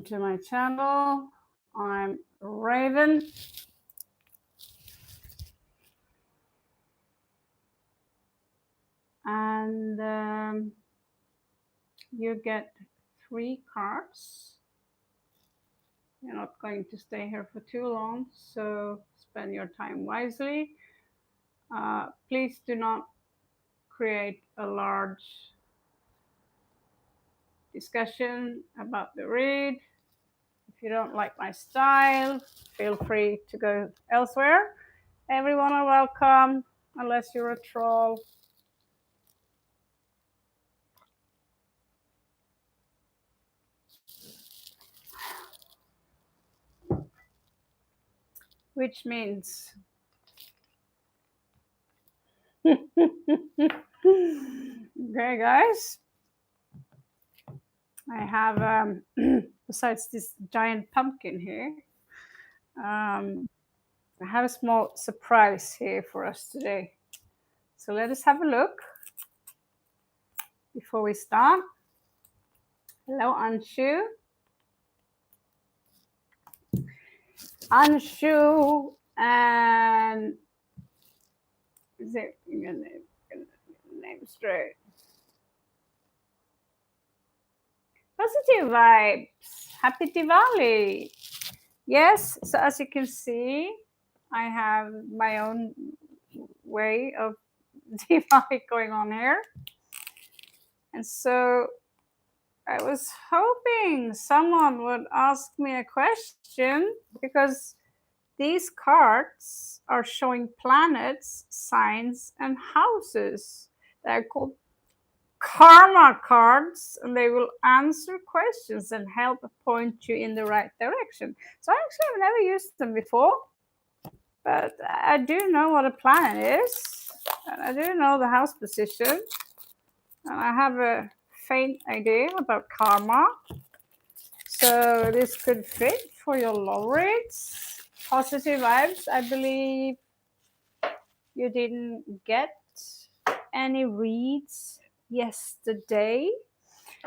to my channel. I'm Raven. And you get 3 cards. You're not going to stay here for too long, so spend your time wisely. Please do not create a large discussion about the read. If you don't like my style, feel free to go elsewhere. Everyone are welcome, unless you're a troll. Which means okay, guys, I have besides this giant pumpkin here, I have a small surprise here for us today. So let us have a look before we start. Hello, Anshu. Anshu and is it name straight? Positive vibes. Happy Diwali. Yes, so as you can see, I have my own way of Diwali going on here. And so I was hoping someone would ask me a question, because these cards are showing planets, signs, and houses. They're called karma cards, and they will answer questions and help point you in the right direction. So actually I've never used them before, but I do know what a planet is, and I do know the house position, and I have a faint idea about karma. So this could fit for your love reads. Positive vibes, I believe you didn't get any reads yesterday.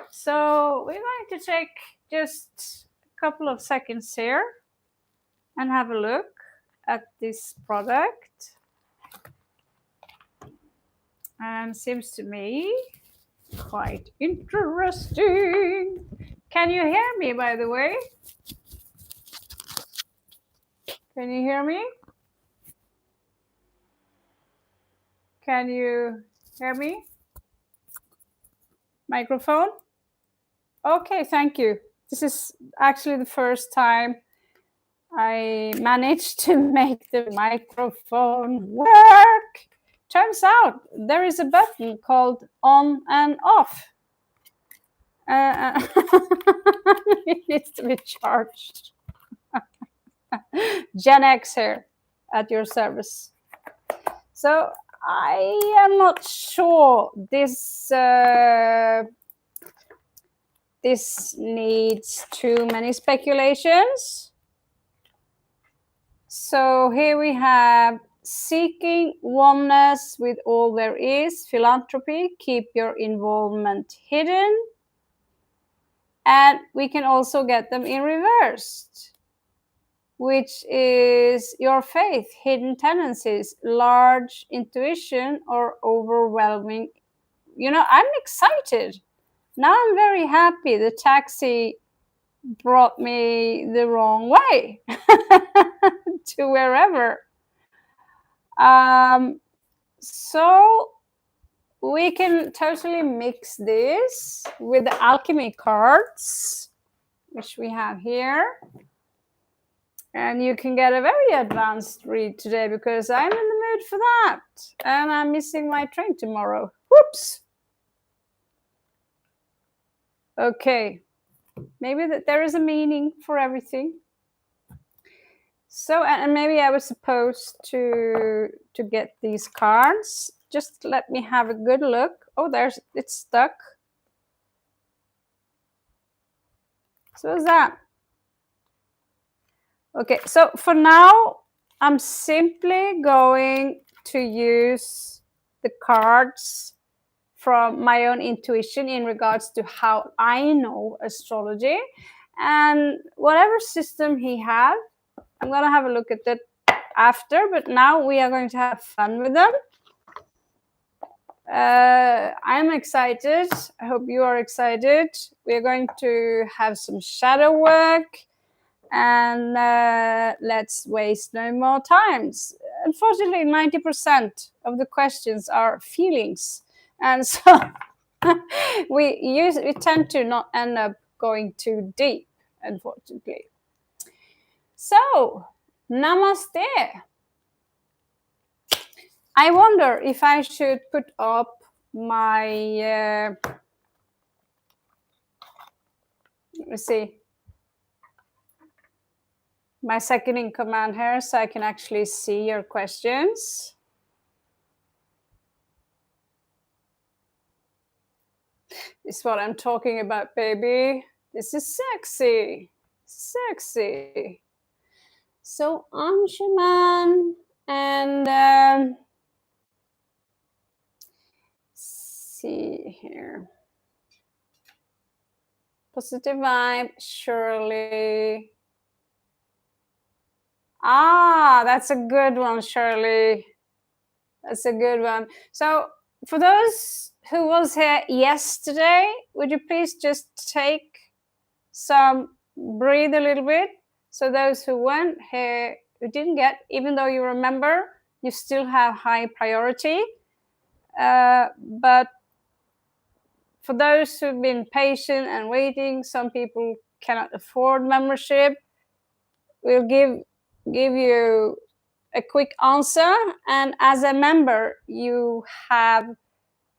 So we're going to take just a couple of seconds here and have a look at this product. And seems to me quite interesting. Can you hear me, by the way? Can you hear me? Can you hear me? Microphone? Okay, thank you. This is actually the first time I managed to make the microphone work. Turns out there is a button called on and off. It needs to be charged. Gen X here at your service. So I am not sure this needs too many speculations. So here we have seeking oneness with all there is, philanthropy, keep your involvement hidden. And we can also get them in reversed, which is your faith, hidden tendencies, large intuition, or overwhelming. You know, I'm excited. Now I'm very happy. The taxi brought me the wrong way to wherever. So we can totally mix this with the alchemy cards, which we have here. And you can get a very advanced read today, because I'm in the mood for that. And I'm missing my train tomorrow. Whoops. Okay. Maybe that there is a meaning for everything. So, and maybe I was supposed to get these cards. Just let me have a good look. Oh, it's stuck. So is that. Okay, so for now, I'm simply going to use the cards from my own intuition in regards to how I know astrology. And whatever system he have, I'm going to have a look at that after, but now we are going to have fun with them. I'm excited. I hope you are excited. We're going to have some shadow work, and let's waste no more times. Unfortunately, 90% of the questions are feelings, and so we tend to not end up going too deep, unfortunately. So, namaste. I wonder if I should put up my, let me see, my second in command here so I can actually see your questions. This is what I'm talking about, baby. This is sexy. Sexy. So, Anshuman and see here. Positive vibe, Shirley. Ah, that's a good one, Shirley. That's a good one. So for those who was here yesterday, would you please just take some, breathe a little bit. So those who weren't here, who didn't get, even though you remember, you still have high priority. But for those who've been patient and waiting, some people cannot afford membership. We'll give you a quick answer, and as a member, you have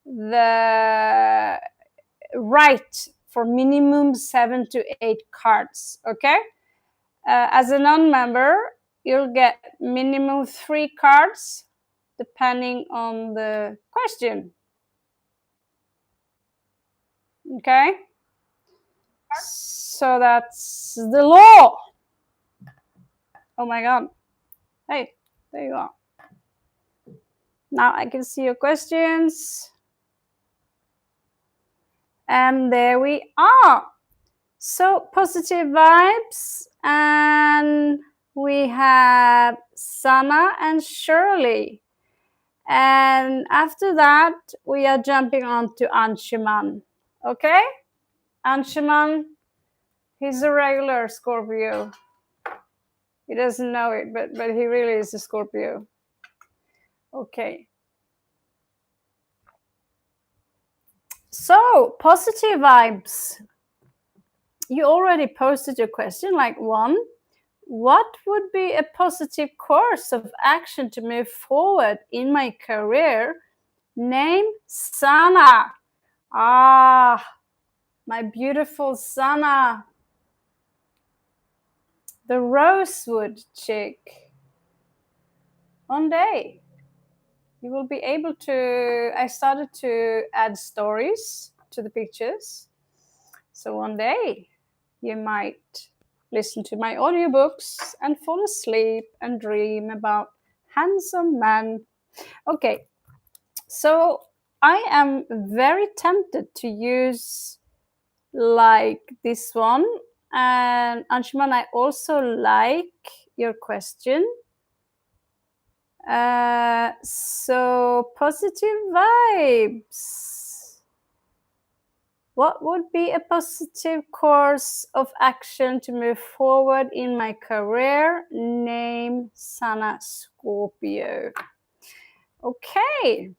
the right for minimum 7 to 8 cards. Okay, as a non-member, you'll get minimum 3 cards, depending on the question. Okay, so that's the law. Oh my god. Hey, there you are. Now I can see your questions. And there we are. So positive vibes. And we have Sana and Shirley. And after that, we are jumping on to Anshuman. Okay? Anshuman, he's a regular Scorpio. He doesn't know it, but he really is a Scorpio. Okay. So, positive vibes. You already posted your question, like 1. What would be a positive course of action to move forward in my career? Name Sana. Ah, my beautiful Sana. The rosewood chick. One day, you will be able to, I started to add stories to the pictures. So one day, you might listen to my audiobooks and fall asleep and dream about handsome men. Okay, so I am very tempted to use like this one. And Anshuman, I also like your question. So positive vibes. What would be a positive course of action to move forward in my career? Name Sana Scorpio. Okay,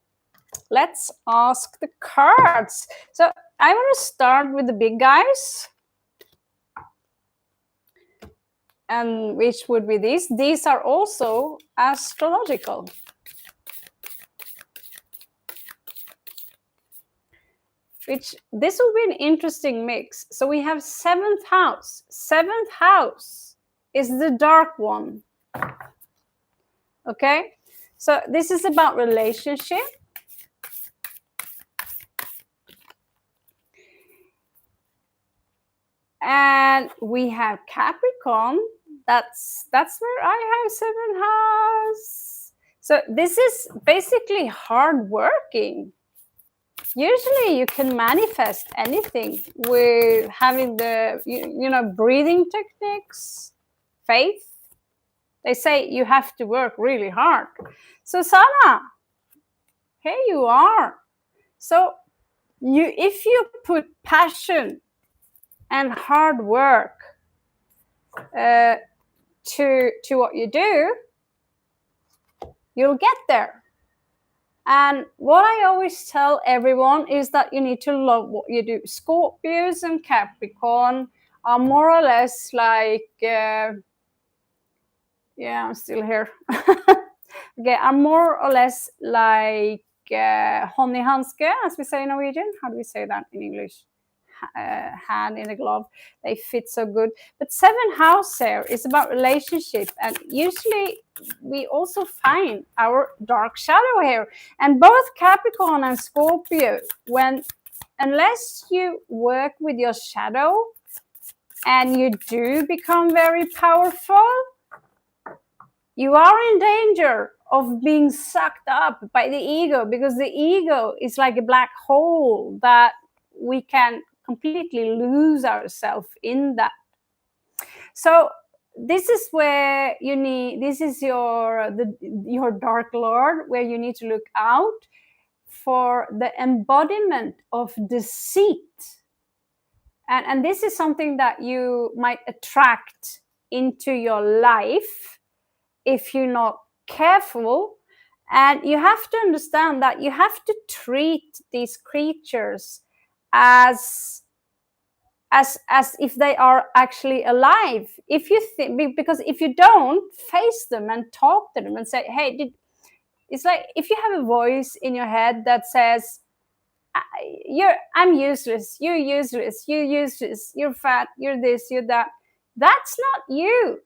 let's ask the cards. So I want to start with the big guys. And which would be these? These are also astrological. This will be an interesting mix. So we have 7th house. 7th house is the dark one. Okay, so this is about relationship. And we have Capricorn. That's where I have 7th house. So this is basically hard working. usually you can manifest anything with having the, breathing techniques, faith. They say you have to work really hard. So Sana, here you are. So if you put passion and hard work to what you do, you'll get there. And what I always tell everyone is that you need to love what you do. Scorpios and Capricorn are more or less like, I'm still here. Okay, are more or less like honeyhanske, as we say in Norwegian. How do we say that in English? Hand in a glove. They fit so good. But 7th house here is about relationship, and usually we also find our dark shadow here. And both Capricorn and Scorpio, unless you work with your shadow and you do become very powerful, you are in danger of being sucked up by the ego, because the ego is like a black hole that we can completely lose ourselves in that. So this is where this is your dark lord, where you need to look out for the embodiment of deceit. And this is something that you might attract into your life if you're not careful. And you have to understand that you have to treat these creatures as if they are actually alive. If you think, because if you don't face them and talk to them and say, hey, it's like if you have a voice in your head that says, I'm useless, you're useless, you're useless, you're fat, you're this, you're that. That's not you.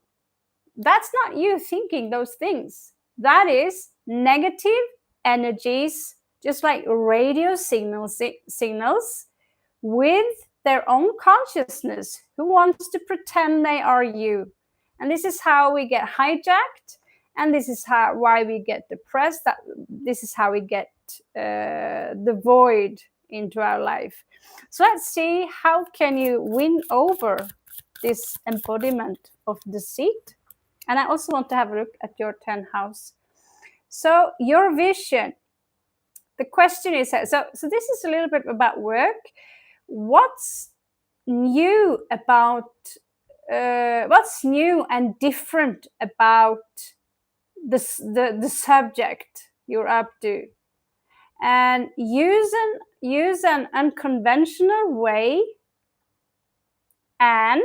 That's not you thinking those things. That is negative energies, just like radio signals with their own consciousness, who wants to pretend they are you. And this is how we get hijacked, and this is why we get depressed. This is how we get the void into our life. So let's see, how can you win over this embodiment of deceit? And I also want to have a look at your 10th house. So your vision, the question is, so this is a little bit about work. What's new and different about the subject you're up to? And use an unconventional way. And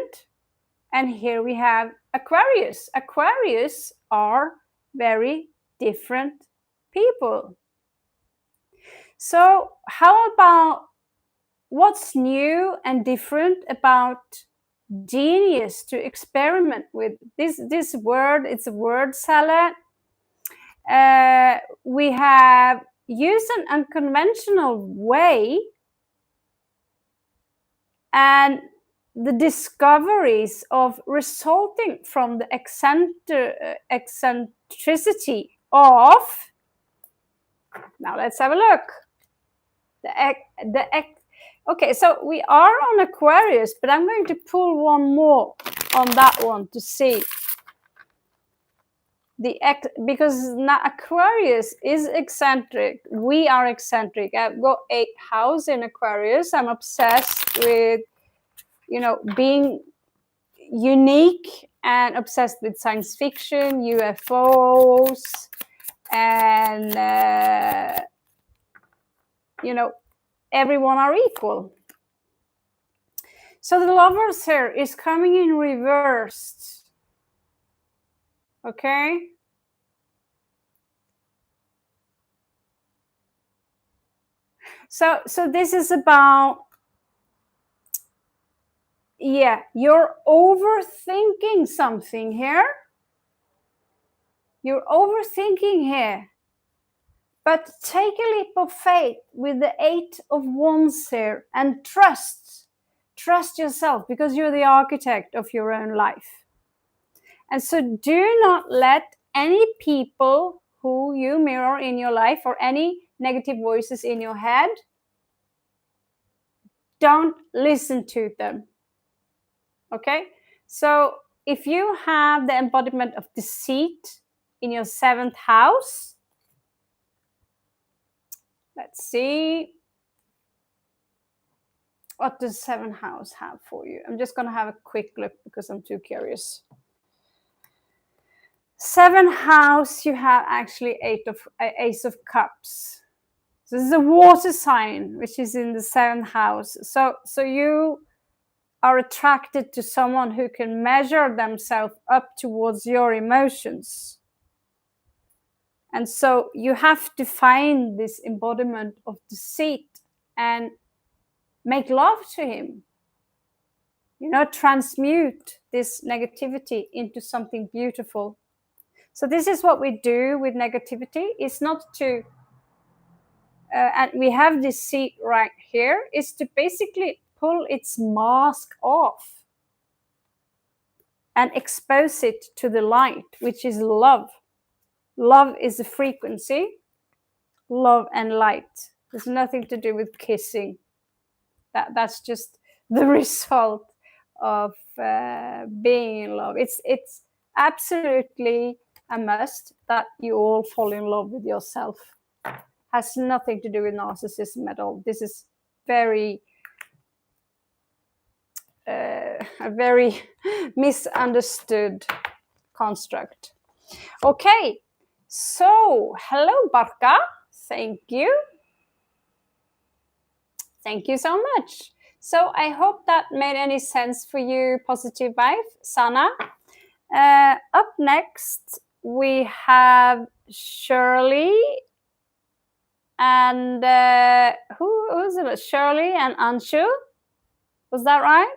here we have Aquarius. Aquarius are very different people. So how about what's new and different about genius to experiment with? This word, it's a word salad. We have use an unconventional way, and the discoveries of resulting from the eccentricity of, now let's have a look. Okay, so we are on Aquarius, but I'm going to pull one more on that one to see. Because now Aquarius is eccentric. We are eccentric. I've got 8th house in Aquarius. I'm obsessed with, being unique and obsessed with science fiction, UFOs, and everyone are equal. So the Lovers here is coming in reversed. Okay. So this is about, you're overthinking something here. You're overthinking here. But take a leap of faith with the 8 of Wands here and trust yourself, because you're the architect of your own life. And so do not let any people who you mirror in your life, or any negative voices in your head, don't listen to them. Okay? So if you have the embodiment of deceit in your 7th house, let's see. What does 7th house have for you? I'm just going to have a quick look because I'm too curious. 7th house, you have actually Ace of Cups. So this is a water sign, which is in the 7th house. So you are attracted to someone who can measure themselves up towards your emotions. And so you have to find this embodiment of deceit and make love to him. Transmute this negativity into something beautiful. So this is what we do with negativity. It's not to, and we have this seat right here, is to basically pull its mask off and expose it to the light, which is love. Love is a frequency, love and light. There's nothing to do with kissing. That's just the result of being in love. It's absolutely a must that you all fall in love with yourself. Has nothing to do with narcissism at all. This is a very misunderstood construct. Okay, so hello Barka, thank you. Thank you so much. So I hope that made any sense for you, Positive Vibe, Sana. Up next, we have Shirley and who's it? Shirley and Anshu. Was that right?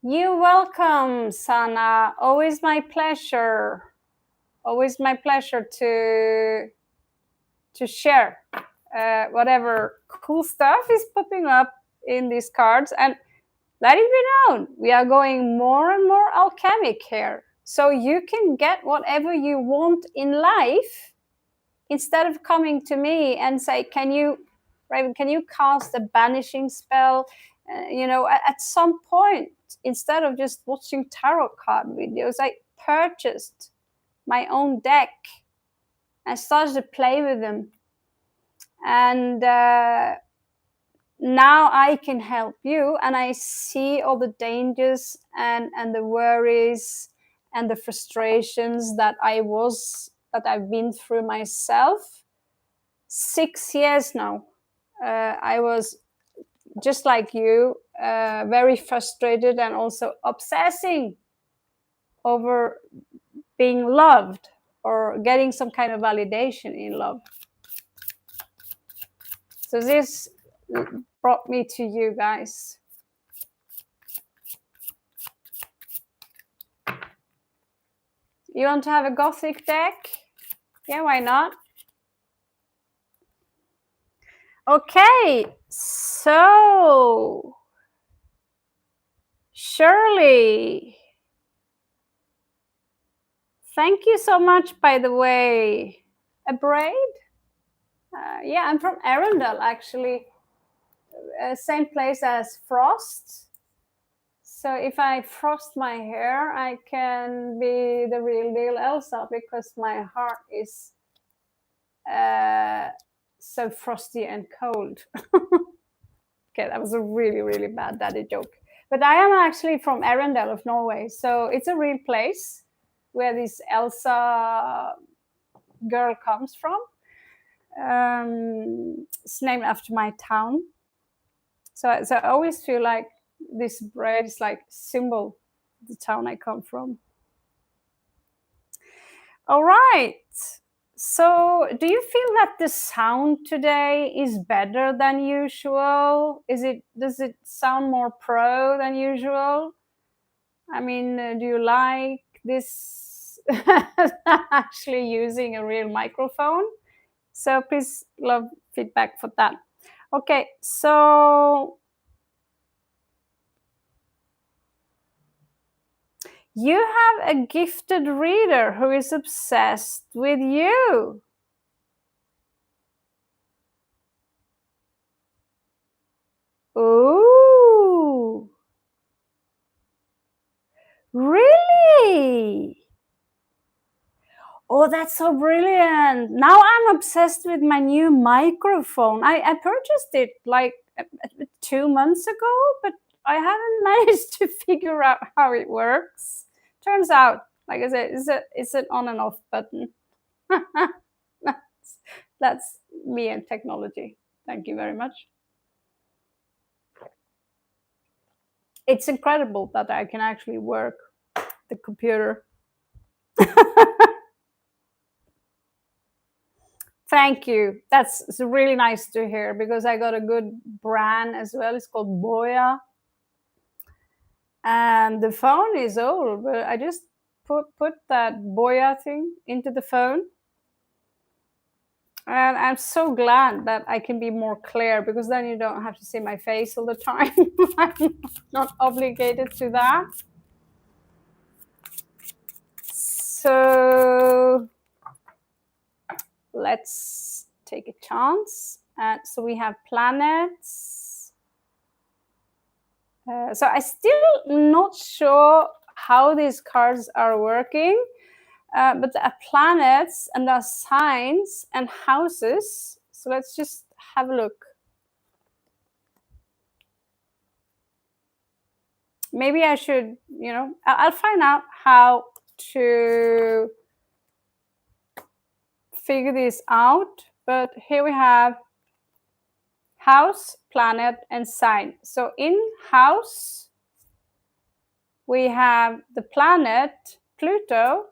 You're welcome, Sana. Always my pleasure. Always my pleasure to share whatever cool stuff is popping up in these cards. And let it be known, we are going more and more alchemic here. So you can get whatever you want in life instead of coming to me and say, can you cast a banishing spell? At some point, instead of just watching tarot card videos, I purchased my own deck and started to play with them. And now I can help you, and I see all the dangers and the worries and the frustrations that I've been through myself. 6 years now. I was just like you, very frustrated and also obsessing over being loved or getting some kind of validation in love. So this brought me to you guys. You want to have a gothic deck? Yeah, why not? Okay, so Shirley, thank you so much, by the way. A braid? Yeah, I'm from Arundel, actually. Same place as Frost. So if I frost my hair, I can be the real deal Elsa, because my heart is so frosty and cold. Okay, that was a really, really bad daddy joke. But I am actually from Arundel of Norway, so it's a real place where this Elsa girl comes from. It's named after my town. So I always feel like this braid is like symbol of the town I come from. All right. So do you feel that the sound today is better than usual? Does it sound more pro than usual? I mean, do you like this actually using a real microphone? So please love feedback for that. Okay, so You have a gifted reader who is obsessed with you. Ooh. Really? Oh, that's so brilliant. Now I'm obsessed with my new microphone. I purchased it like 2 months ago, but I haven't managed to figure out how it works. Turns out, like I said, it's an on and off button. That's me and technology. Thank you very much. It's incredible that I can actually work the computer. Thank you. That's really nice to hear because I got a good brand as well. It's called Boya. And the phone is old, but I just put that Boya thing into the phone. And I'm so glad that I can be more clear because then you don't have to see my face all the time. I'm not obligated to that. So let's take a chance. So we have planets. So I'm still not sure how these cards are working, but there are planets and there are signs and houses. So let's just have a look. Maybe I should, I'll find out how to figure this out. But here we have house, planet, and sign. So in house, we have the planet Pluto.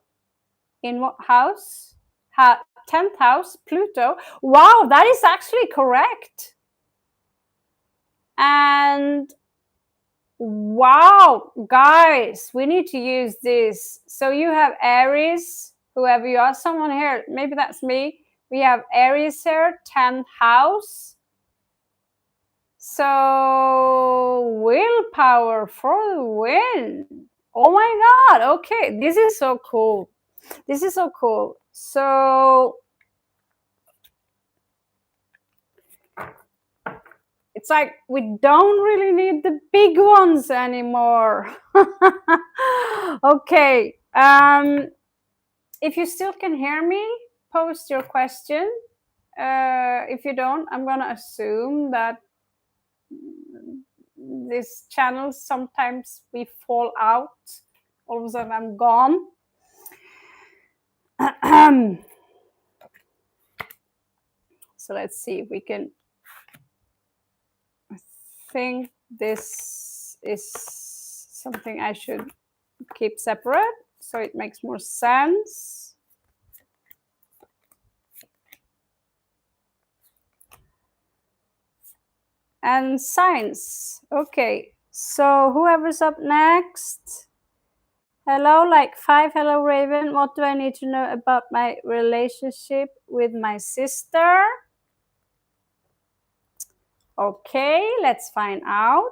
In what house? 10th house, Pluto. Wow, that is actually correct. And wow, guys, we need to use this. So you have Aries, whoever you are, someone here, maybe that's me. We have Aries here, 10th house. So willpower for the win. Oh my God, okay, this is so cool. This is so cool. So it's like we don't really need the big ones anymore. Okay. If you still can hear me, post your question. If you don't, I'm gonna assume that this channel sometimes we fall out. All of a sudden I'm gone. So let's see if we can. I think this is something I should keep separate so it makes more sense. And signs. Okay, so whoever's up next. Hello, like 5. Hello, Raven. What do I need to know about my relationship with my sister? Okay, let's find out.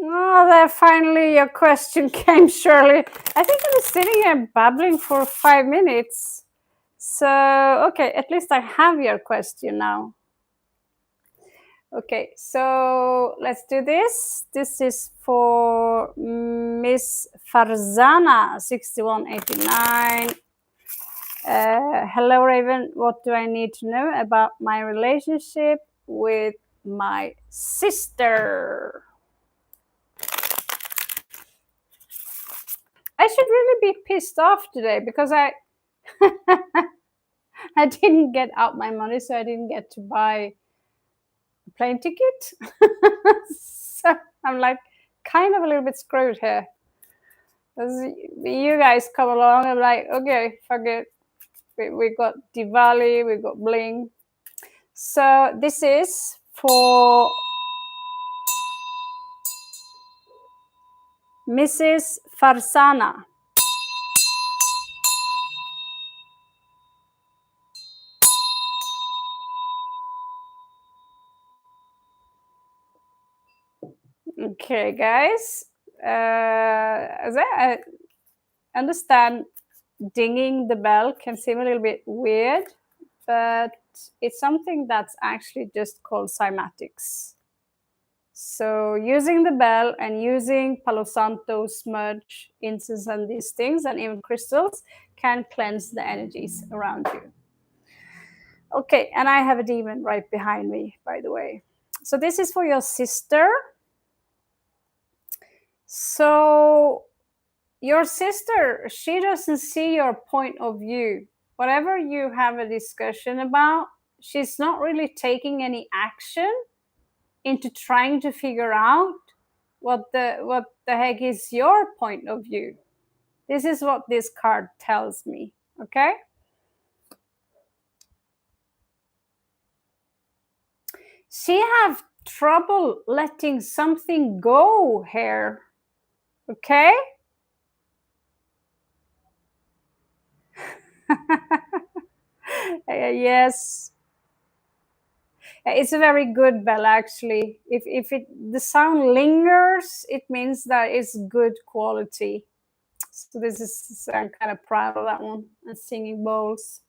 Oh, there finally your question came, Shirley. I think I was sitting here babbling for 5 minutes. So, okay, at least I have your question now. Okay, so let's do this. This is for Miss Farzana, 6189. Hello, Raven. What do I need to know about my relationship with my sister? I should really be pissed off today because I didn't get out my money, so I didn't get to buy a plane ticket. So I'm like kind of a little bit screwed here. As you guys come along, I'm like, okay, fuck it. We got Diwali, we got bling. So this is for Mrs. Farsana. Okay, guys. As I understand, dinging the bell can seem a little bit weird, but it's something that's actually just called cymatics. So using the bell and using Palo Santo, smudge, incense, and these things, and even crystals, can cleanse the energies around you. Okay, and I have a demon right behind me, by the way. So this is for your sister. So your sister, she doesn't see your point of view. Whatever you have a discussion about, she's not really taking any action into trying to figure out what the heck is your point of view. This is what this card tells me, okay? She have trouble letting something go here, okay? Yes. It's a very good bell, actually. If the sound lingers, it means that it's good quality. So this is, I'm kind of proud of that one. And singing bowls.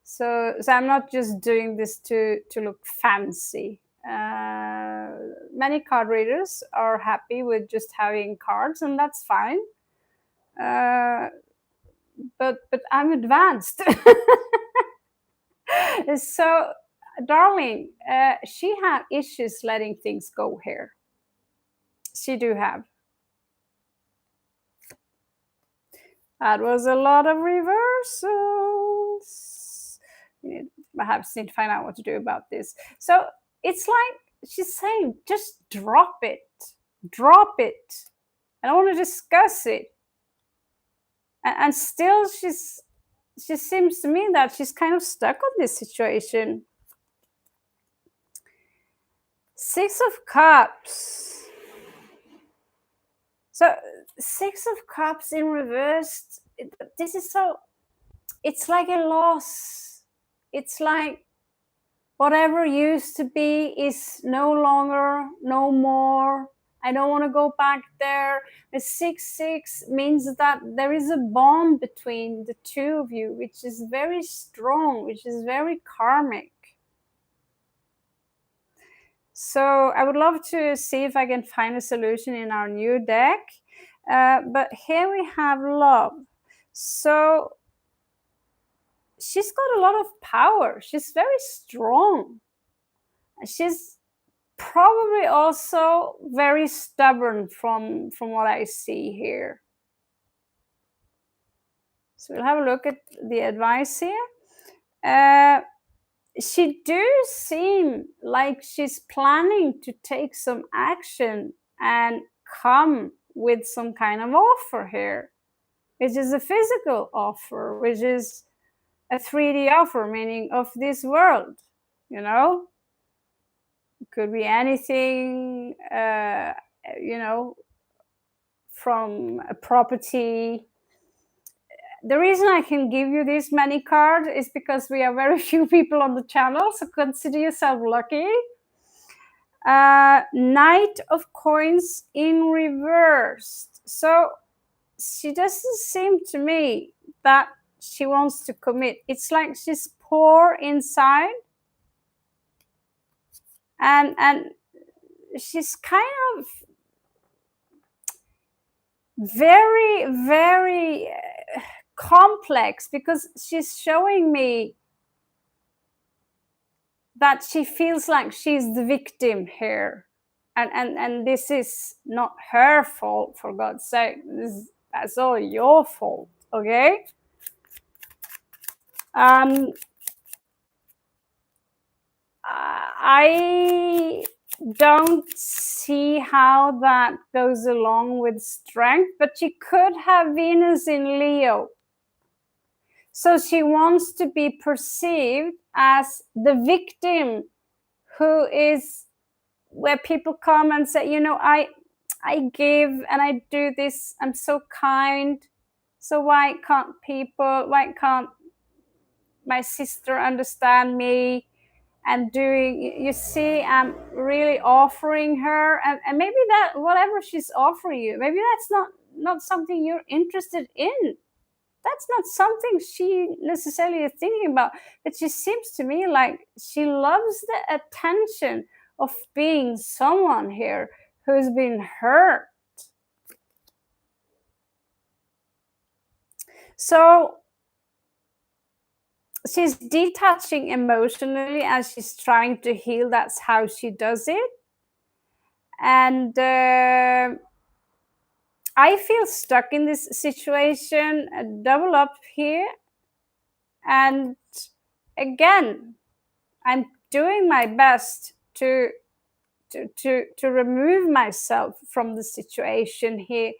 So I'm not just doing this to look fancy. Many card readers are happy with just having cards, and that's fine. But I'm advanced. So, darling, she had issues letting things go here. She do have. That was a lot of reversals. Perhaps need to find out what to do about this. So it's like she's saying, just drop it. Drop it. I don't want to discuss it. And still she seems to me that she's kind of stuck on this situation. Six of Cups. So Six of Cups in reverse, this is so, it's like a loss. It's like whatever used to be is no longer, no more. I don't want to go back there. The 6-6 means that there is a bond between the two of you, which is very strong, which is very karmic. So I would love to see if I can find a solution in our new deck. But here we have love. So she's got a lot of power. She's very strong. She's probably also very stubborn from what I see here. So we'll have a look at the advice here. She do seem like she's planning to take some action and come with some kind of offer here, which is a physical offer, which is a 3D offer, meaning of this world, you know? It could be anything, you know, from a property. The reason I can give you this many cards is because we are very few people on the channel, so consider yourself lucky. Knight of Coins in reversed. So she doesn't seem to me that she wants to commit. It's like she's poor inside, and she's kind of very, very complex, because she's showing me that she feels like she's the victim here, and this is not her fault, for God's sake. That's all your fault, okay? I don't see how that goes along with strength, but she could have Venus in Leo. So she wants to be perceived as the victim, who is, where people come and say, you know, I give and I do this. I'm so kind. So why can't my sister understand me? And doing, you see, I'm really offering her, and maybe that whatever she's offering you, maybe that's not something you're interested in. That's not something she necessarily is thinking about. But she seems to me like she loves the attention of being someone here who's been hurt. So she's detaching emotionally as she's trying to heal. That's how she does it. And I feel stuck in this situation, double up here. And again, I'm doing my best to remove myself from the situation here.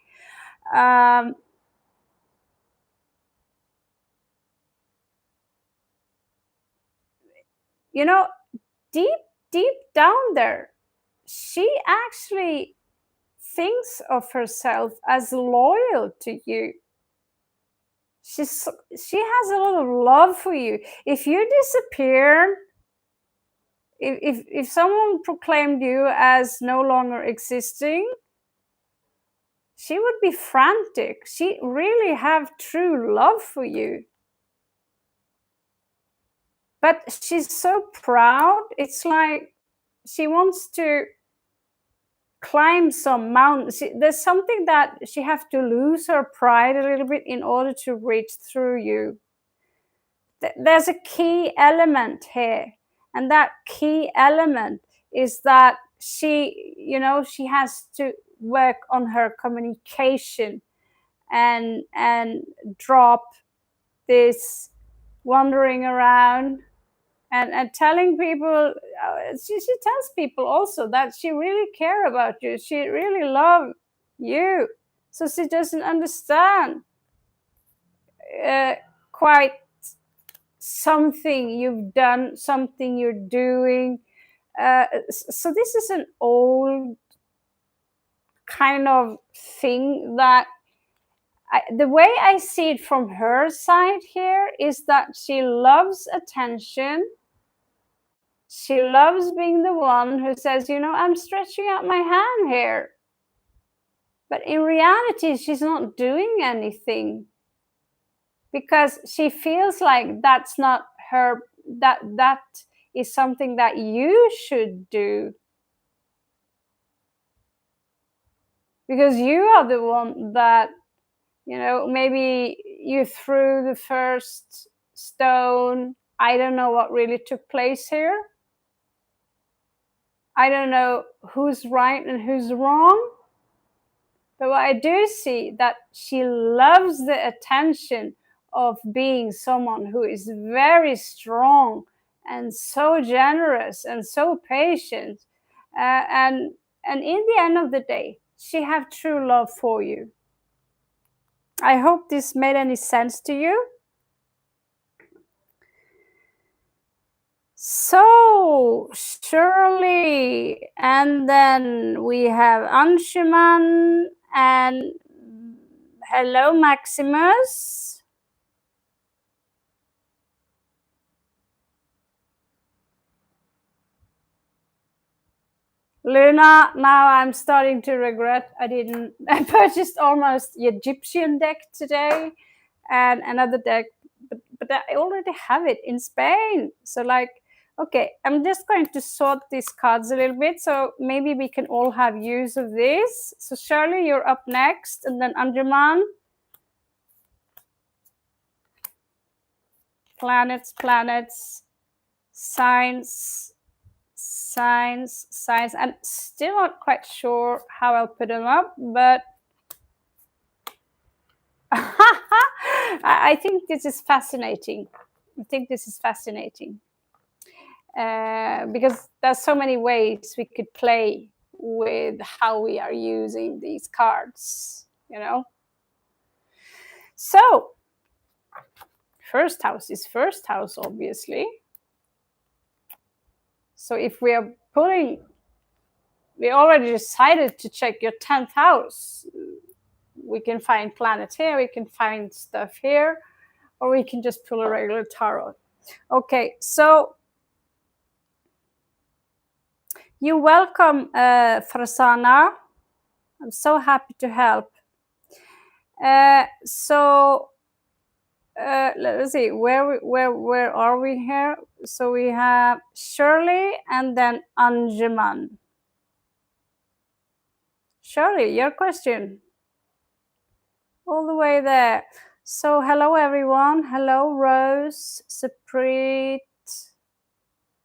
You know, deep down there, she actually thinks of herself as loyal to you. She has a lot of love for you. If you disappear, if someone proclaimed you as no longer existing, she would be frantic. She really have true love for you. But she's so proud. It's like she wants to climb some mountain. There's something that she have to lose her pride a little bit in order to reach through you. There's a key element here, and that key element is that she has to work on her communication and drop this wandering around and telling people. She tells people also that she really care about you, she really love you. So she doesn't understand quite something you've done, something you're doing. So this is an old kind of thing that the way I see it from her side here is that she loves attention. She loves being the one who says, I'm stretching out my hand here. But in reality, she's not doing anything because she feels like that's not her, that is something that you should do. Because you are the one that, maybe you threw the first stone. I don't know what really took place here. I don't know who's right and who's wrong. But what I do see that she loves the attention of being someone who is very strong and so generous and so patient. And in the end of the day, she have true love for you. I hope this made any sense to you. So Shirley, and then we have Anshuman, and hello Maximus. Luna, now I'm starting to regret I purchased almost the Egyptian deck today and another deck, but I already have it in Spain. So okay, I'm just going to sort these cards a little bit, so maybe we can all have use of this. So Shirley, you're up next, and then Anjuman. Planets, signs. I'm still not quite sure how I'll put them up, but I think this is fascinating. Because there's so many ways we could play with how we are using these cards, So, first house is first house, obviously. So if we are putting we already decided to check your 10th house. We can find planets here, we can find stuff here, or we can just pull a regular tarot. Okay, so you're welcome, Farzana. I'm so happy to help. Let's see, where are we here? So we have Shirley and then Anjuman. Shirley, your question. All the way there. So hello everyone. Hello Rose, Suprit,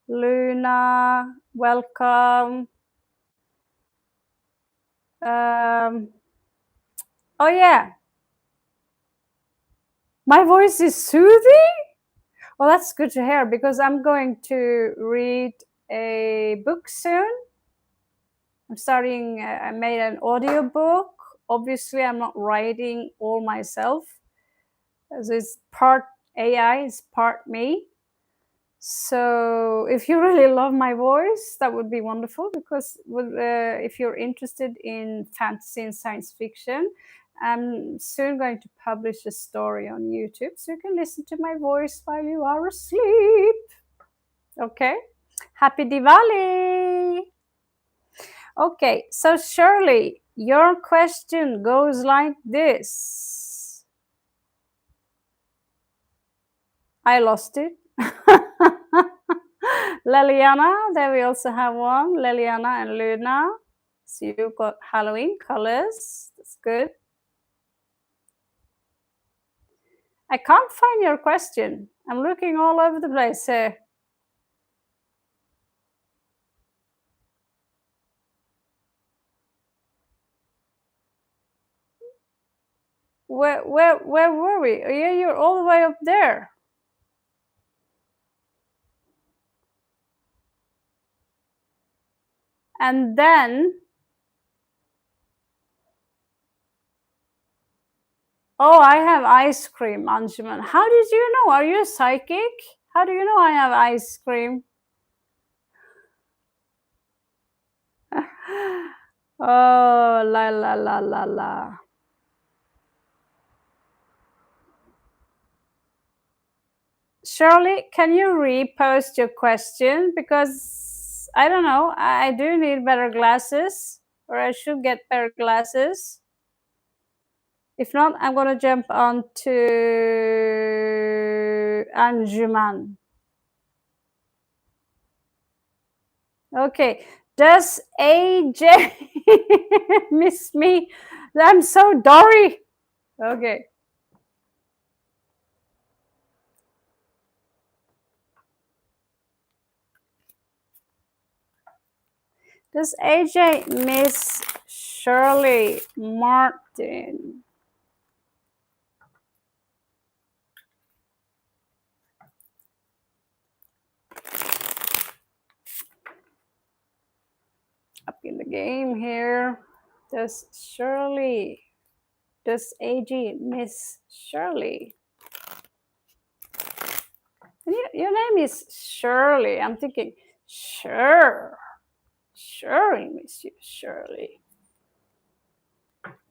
Luna, welcome. Oh yeah, my voice is soothing. Well, that's good to hear, because I'm going to read a book soon. I'm starting, I made an audio book. Obviously, I'm not writing all myself, as it's part AI, it's part me. So if you really love my voice, that would be wonderful, because if you're interested in fantasy and science fiction, I'm soon going to publish a story on YouTube, so you can listen to my voice while you are asleep. Okay? Happy Diwali! Okay, so Shirley, your question goes like this. I lost it. Liliana, there we also have one. Liliana and Luna. So you've got Halloween colors. That's good. I can't find your question. I'm looking all over the place here. Where were we? Oh, yeah, you're all the way up there. And then, oh, I have ice cream, Anjuman. How did you know? Are you a psychic? How do you know I have ice cream? Oh, la la la la la. Shirley, can you repost your question? Because I don't know, I do need better glasses, or I should get better glasses. If not, I'm going to jump on to Anjuman. Okay. Does AJ miss me? I'm so Dory. Okay. Does AJ miss Shirley Martin? Up in the game here. Does AG miss Shirley? Your name is Shirley. I'm thinking, sure, we miss you, Shirley.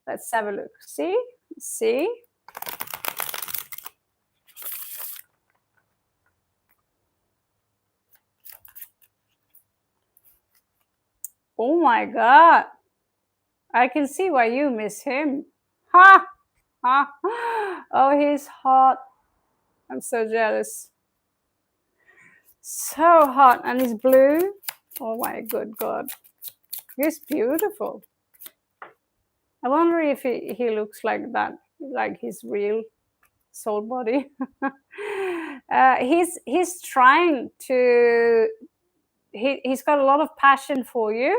Let's have a look. See? Oh my God. I can see why you miss him. Ha! Ha! Oh, he's hot. I'm so jealous. So hot, and he's blue. Oh my good God. He's beautiful. I wonder if he looks like that, like his real soul body. He's trying to, he's got a lot of passion for you.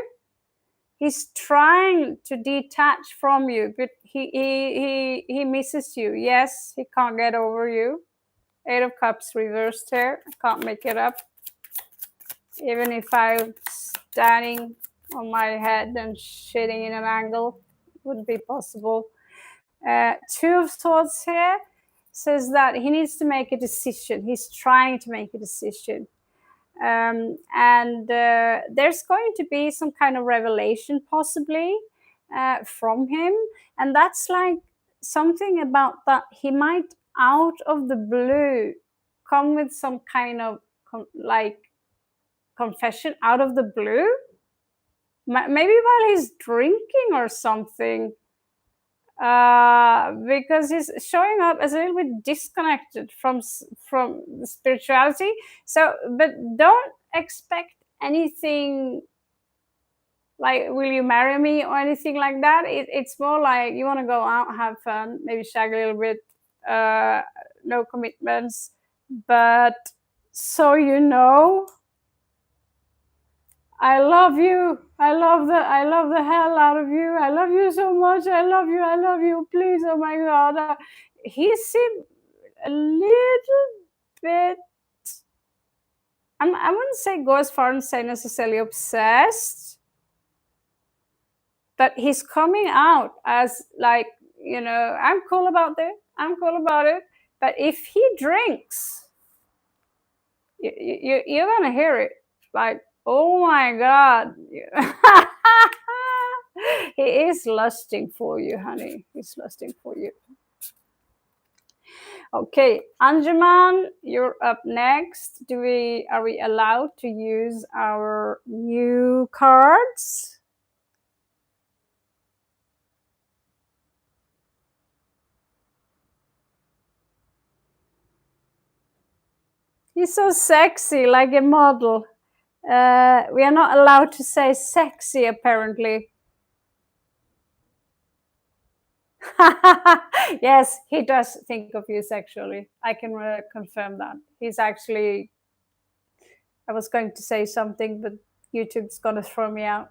He's trying to detach from you, but he misses you. Yes, he can't get over you. 8 of Cups reversed here. I can't make it up. Even if I'm standing on my head and shitting in an angle, it wouldn't be possible. 2 of Swords here says that he needs to make a decision. He's trying to make a decision. And there's going to be some kind of revelation possibly from him, and that's like something about that he might out of the blue come with some kind of like confession out of the blue, maybe while he's drinking or something, because he's showing up as a little bit disconnected from the spirituality. So, but don't expect anything like "will you marry me" or anything like that. It's more like you want to go out, have fun, maybe shag a little bit, no commitments, but so you know, I love you. I love the hell out of you. I love you so much. I love you. I love you. Please, oh my God. He seemed a little bit. I wouldn't say go as far and say necessarily obsessed, but he's coming out as like, you know, I'm cool about it. I'm cool about it. But if he drinks, you're gonna hear it. Like, oh my God. He is lusting for you, honey. He's lusting for you. Okay, Anjuman, you're up next. Are we allowed to use our new cards? He's so sexy, like a model. We are not allowed to say sexy, apparently. Yes, he does think of you sexually. I can confirm that. He's actually, I was going to say something, but YouTube's gonna throw me out.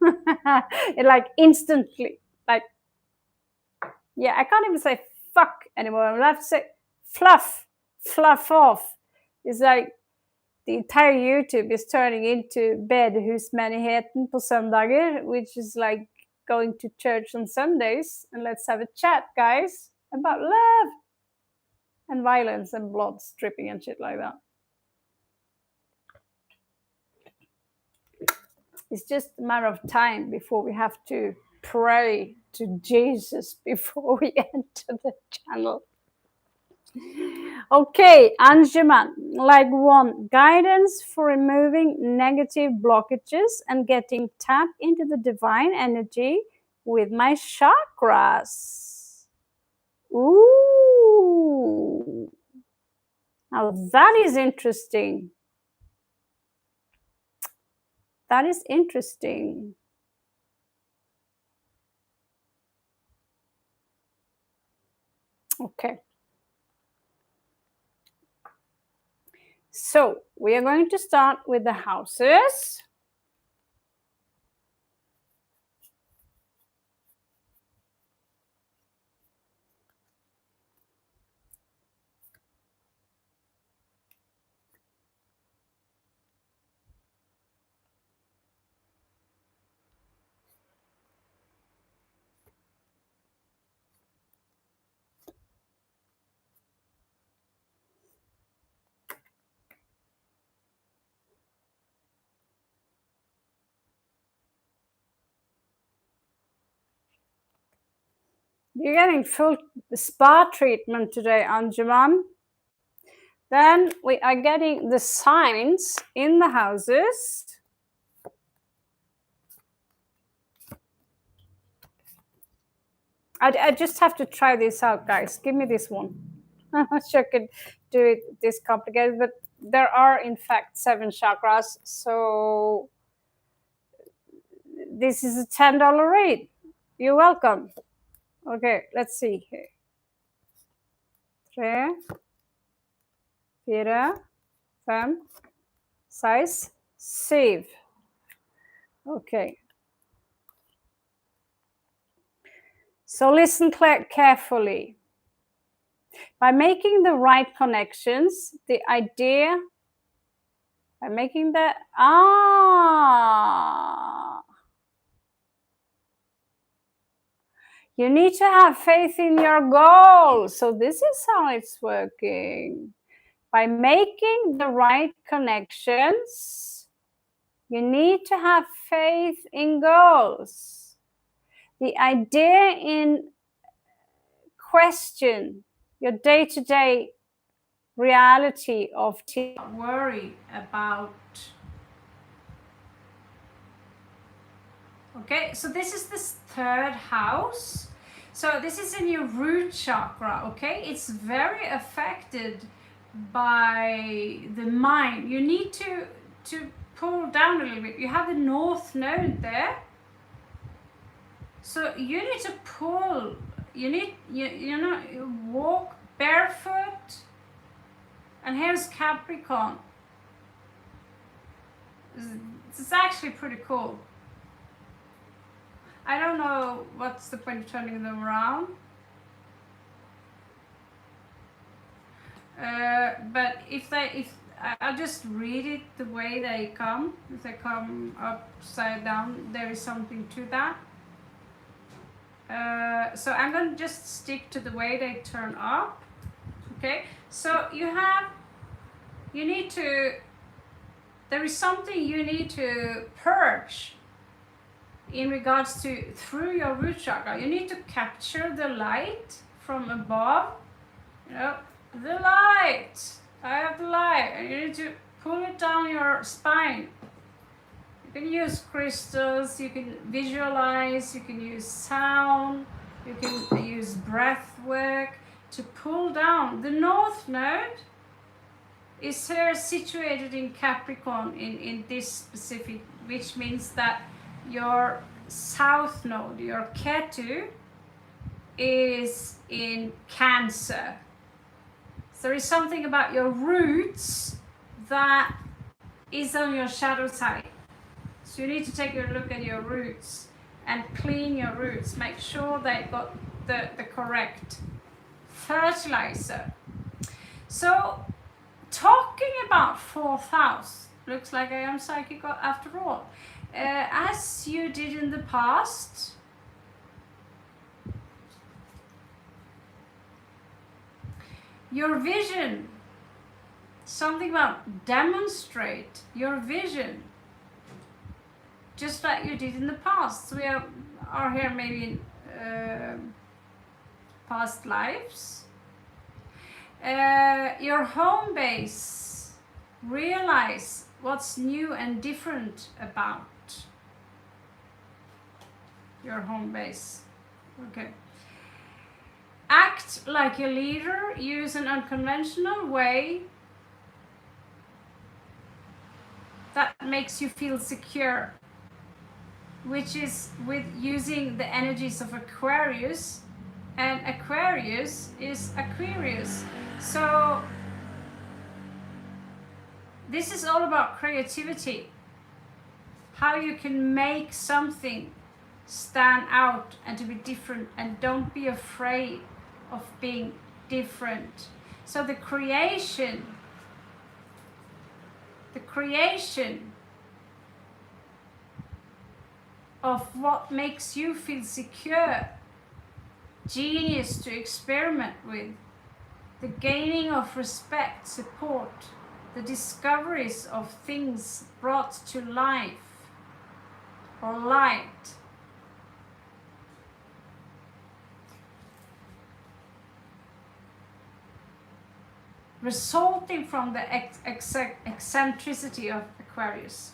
It like instantly, like, yeah, I can't even say fuck anymore. I'm allowed to say fluff off. It's like the entire YouTube is turning into bedhusmenigheten på söndagar, which is like going to church on Sundays and let's have a chat, guys, about love and violence and blood stripping and shit like that. It's just a matter of time before we have to pray to Jesus before we enter the channel. Okay, Anjuman, like 1, guidance for removing negative blockages and getting tapped into the divine energy with my chakras. Ooh, now that is interesting. That is interesting. Okay. So we are going to start with the houses. You're getting full spa treatment today, Anjuman. Then we are getting the signs in the houses. I just have to try this out, guys. Give me this one. I'm not sure I could do it this complicated, but there are in fact 7 chakras. So this is a $10 rate. You're welcome. Okay, let's see here. 3, 4, 5, 6, 7. Okay. So listen carefully. By making the right connections, the idea, by making the, you need to have faith in your goal. So this is how it's working. By making the right connections, you need to have faith in goals. The idea in question your day-to-day reality of worry about. Okay, so this is this third house. So this is in your root chakra, okay? It's very affected by the mind. You need to pull down a little bit. You have the north node there. So you need to pull. You need, you walk barefoot. And here's Capricorn. It's actually pretty cool. I don't know what's the point of turning them around. But if I'll just read it the way they come. If they come upside down, there is something to that. So I'm going to just stick to the way they turn up. Okay, so there is something you need to purge in regards to through your root chakra. You need to capture the light from above. The light. I have the light, and you need to pull it down your spine. You can use crystals, you can visualize, you can use sound, you can use breath work to pull down. The north node is here situated in Capricorn in this specific, which means that your south node, your Ketu, is in Cancer. So there is something about your roots that is on your shadow side. So you need to take a look at your roots and clean your roots. Make sure they got the correct fertilizer. So talking about fourth house, looks like I am psychic after all. As you did in the past, your vision, something about demonstrate your vision, just like you did in the past. We are here maybe in past lives. Your home base, realize what's new and different about your home base. Okay. Act like a leader, use an unconventional way that makes you feel secure, which is with using the energies of Aquarius, and Aquarius is Aquarius. So this is all about creativity, how you can make something stand out and to be different, and don't be afraid of being different. So the creation of what makes you feel secure, genius to experiment with, the gaining of respect, support, the discoveries of things brought to life or light. Resulting from the eccentricity of Aquarius.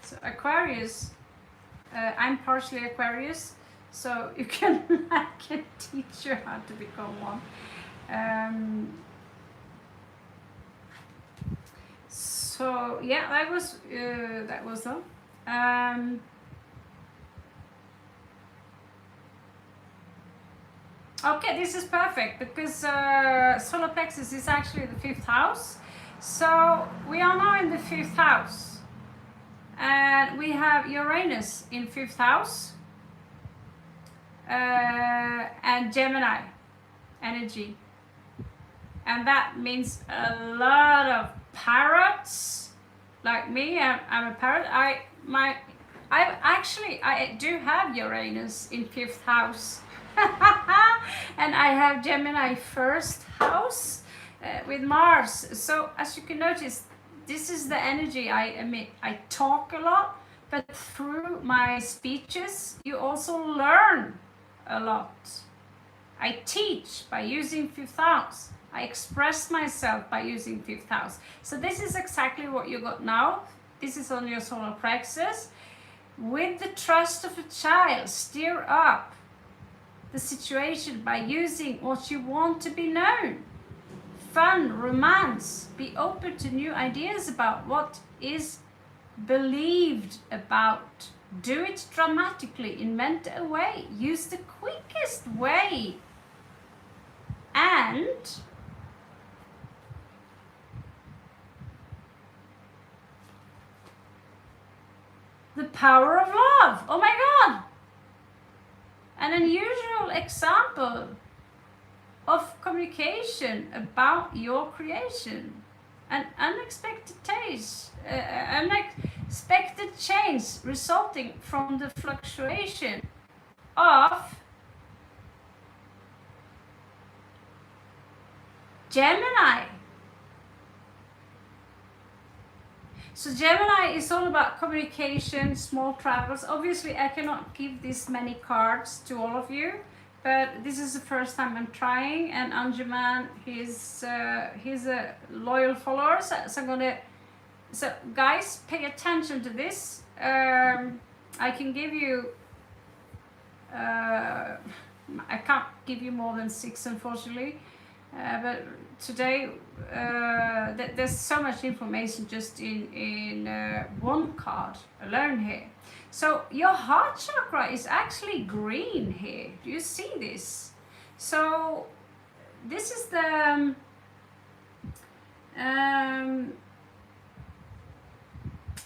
So Aquarius, I'm partially Aquarius, so I can teach you how to become one. So yeah, that was all. Okay, this is perfect because solar plexus is actually the 5th house. So we are now in the 5th house, and we have Uranus in 5th house, and Gemini energy, and that means a lot of parrots like me. I'm a parrot. I do have Uranus in 5th house. And I have Gemini 1st house, with Mars. So as you can notice, this is the energy I emit. I talk a lot, but through my speeches, you also learn a lot. I teach by using fifth house. I express myself by using fifth house. So this is exactly what you got now. This is on your solar plexus. With the trust of a child, steer up the situation by using what you want to be known. Fun, romance, be open to new ideas about what is believed about. Do it dramatically, invent a way, use the quickest way. And the power of love. Oh my God! An unusual example of communication about your creation. An unexpected taste, unexpected change resulting from the fluctuation of Gemini. So Gemini is all about communication, small travels. Obviously, I cannot give this many cards to all of you, but this is the first time I'm trying. And Anjuman, he's a loyal follower, so I'm gonna. So guys, pay attention to this. I can give you. I can't give you more than 6, unfortunately. But today there's so much information just in one card alone here. So your heart chakra is actually green here. Do you see this? So this is the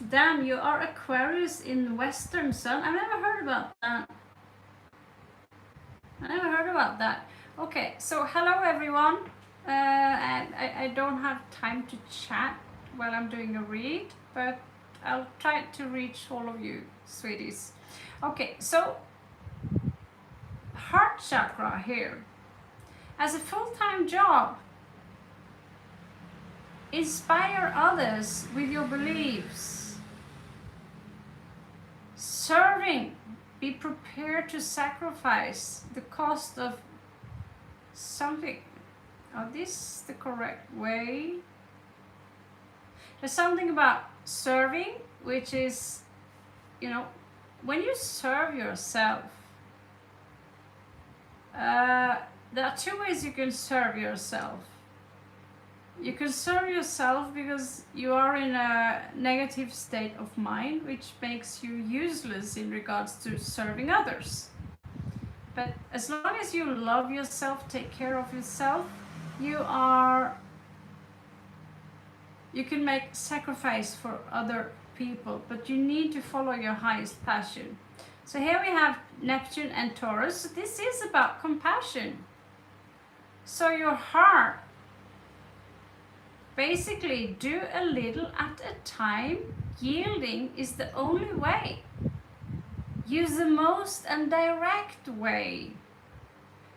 damn, you are Aquarius in Western Sun. I've never heard about that. I never heard about that. Okay, so hello everyone. And I don't have time to chat while I'm doing a read, but I'll try to reach all of you, sweeties. Okay, so heart chakra here. As a full-time job, inspire others with your beliefs. Serving, be prepared to sacrifice the cost of something. Are this the correct way? There's something about serving, which is, you know, when you serve yourself, there are 2 ways you can serve yourself. You can serve yourself because you are in a negative state of mind, which makes you useless in regards to serving others. But as long as you love yourself, take care of yourself, you can make sacrifice for other people, but you need to follow your highest passion. So here we have Neptune and Taurus. This is about compassion. So your heart, basically do a little at a time. Yielding is the only way. Use the most and direct way.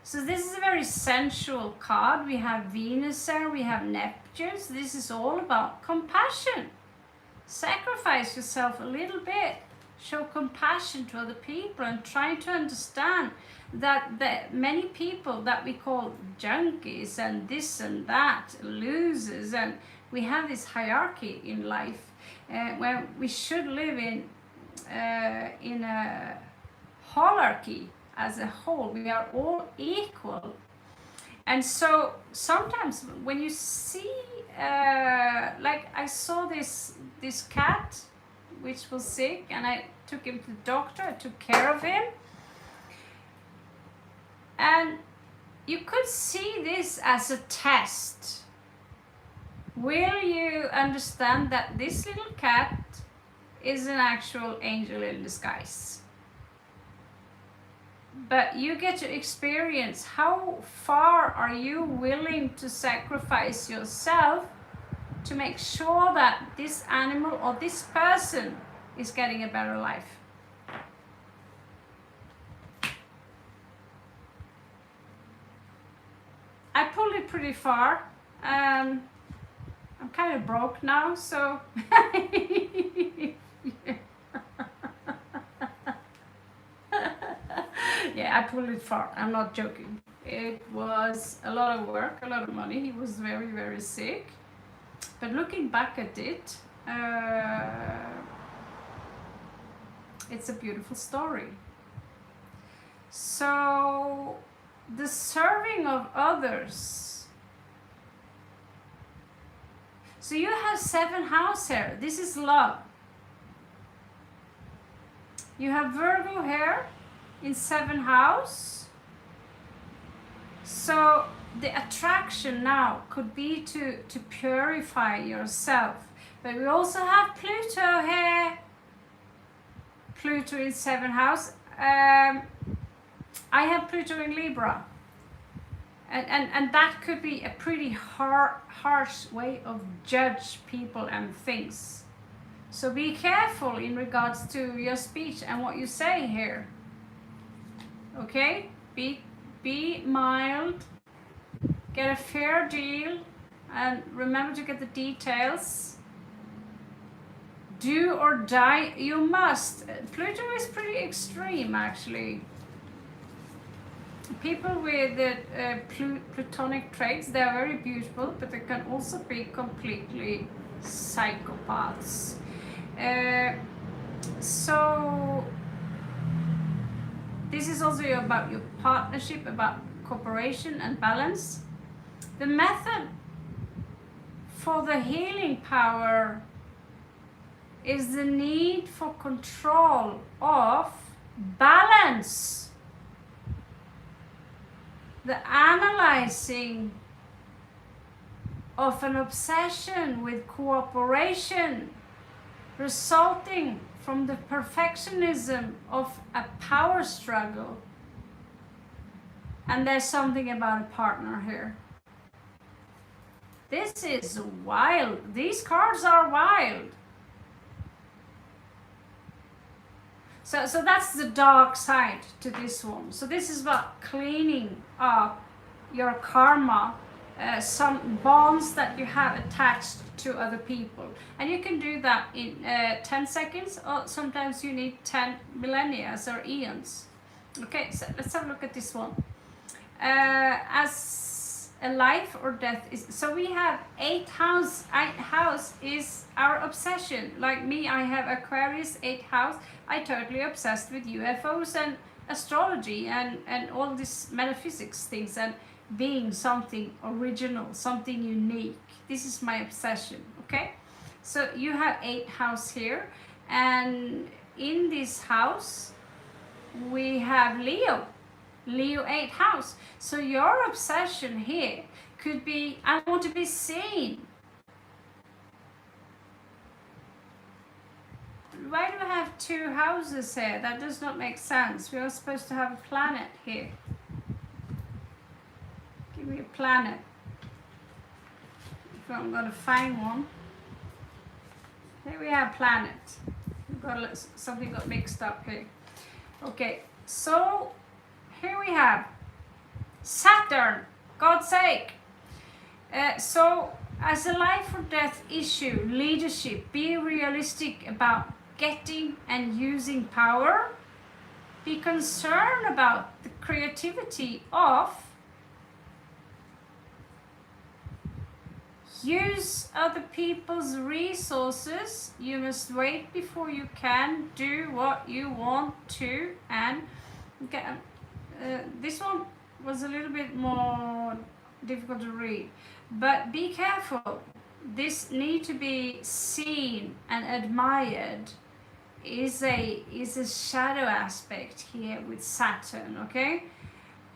So this is a very sensual card. We have Venus there, we have Neptune. So this is all about compassion. Sacrifice yourself a little bit. Show compassion to other people and try to understand that many people that we call junkies and this and that, losers, and we have this hierarchy in life where we should live in a hierarchy. As a whole, we are all equal. And so sometimes when you see like I saw this cat which was sick, and I took him to the doctor, I took care of him, and you could see this as a test. Will you understand that this little cat is an actual angel in disguise? But you get to experience how far are you willing to sacrifice yourself to make sure that this animal or this person is getting a better life. I pulled it pretty far. I'm kind of broke now, so yeah, I pulled it far. I'm not joking. It was a lot of work, a lot of money. He was very, very sick. But looking back at it, it's a beautiful story. So, the serving of others. So you have 7 house here. This is love. You have Virgo here in 7 house. So the attraction now could be to purify yourself. But we also have Pluto here. Pluto in 7 house. I have Pluto in Libra. And that could be a pretty harsh way of judge people and things. So be careful in regards to your speech and what you say here. Okay? Be mild. Get a fair deal. And remember to get the details. Do or die, you must. Pluto is pretty extreme, actually. People with Plutonic traits, they are very beautiful, but they can also be completely psychopaths. So this is also about your partnership, about cooperation and balance. The method for the healing power is the need for control of balance. The analyzing of an obsession with cooperation resulting from the perfectionism of a power struggle. And there's something about a partner here. This is wild. These cards are wild. So that's the dark side to this one. So this is about cleaning up your karma, some bonds that you have attached to other people. And you can do that in 10 seconds, or sometimes you need 10 millennia or eons. Okay, so let's have a look at this one. As a life or death is, so we have 8th house. 8th house is our obsession. Like me, I have Aquarius 8th house. I totally obsessed with UFOs and astrology and all these metaphysics things and being something original, something unique. This is my obsession, okay? So you have 8th house here, and in this house we have Leo 8th house. So your obsession here could be, I want to be seen. Why do I have 2 houses here? That does not make sense. We are supposed to have a planet here. Give me a planet. If I'm going to find one. Here we have planet. Something got mixed up here. Okay, so here we have Saturn. God's sake. So as a life or death issue, leadership, be realistic about getting and using power. Be concerned about the creativity of use other people's resources. You must wait before you can do what you want to. And this one was a little bit more difficult to read, but be careful. This need to be seen and admired is a shadow aspect here with Saturn, okay?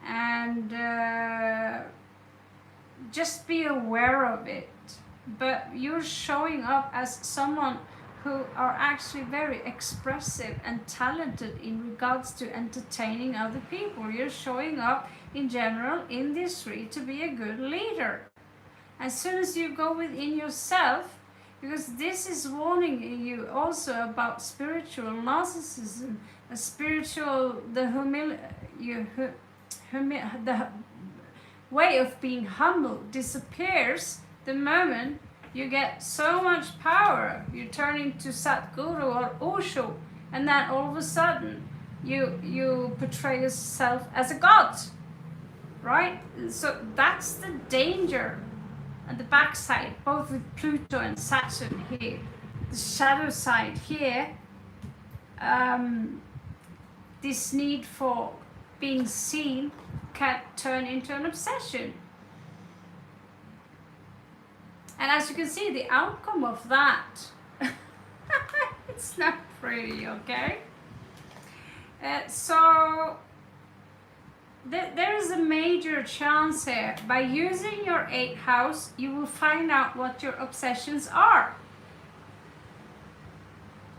And just be aware of it. But you're showing up as someone who are actually very expressive and talented in regards to entertaining other people. You're showing up in general in this street to be a good leader. As soon as you go within yourself, because this is warning you also about spiritual narcissism, way of being humble disappears the moment you get so much power. You turn into Sadhguru or Osho, and then all of a sudden you portray yourself as a god, right? So that's the danger and the backside, both with Pluto and Saturn here. The shadow side here, this need for being seen can turn into an obsession. And as you can see, the outcome of that, it's not pretty, okay? So there is a major chance here. By using your 8th house, you will find out what your obsessions are.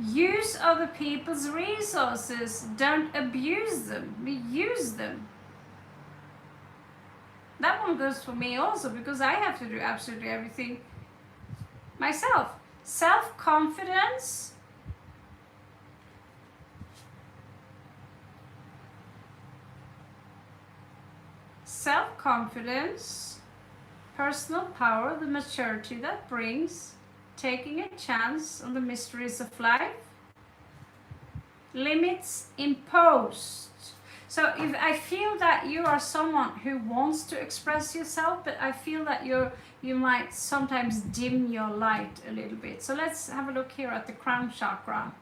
Use other people's resources. Don't abuse them. Use them. That one goes for me also, because I have to do absolutely everything myself. Self-confidence. Self-confidence, personal power, the maturity that brings, taking a chance on the mysteries of life, limits imposed. So if I feel that you are someone who wants to express yourself, but I feel that you might sometimes dim your light a little bit. So let's have a look here at the crown chakra.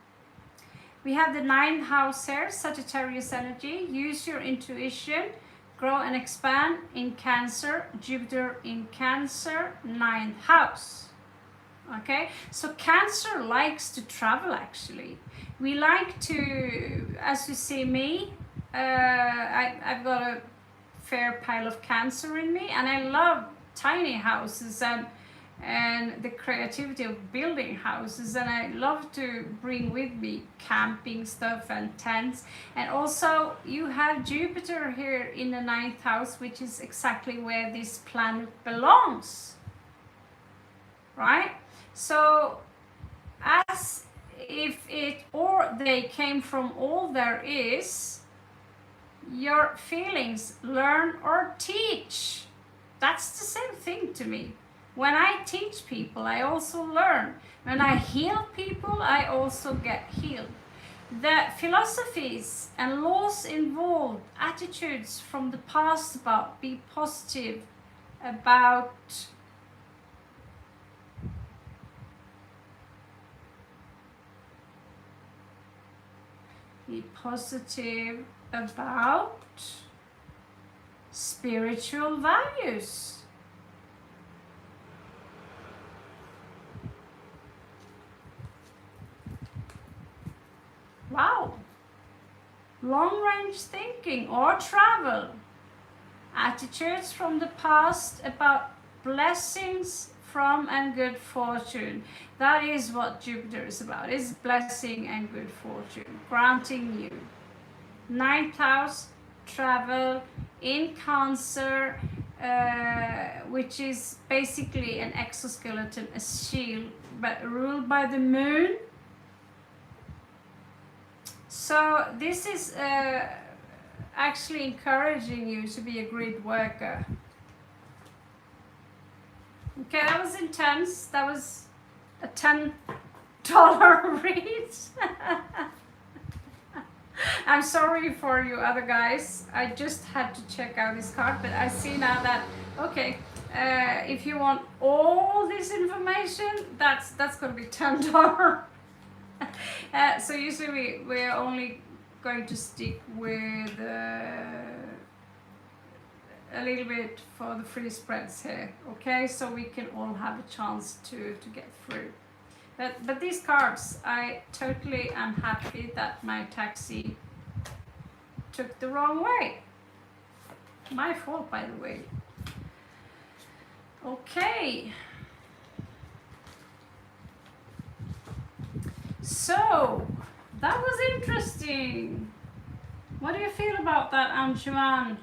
We have the 9th house here, Sagittarius energy. Use your intuition. Grow and expand in Cancer, Jupiter in Cancer, 9th house. Okay, so Cancer likes to travel actually. We like to, as you see me, I've got a fair pile of Cancer in me, and I love tiny houses and the creativity of building houses, and I love to bring with me camping stuff and tents. And also you have Jupiter here in the 9th house, which is exactly where this planet belongs, right? So as if it or they came from all there is, your feelings, learn or teach. That's the same thing to me. When I teach people, I also learn. When I heal people, I also get healed. The philosophies and laws involved, attitudes from the past about be positive, about spiritual values. Wow. Long-range thinking or travel. Attitudes from the past about blessings from and good fortune. That is what Jupiter is about. It's blessing and good fortune, granting you. 9th house, travel in Cancer, which is basically an exoskeleton, a shield, but ruled by the moon. So this is actually encouraging you to be a great worker. Okay, that was intense. That was a $10 read. I'm sorry for you other guys. I just had to check out this card, but I see now that, okay, if you want all this information, that's going to be $10. So usually we're only going to stick with a little bit for the free spreads here, okay, so we can all have a chance to get through. But these cards, I totally am happy that my taxi took the wrong way. My fault, by the way. Okay. So, that was interesting. What do you feel about that, Anshuman?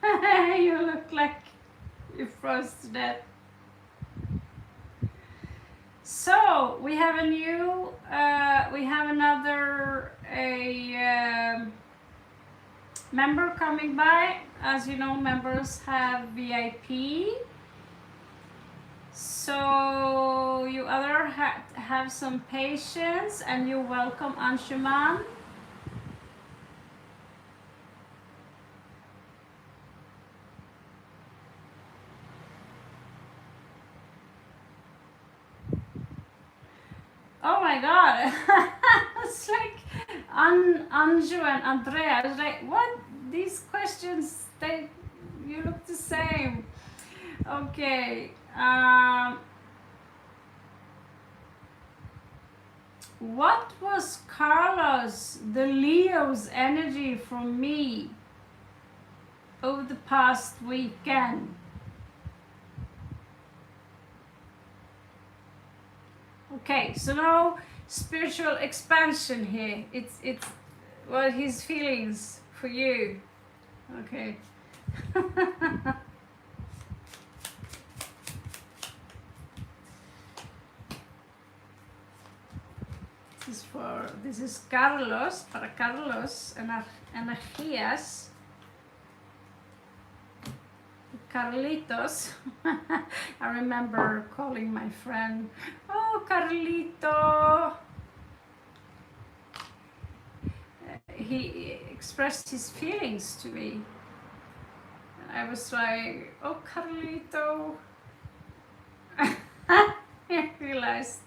You look like you froze to death. So, we have another member coming by. as you know, members have VIP. So you other have some patience, and you're welcome, Anshuman. Oh my god. It's like Anju and Andrea. I was like, what? These questions, you look the same. Okay. What was Carlos, the Leo's energy from me over the past weekend? Okay, so now spiritual expansion here. It's what his feelings for you. Okay. This is Carlos, para Carlos, energías. Carlitos. I remember calling my friend, oh Carlito. He expressed his feelings to me. And I was like, oh Carlito. I realized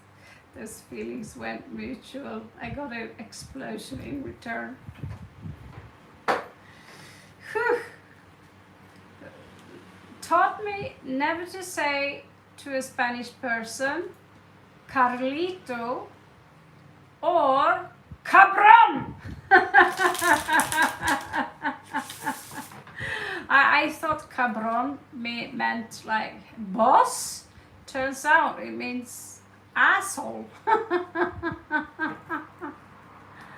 those feelings went mutual. I got an explosion in return. Whew. Taught me never to say to a Spanish person, Carlito or cabron. I thought cabron meant like boss. Turns out it means asshole.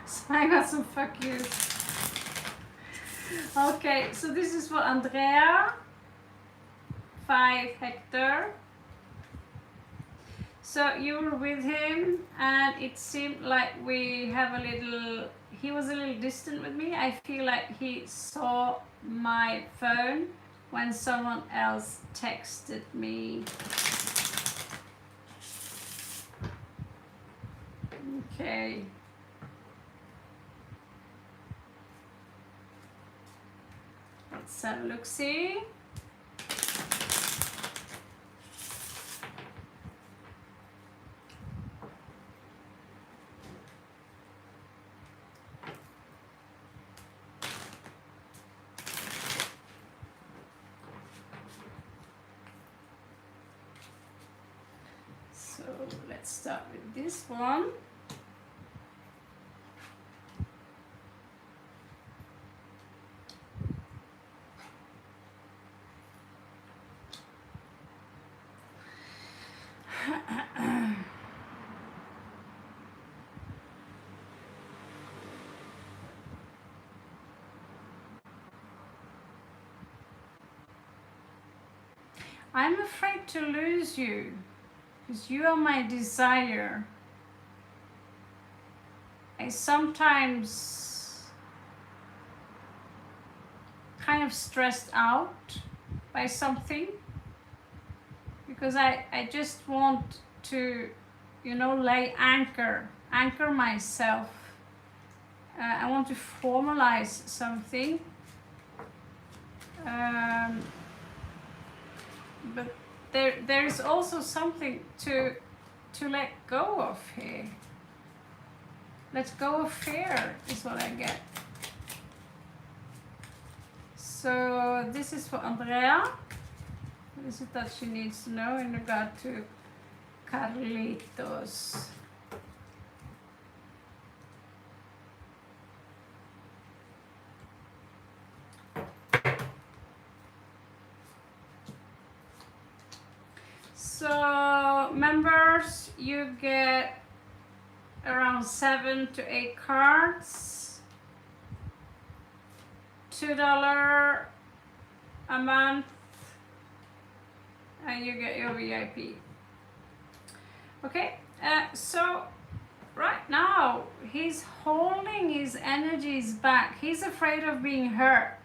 So I got some fuck yous. Okay, so this is for Andrea. 5 Hector. So you were with him, and it seemed like we have a little. He was a little distant with me. I feel like he saw my phone when someone else texted me. Okay. Let's have a look. See. So let's start with this one. I'm afraid to lose you, because you are my desire. I sometimes kind of stressed out by something, because I just want to, lay anchor myself. I want to formalize something. But there's also something to let go of here. Let go of fear is what I get. So this is for Andrea. What is it that she needs to know in regard to Carlitos? So members, you get around 7 to 8 cards, $2 a month, and you get your VIP. Okay, so right now he's holding his energies back. He's afraid of being hurt.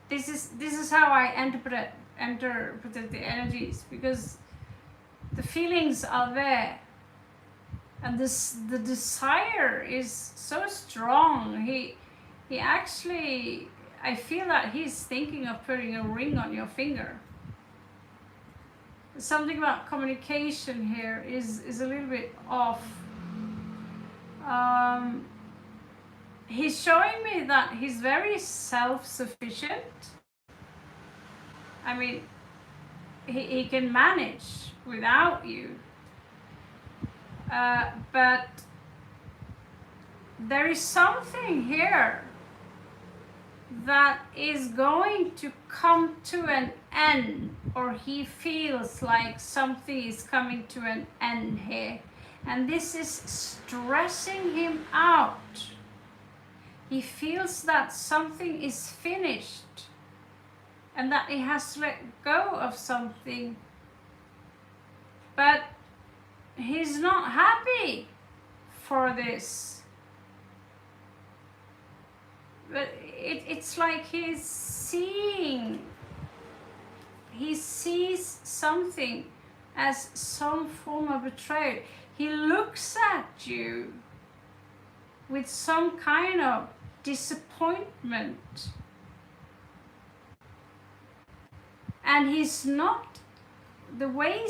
this is how I interpret the energies, because the feelings are there, and the desire is so strong. He actually, I feel that he's thinking of putting a ring on your finger. Something about communication here is a little bit off. He's showing me that he's very self-sufficient. I mean, he can manage without you. But there is something here that is going to come to an end, or he feels like something is coming to an end here, and this is stressing him out. He feels that something is finished and that he has to let go of something, but he's not happy for this. But it's like he sees something as some form of betrayal. He looks at you with some kind of disappointment, and he's not, the way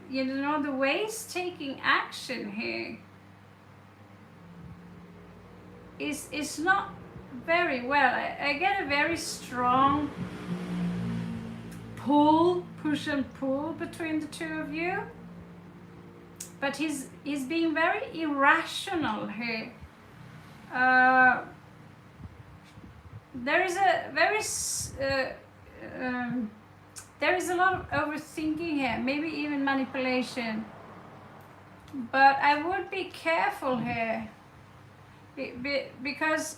he's taking action here is not very well. I get a very strong push and pull between the two of you, but he's being very irrational here. There is a lot of overthinking here, maybe even manipulation, but I would be careful here, because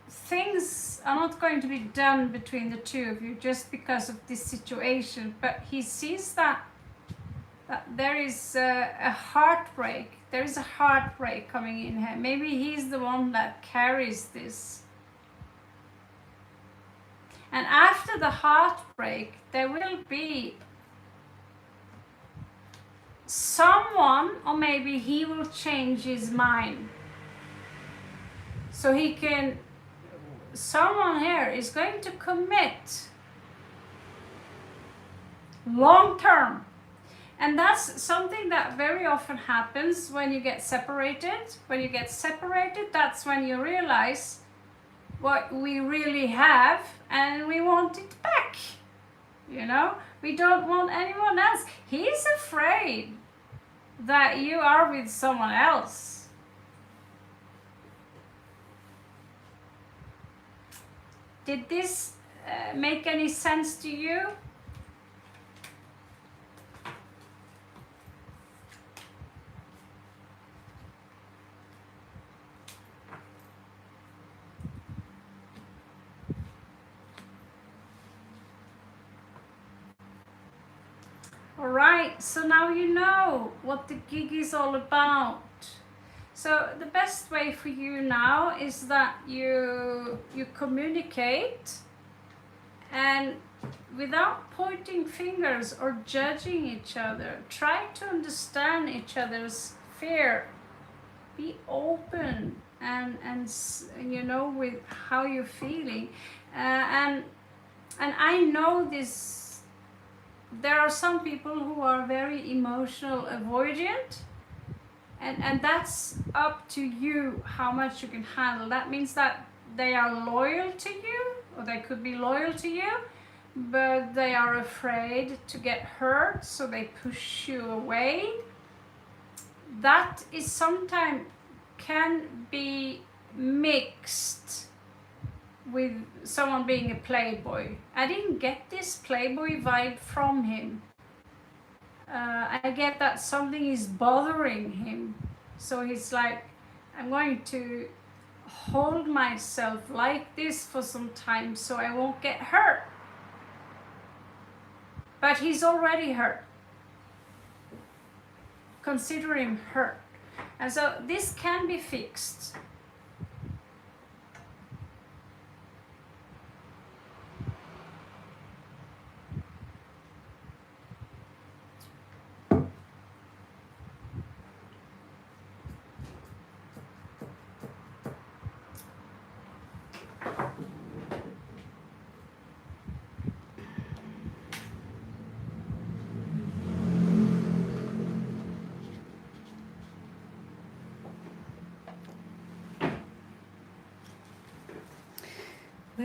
things are not going to be done between the two of you just because of this situation. But he sees that there is a heartbreak. There is a heartbreak coming in here. Maybe he's the one that carries this. And after the heartbreak, there will be someone, or maybe he will change his mind. So someone here is going to commit long term. And that's something that very often happens when you get separated. When you get separated, that's when you realize what we really have, and we want it back. We don't want anyone else. He's afraid that you are with someone else. Did this make any sense to you? Alright, so now you know what the gig is all about. So the best way for you now is that you communicate, and without pointing fingers or judging each other, try to understand each other's fear. Be open and with how you're feeling. And I know this. There are some people who are very emotional avoidant, and that's up to you how much you can handle. That means that they are loyal to you, or they could be loyal to you, but they are afraid to get hurt, so they push you away. That is sometimes can be mixed with someone being a playboy. I didn't get this playboy vibe from him. I get that something is bothering him. So he's like, I'm going to hold myself like this for some time so I won't get hurt. But he's already hurt. Consider him hurt. And so this can be fixed.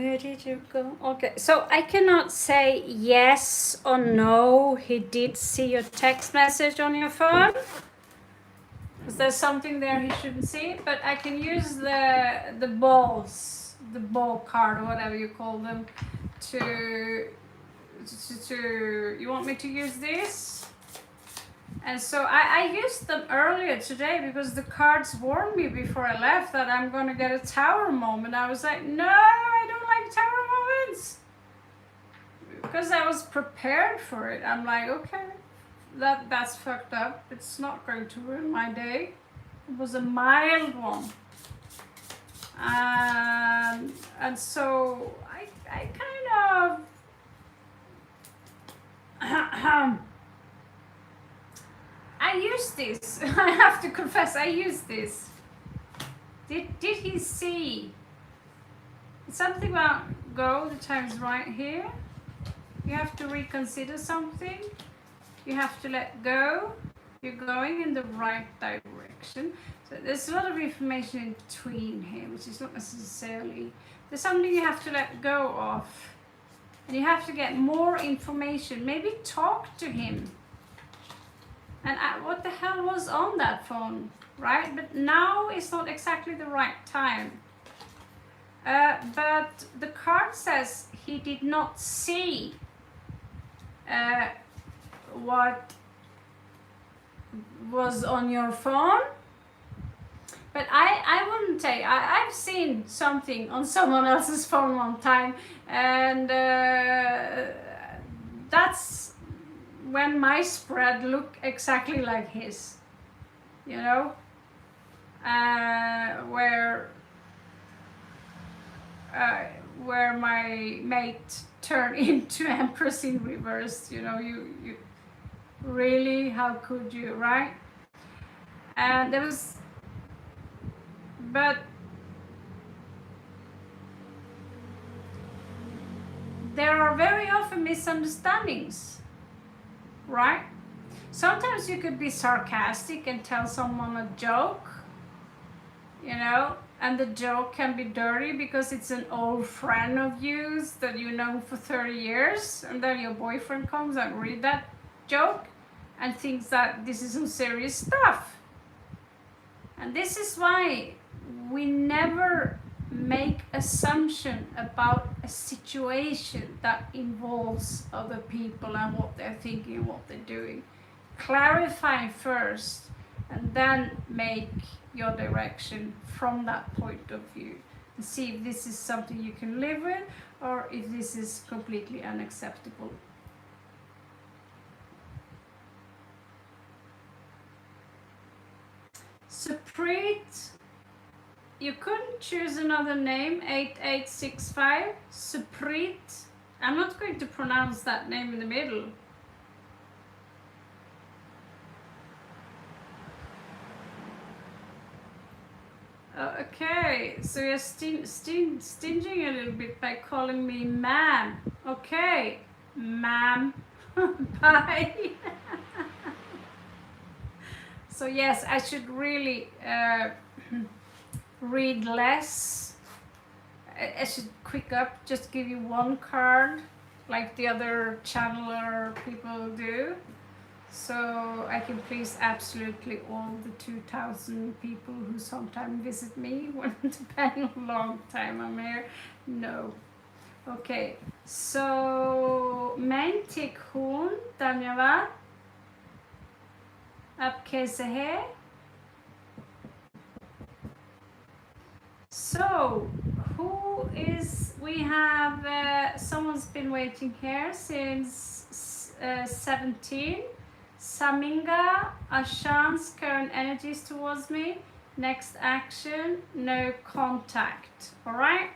Where did you go? Okay, so I cannot say yes or no, he did see your text message on your phone. Because there's something there he shouldn't see, but I can use the balls, the ball card or whatever you call them, to you want me to use this? And so I used them earlier today because the cards warned me before I left that I'm gonna get a tower moment. I was like, no, I don't like tower moments. Because I was prepared for it. I'm like, okay, that's fucked up. It's not going to ruin my day. It was a mild one. And so I kind of I used this. I have to confess, I used this. Did he see something about go? The time's right here. You have to reconsider something. You have to let go. You're going in the right direction. So there's a lot of information in between here, which is not necessarily. There's something you have to let go of. And you have to get more information. Maybe talk to him. And what the hell was on that phone, right? But now is not exactly the right time. But the card says he did not see what was on your phone. But I wouldn't say, I've seen something on someone else's phone one time, and that's when my spread looked exactly like his, you know, where my mate turned into Empress in reverse, you know, you really, how could you, right? And there was, but there are very often misunderstandings, right? Sometimes you could be sarcastic and tell someone a joke, you know, and the joke can be dirty because it's an old friend of yours that you know for 30 years, and then your boyfriend comes and read that joke and thinks that this is some serious stuff. And this is why we never make assumption about a situation that involves other people and what they're thinking and what they're doing. Clarify first and then make your direction from that point of view and see if this is something you can live with or if this is completely unacceptable. Suppreet, you couldn't choose another name. 8865 Suppreet. I'm not going to pronounce that name in the middle. Okay, so you're stinging a little bit by calling me ma'am. Okay, ma'am. Bye. So yes, I should really read less. I should quick up, just give you one card like the other channeler people do. So I can please absolutely all the 2,000 people who sometimes visit me when depending on long time I'm here. No. Okay, so main tick hon, धन्यवाद. आप कैसे हैं? So, who is, we have, someone's been waiting here since 17. Saminga, Ashan's current energies towards me. Next action, no contact. All right?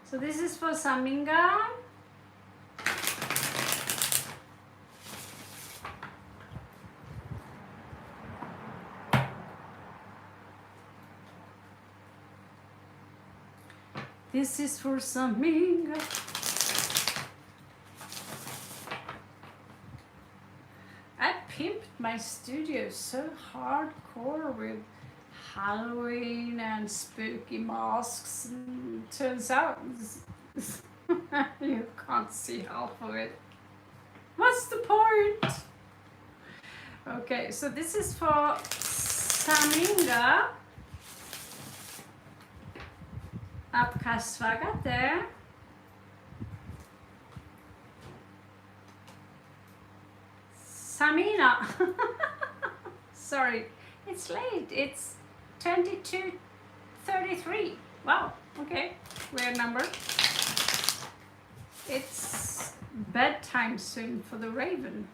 So this is for Saminga. This is for Saminga. my studio so hardcore with Halloween and spooky masks, and turns out you can't see half of it. What's the point? Okay, so this is for Saminga आपका स्वागत है. Samina. Sorry, it's late. It's 22:33. Wow, okay, weird number. It's bedtime soon for the raven.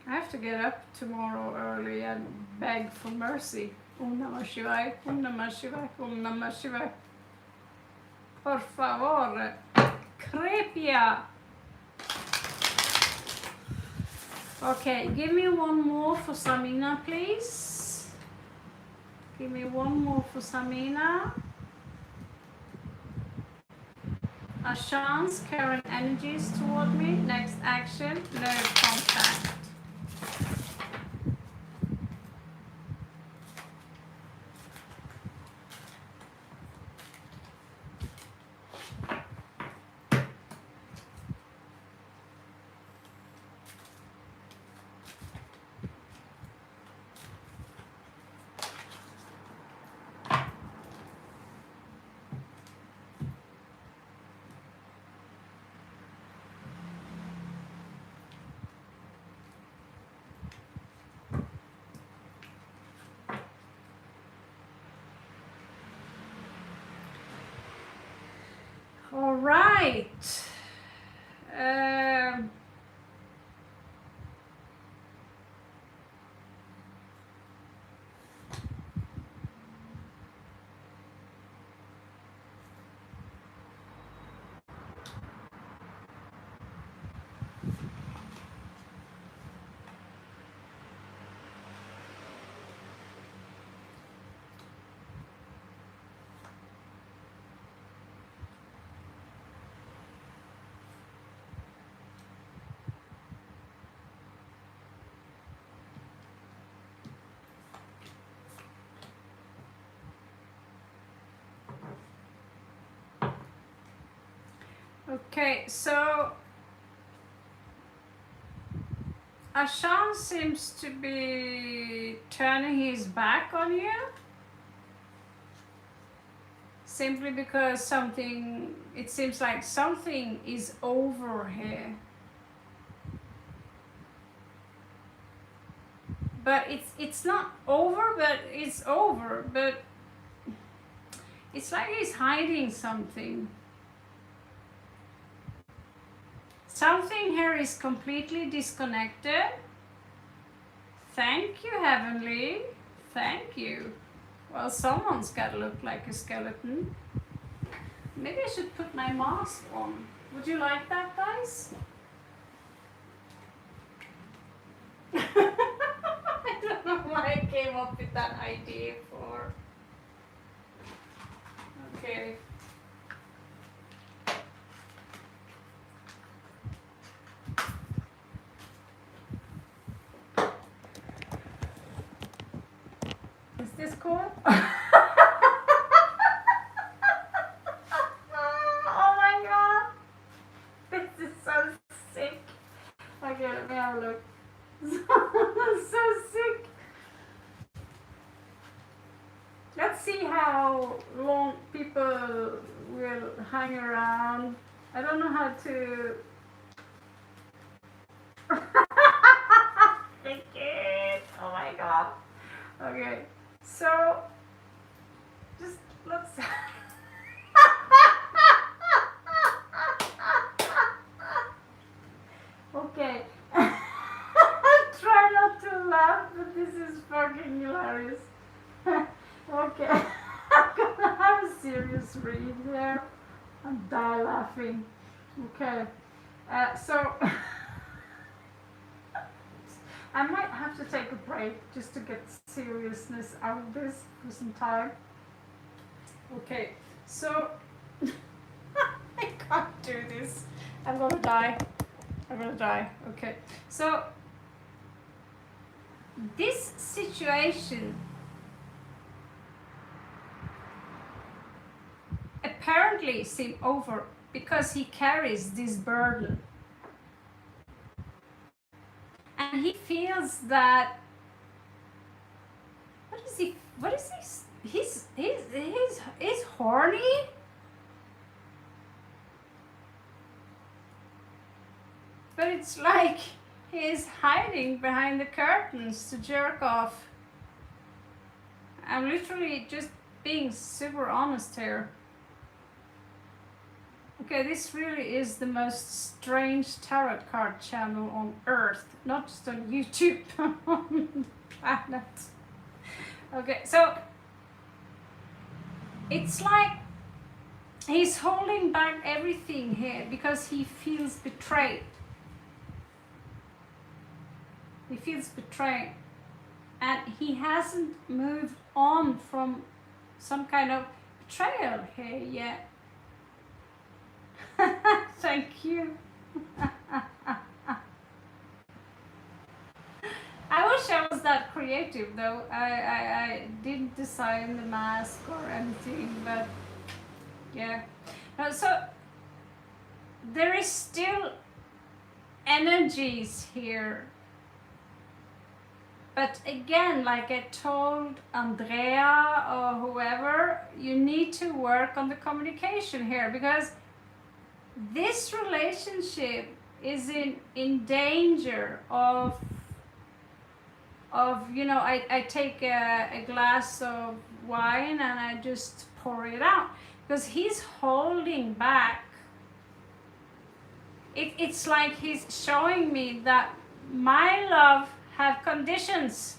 I have to get up tomorrow early and beg for mercy. Om Namah Shivaya, Om Namah Shivaya, Om Namah Shivaya. Por favor, crepia. Okay, give me one more for Samina, please. Give me one more for Samina. A chance, current energies toward me. Next action, no contact. All right. Okay, so Ashan seems to be turning his back on you simply because it seems like something is over here. But it's not over, but it's over, but it's like he's hiding something. Something here is completely disconnected. Thank you, Heavenly. Thank you. Well, someone's got to look like a skeleton. Maybe I should put my mask on. Would you like that, guys? I don't know why I came up with that idea for. Okay. Is this cool? Oh my god! This is so sick. Okay, let me have a look. So sick. Let's see how long people will hang around. I don't know how to. Thank you. Oh my god. Okay, so just let's. Okay. Try not to laugh, but this is fucking hilarious. Okay, I'm gonna have a serious read there and die laughing. Okay, so I might have to take a break just to get seriousness out of this for some time. Okay, so I can't do this. I'm gonna die. I'm gonna die. Okay, so this situation apparently seem over because he carries this burden. And he feels that, what is this? He's horny? But it's like he's hiding behind the curtains to jerk off. I'm literally just being super honest here. Okay, this really is the most strange tarot card channel on earth, not just on YouTube, on the planet. Okay, so it's like he's holding back everything here because he feels betrayed. He feels betrayed. And he hasn't moved on from some kind of betrayal here yet. Thank you. I wish I was that creative though. I didn't design the mask or anything, but yeah. So there is still energies here. But again, like I told Andrea or whoever, you need to work on the communication here, because this relationship is in danger of you know, I take a glass of wine and I just pour it out because he's holding back. It's like he's showing me that my love have conditions.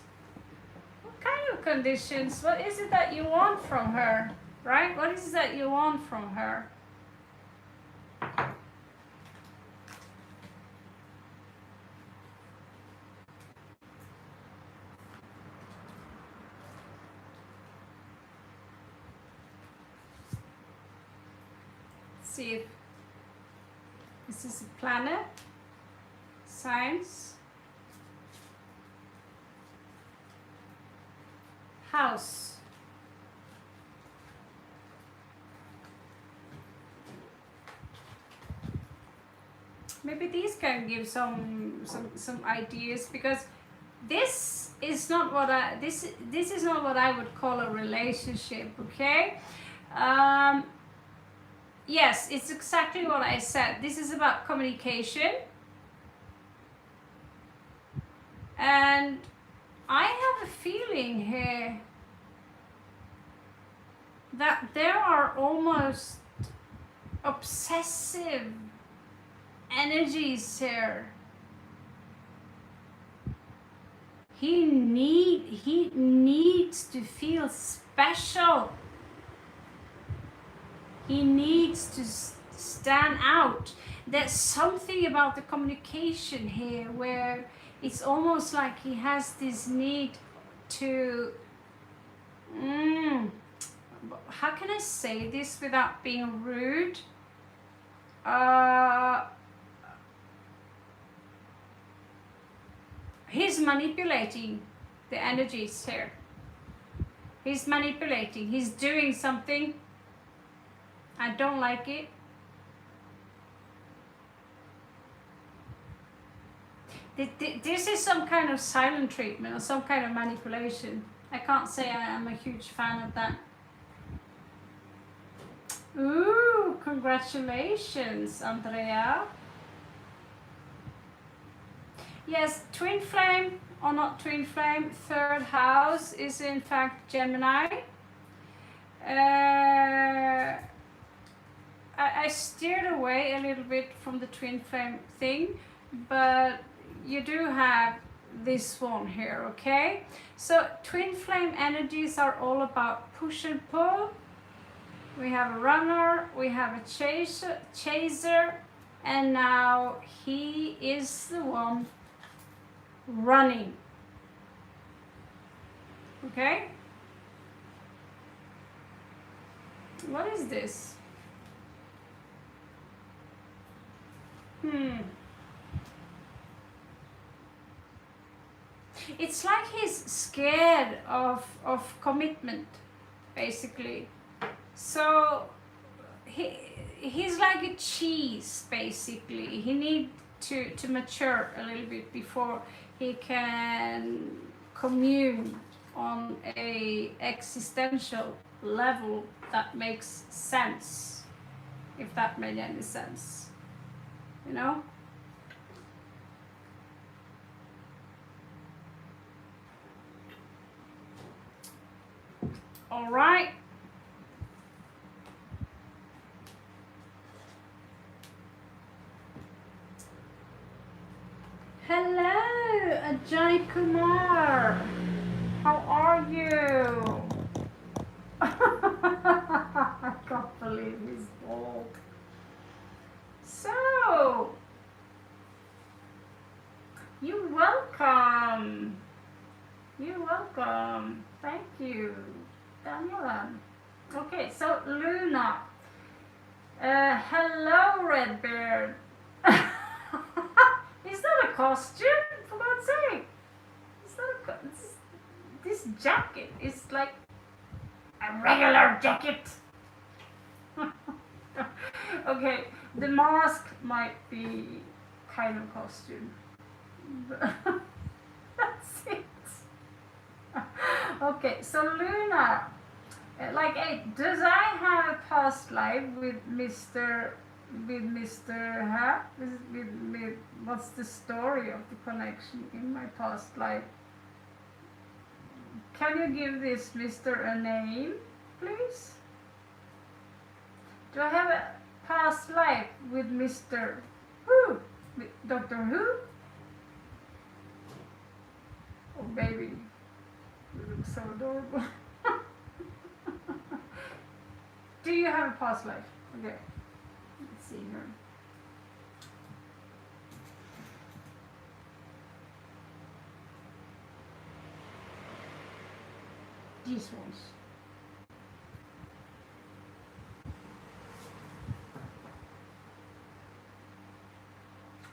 What kind of conditions? What is it that you want from her, right? What is it that you want from her? See if this is a planet, science, house. Maybe these can give some ideas, because this is not what this is not what I would call a relationship. Okay. Yes, it's exactly what I said. This is about communication. And I have a feeling here that there are almost obsessive energies here. He needs to feel special. He needs to stand out. There's something about the communication here where it's almost like he has this need to, how can I say this without being rude? He's manipulating the energies here. He's manipulating. He's doing something. I don't like it. This is some kind of silent treatment or some kind of manipulation. I can't say I am a huge fan of that. Ooh, congratulations, Andrea. Yes, twin flame or not twin flame, third house is in fact Gemini. I steered away a little bit from the twin flame thing, but you do have this one here, okay? So twin flame energies are all about push and pull. We have a runner, we have a chaser, and now he is the one running. Okay? What is this? It's like he's scared of commitment, basically. So he's like a cheese, basically. He needs to mature a little bit before he can commune on a existential level that makes sense, if that made any sense, you know. All right. Hello, Ajay Kumar. How are you? I can't believe he's bald. So, you're welcome. You're welcome. Thank you, Daniela. Okay, so Luna. Hello, Redbeard. Is that a costume? For God's sake. Is that a this jacket is like a regular jacket. Okay, the mask might be kind of costume. That's it. Okay, so Luna, like, hey, does I have a past life with Mr. Huh? With what's the story of the connection in my past life? Can you give this Mr. a name, please? Do I have a past life with Mr. Who? With Doctor Who? Oh, baby, you look so adorable. Do you have a past life? Okay, let's see here. These ones.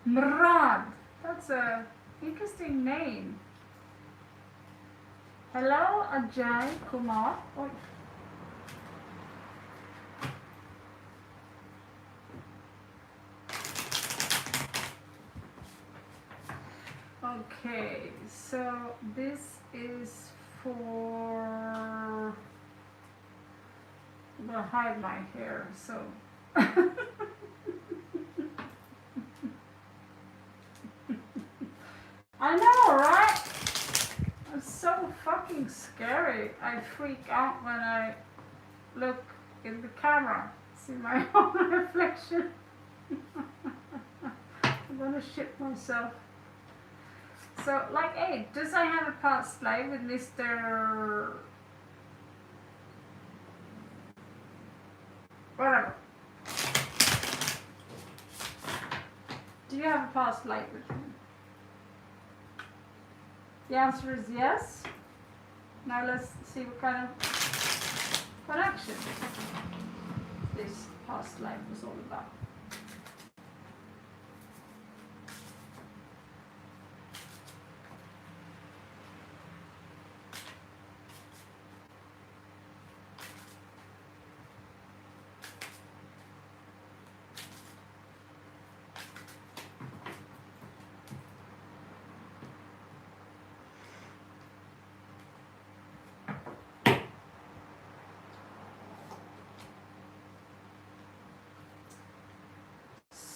Mrad. That's a interesting name. Hello, Ajay Kumar. Oh. Okay, so this is for. I'm gonna hide my hair, so. I know, right? It's so fucking scary. I freak out when I look in the camera, see my own reflection. I'm gonna shit myself. So, like, hey, does I have a past life with Mr. Whatever? Do you have a past life with him? The answer is yes. Now let's see what kind of connection this past life was all about.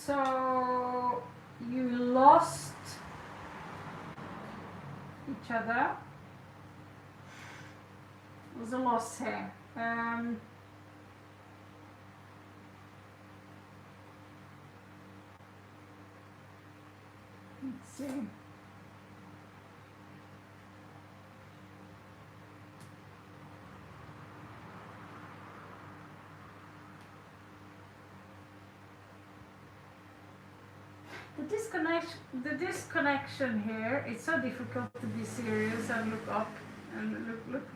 So you lost each other. It was a loss here. Let's see. The disconnection here, it's so difficult to be serious and look up and look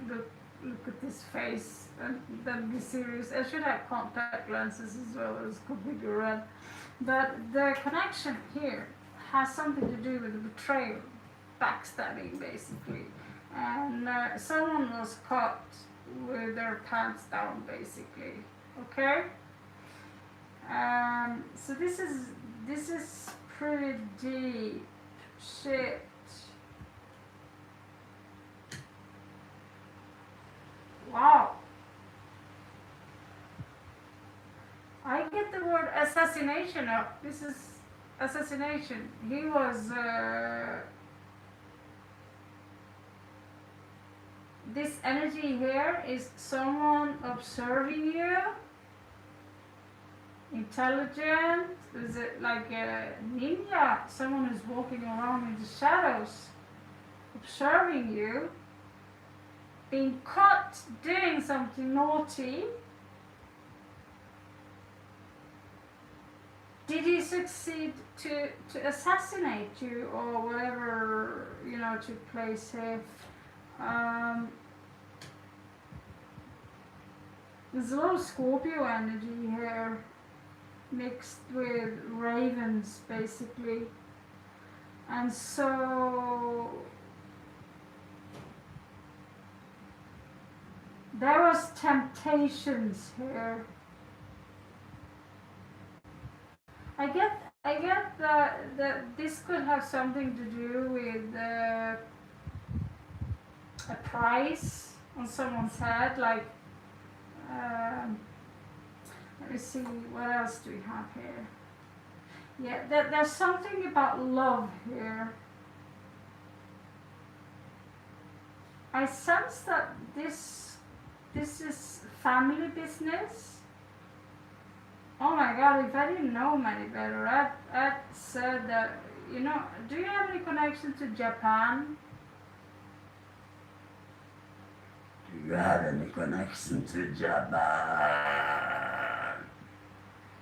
at this face and then be serious. I should have contact lenses as well as could be red. But the connection here has something to do with the betrayal. backstabbing basically, and someone was caught with their pants down basically. Okay. So this is pretty deep shit. Wow. I get the word assassination up. This is assassination. He was this energy here is someone observing you, intelligent. Is it like a ninja? Someone who's walking around in the shadows, observing you, being caught doing something naughty. Did he succeed to assassinate you or whatever, you know, took place here? There's a lot of Scorpio energy here, mixed with ravens, basically. And so there was temptations here. I get that this could have something to do with a price on someone's head, like let me see, what else do we have here? Yeah, there's something about love here. I sense that this is family business. Oh my God, if I didn't know him any better, I'd said that, you know, do you have any connection to Japan? Do you have any connection to Japan?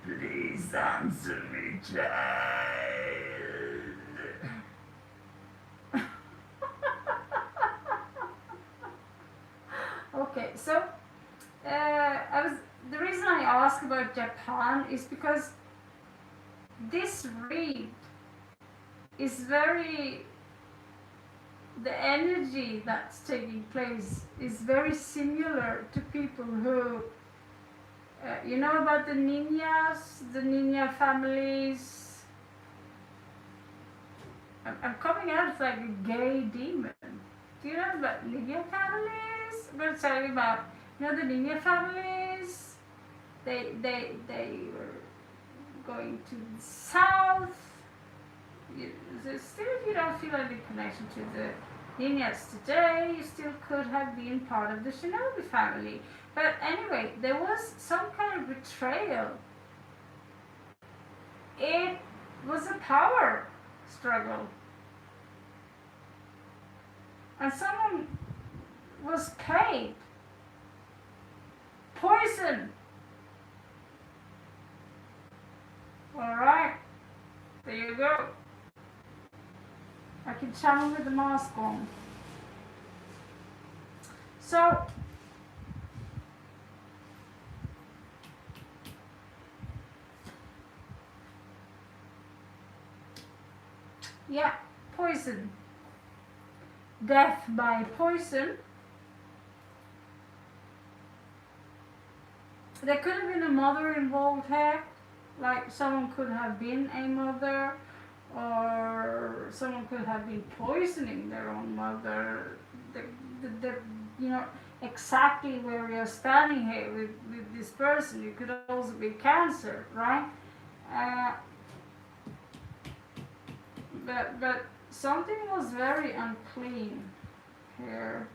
Please answer me, child. Okay, so the reason I ask about Japan is because this read is the energy that's taking place is very similar to people who, you know about the ninjas, the ninja families. I'm coming out like a gay demon. Do you know about ninja families? I'm going to tell you about, you know, the ninja families. They were going to the south. Still, if you don't feel any connection to the ninjas today, you still could have been part of the shinobi family. But anyway, there was some kind of betrayal. It was a power struggle. And someone was paid. Poison. Alright, there you go. I can channel with the mask on. So, yeah, poison. Death by poison. There could have been a mother involved here. Like someone could have been a mother, or someone could have been poisoning their own mother. You know, exactly where you're standing here with this person, you could also be cancer, right? But something was very unclean here.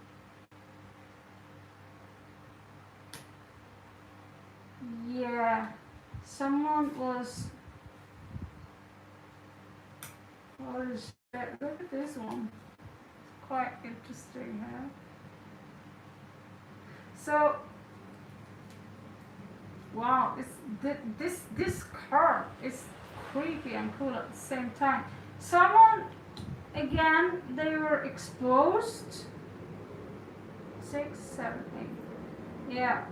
Yeah. Someone was. What is that? Look at this one. It's quite interesting, huh? So, wow, this card is creepy and cool at the same time. Someone, again, they were exposed. 6, 7, 8. Yeah.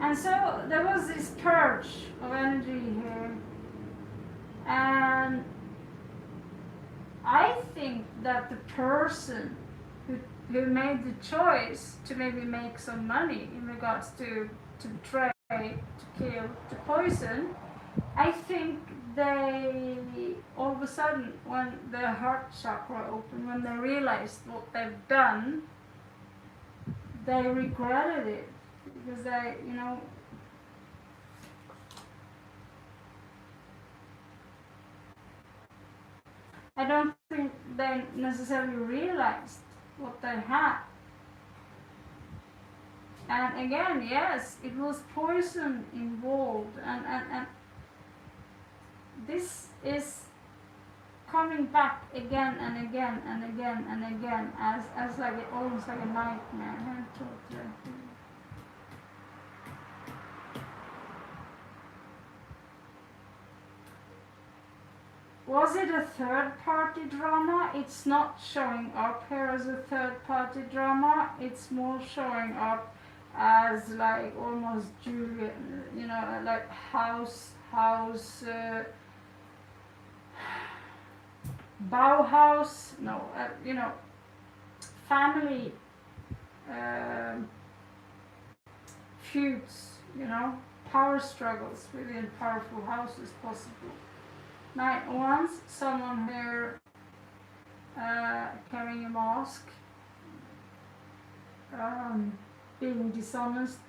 And so there was this purge of energy here. And think that the person who made the choice to maybe make some money in regards to betray, to kill, to poison, I think they all of a sudden, when their heart chakra opened, when they realized what they've done, they regretted it because they, you know, I don't think they necessarily realized what they had. And again, yes, it was poison involved, and this is coming back again and again and again and again as like almost like a nightmare. Was it a third-party drama? It's not showing up here as a third-party drama. It's more showing up as like almost Juliet, you know, like house, Bauhaus, no, you know, family feuds, you know, power struggles within powerful houses possible. Like once someone here carrying a mask, being dishonest,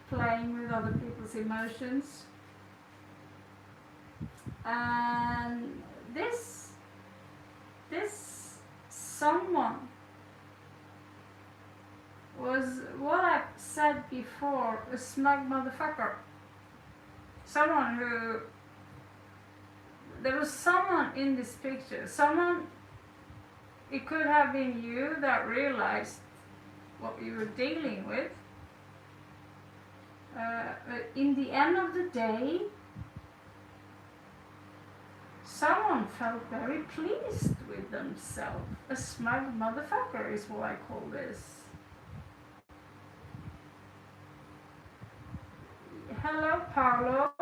playing with other people's emotions, and this someone was what I said before, a smug motherfucker. Someone who, there was someone in this picture, someone, it could have been you that realized what you were dealing with. But in the end of the day, someone felt very pleased with themselves. A smug motherfucker is what I call this. Hello, Paolo.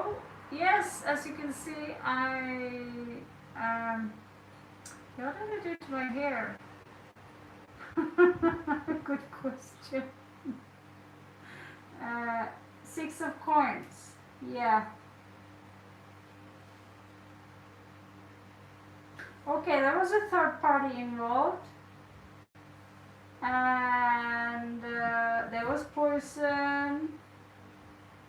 Yes, as you can see, what did I do to my hair? Good question. 6 of coins. Yeah. Okay, there was a third party involved, and there was poison,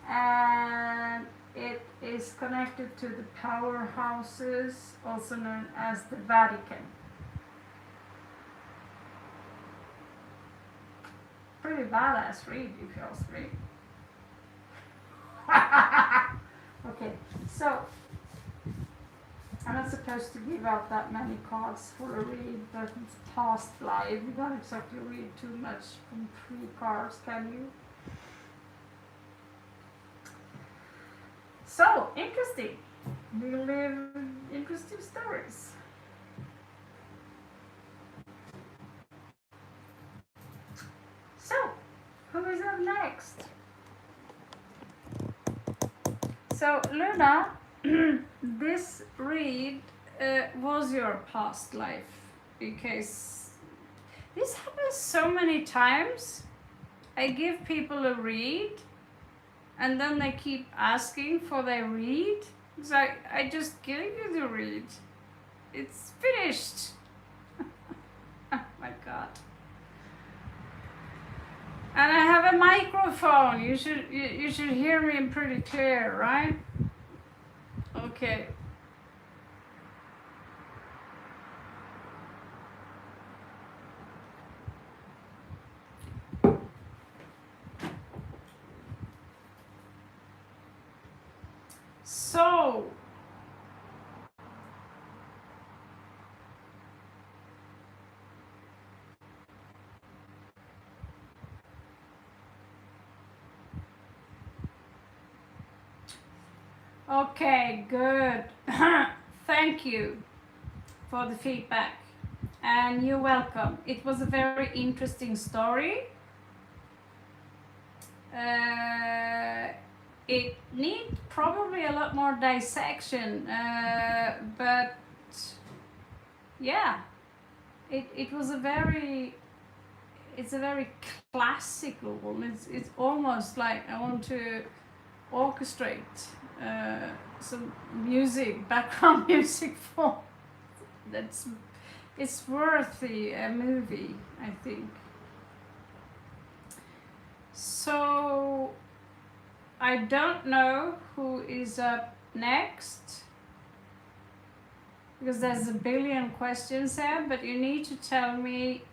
and it is connected to the powerhouses, also known as the Vatican. Pretty badass read, if you ask me. Okay, so I'm not supposed to give out that many cards for a read, but it's past live. You don't exactly read too much from 3 cards, can you? So, interesting. We live interesting stories. So, who is up next? So, Luna, this read was your past life, because this happens so many times. I give people a read and then they keep asking for their read. It's like, I just gave you the read. It's finished. Oh my god. And I have a microphone. You should hear me pretty clear, right? Okay. So, okay, good. Thank you for the feedback, and you're welcome. It was a very interesting story. It needs probably a lot more dissection, but yeah, it was a very, it's a very classical one. It's almost like I want to orchestrate some music, background music for that's, it's worthy a movie, I think. So I don't know who is up next because there's a billion questions there, but you need to tell me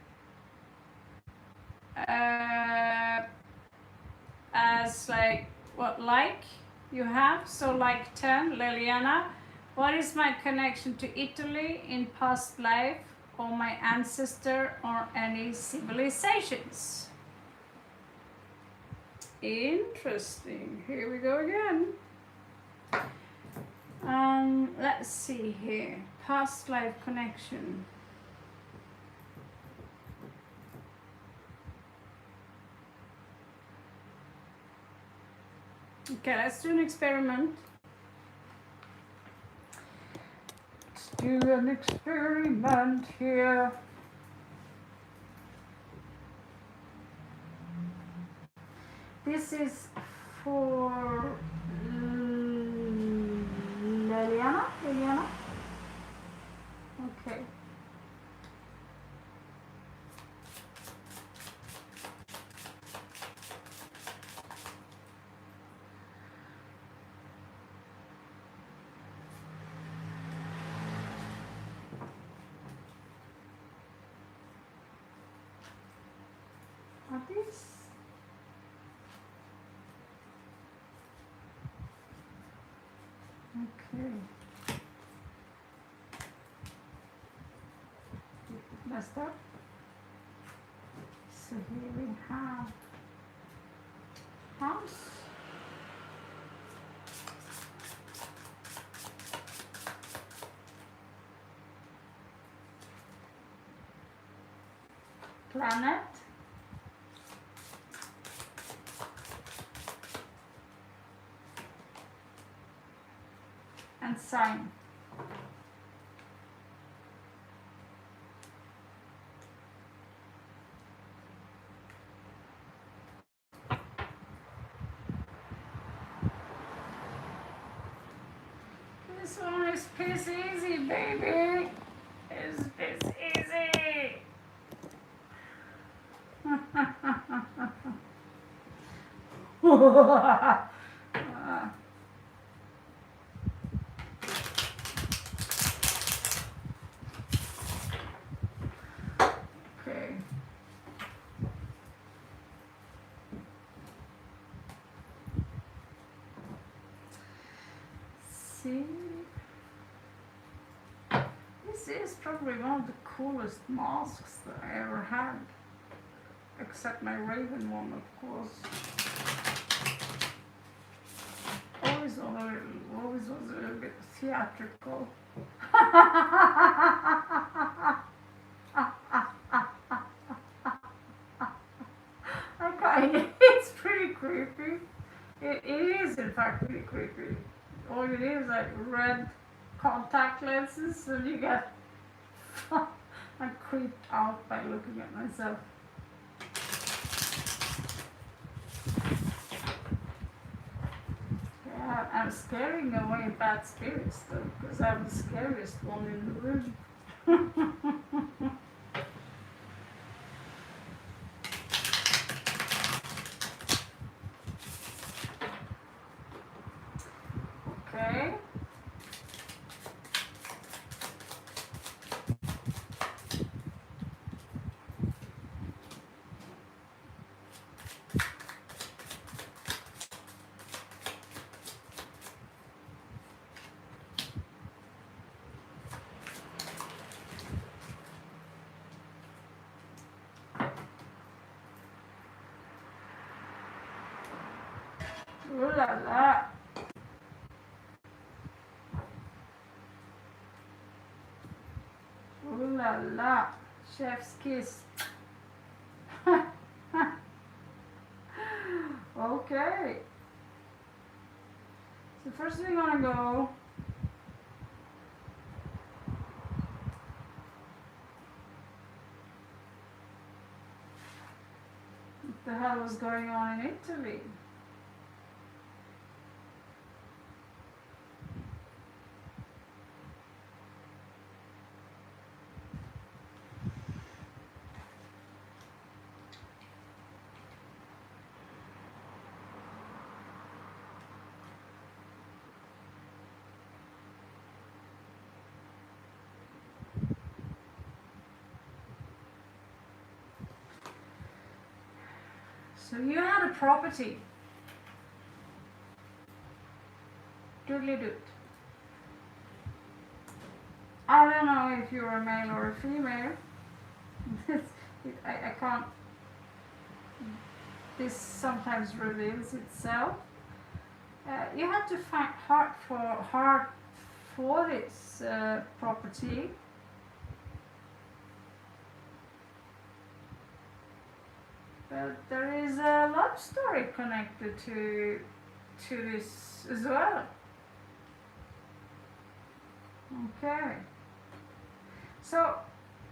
as like what like you have. So like 10, Liliana, what is my connection to Italy in past life or my ancestor or any civilizations? Interesting. Here we go again. Let's see here. Past life connection. Okay, let's do an experiment. Let's do an experiment here. This is for Liliana. Liliana? Okay. Are these? Okay. Messed up. So here we have house. Planet. And sign. This one is piss easy, baby. It's piss easy. Okay. See, this is probably one of the coolest masks that I ever had, except my Raven one, of course. Always was a little bit theatrical. Okay, it's pretty creepy. It is in fact pretty creepy. All you need is like red contact lenses and you get I'm creeped out by looking at myself. Yeah, I'm scaring away bad spirits though, because I'm the scariest one in the room. Okay. Ooh la la. Ooh la la. Chef's kiss. Okay. So first we're gonna go What the hell was going on in Italy? So you had a property. Doodly doot. I don't know if you're a male or a female. I can't. This sometimes reveals itself. You had to fight hard for this property. But there is a love story connected to this as well. Okay. So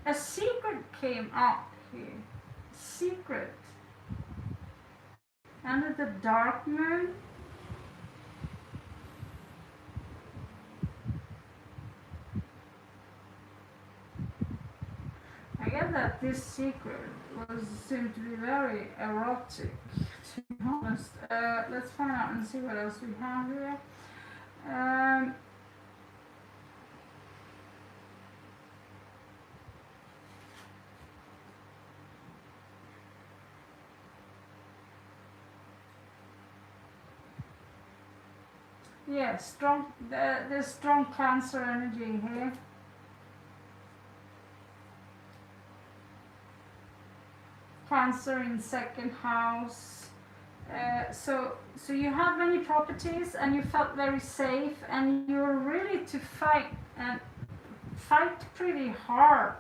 a secret came up here. Secret. Under the dark moon. I get that this secret seemed to be very erotic, to be honest. Let's find out and see what else we have here. Yeah, there's strong Cancer energy here. Cancer in second house. So you have many properties and you felt very safe and you were really to fight pretty hard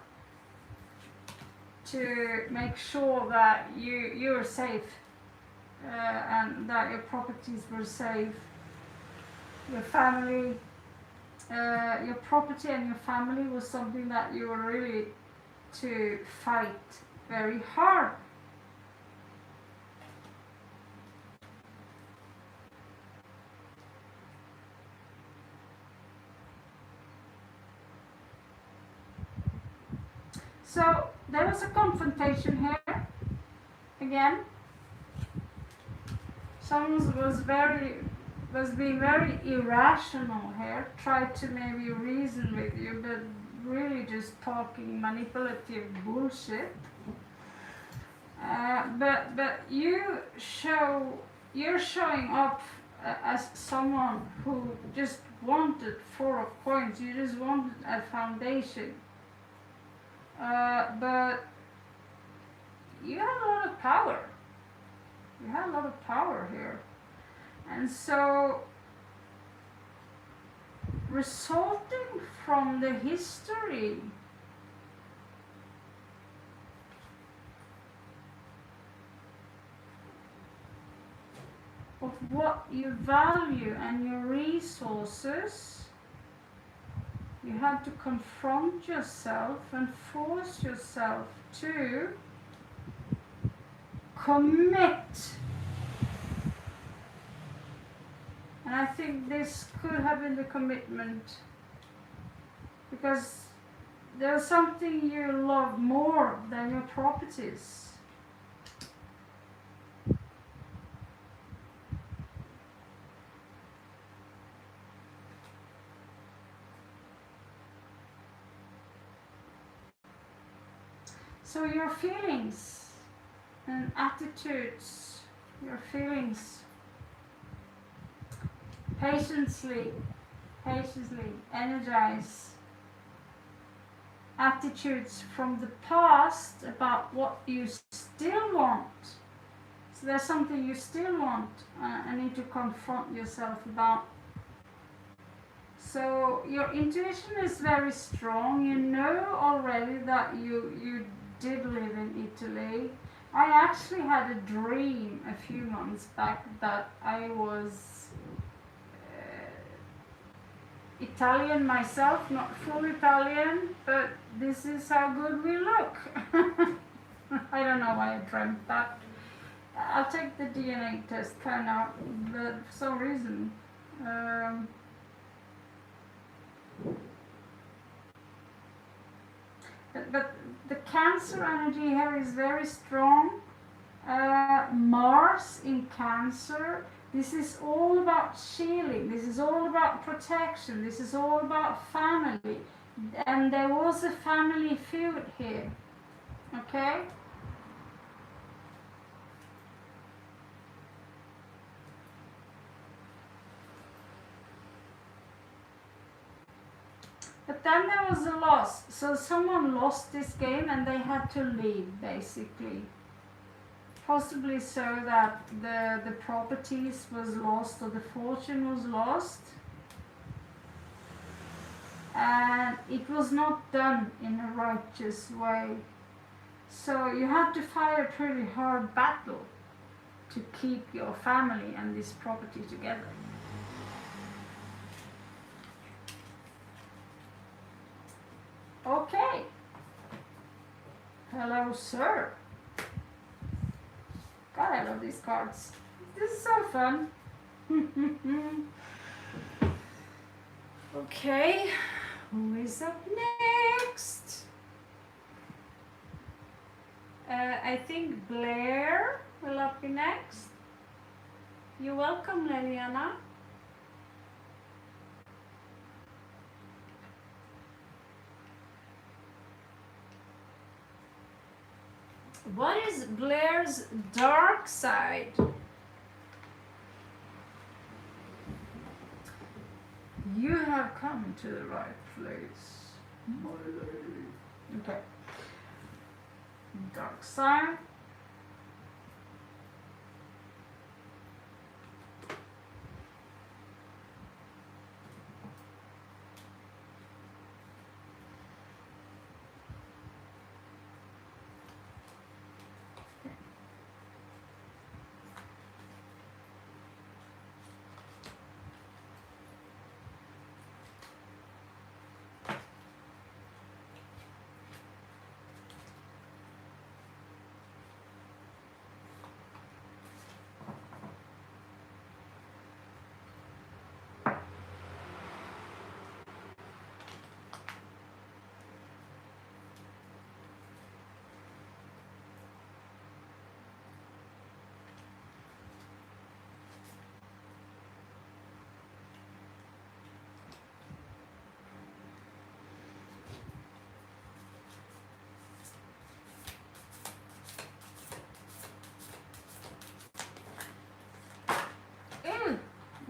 to make sure that you were safe and that your properties were safe. Your family, your property and your family was something that you were really to fight very hard. So there was a confrontation here again. Someone was being very irrational here, tried to maybe reason with you, but really just talking manipulative bullshit. But you're showing up as someone who just wanted 4 of coins. You just wanted a foundation. But you had a lot of power. You had a lot of power here. And so, resulting from the history of what you value and your resources, you have to confront yourself and force yourself to commit. And I think this could have been the commitment, because there's something you love more than your properties. So your feelings and attitudes, your feelings, patiently, energize attitudes from the past about what you still want. So there's something you still want and need to confront yourself about. So your intuition is very strong. You know already that you did live in Italy. I actually had a dream a few months back that I was Italian myself, not full Italian, but this is how good we look. I don't know why I dreamt that. I'll take the DNA test kind of, but for some reason, um, but the Cancer energy here is very strong. Mars in Cancer. This is all about shielding. This is all about protection. This is all about family. And there was a family feud here. Okay? But then there was a loss. So someone lost this game and they had to leave, basically. Possibly so that the properties was lost or the fortune was lost. And it was not done in a righteous way. So you had to fight a pretty hard battle to keep your family and this property together. Okay. Hello, sir. God, I love these cards. This is so fun. Okay, who is up next? I think Blair will up be next. You're welcome, Liliana. What is Blair's dark side? You have come to the right place, my lady. Okay. Dark side.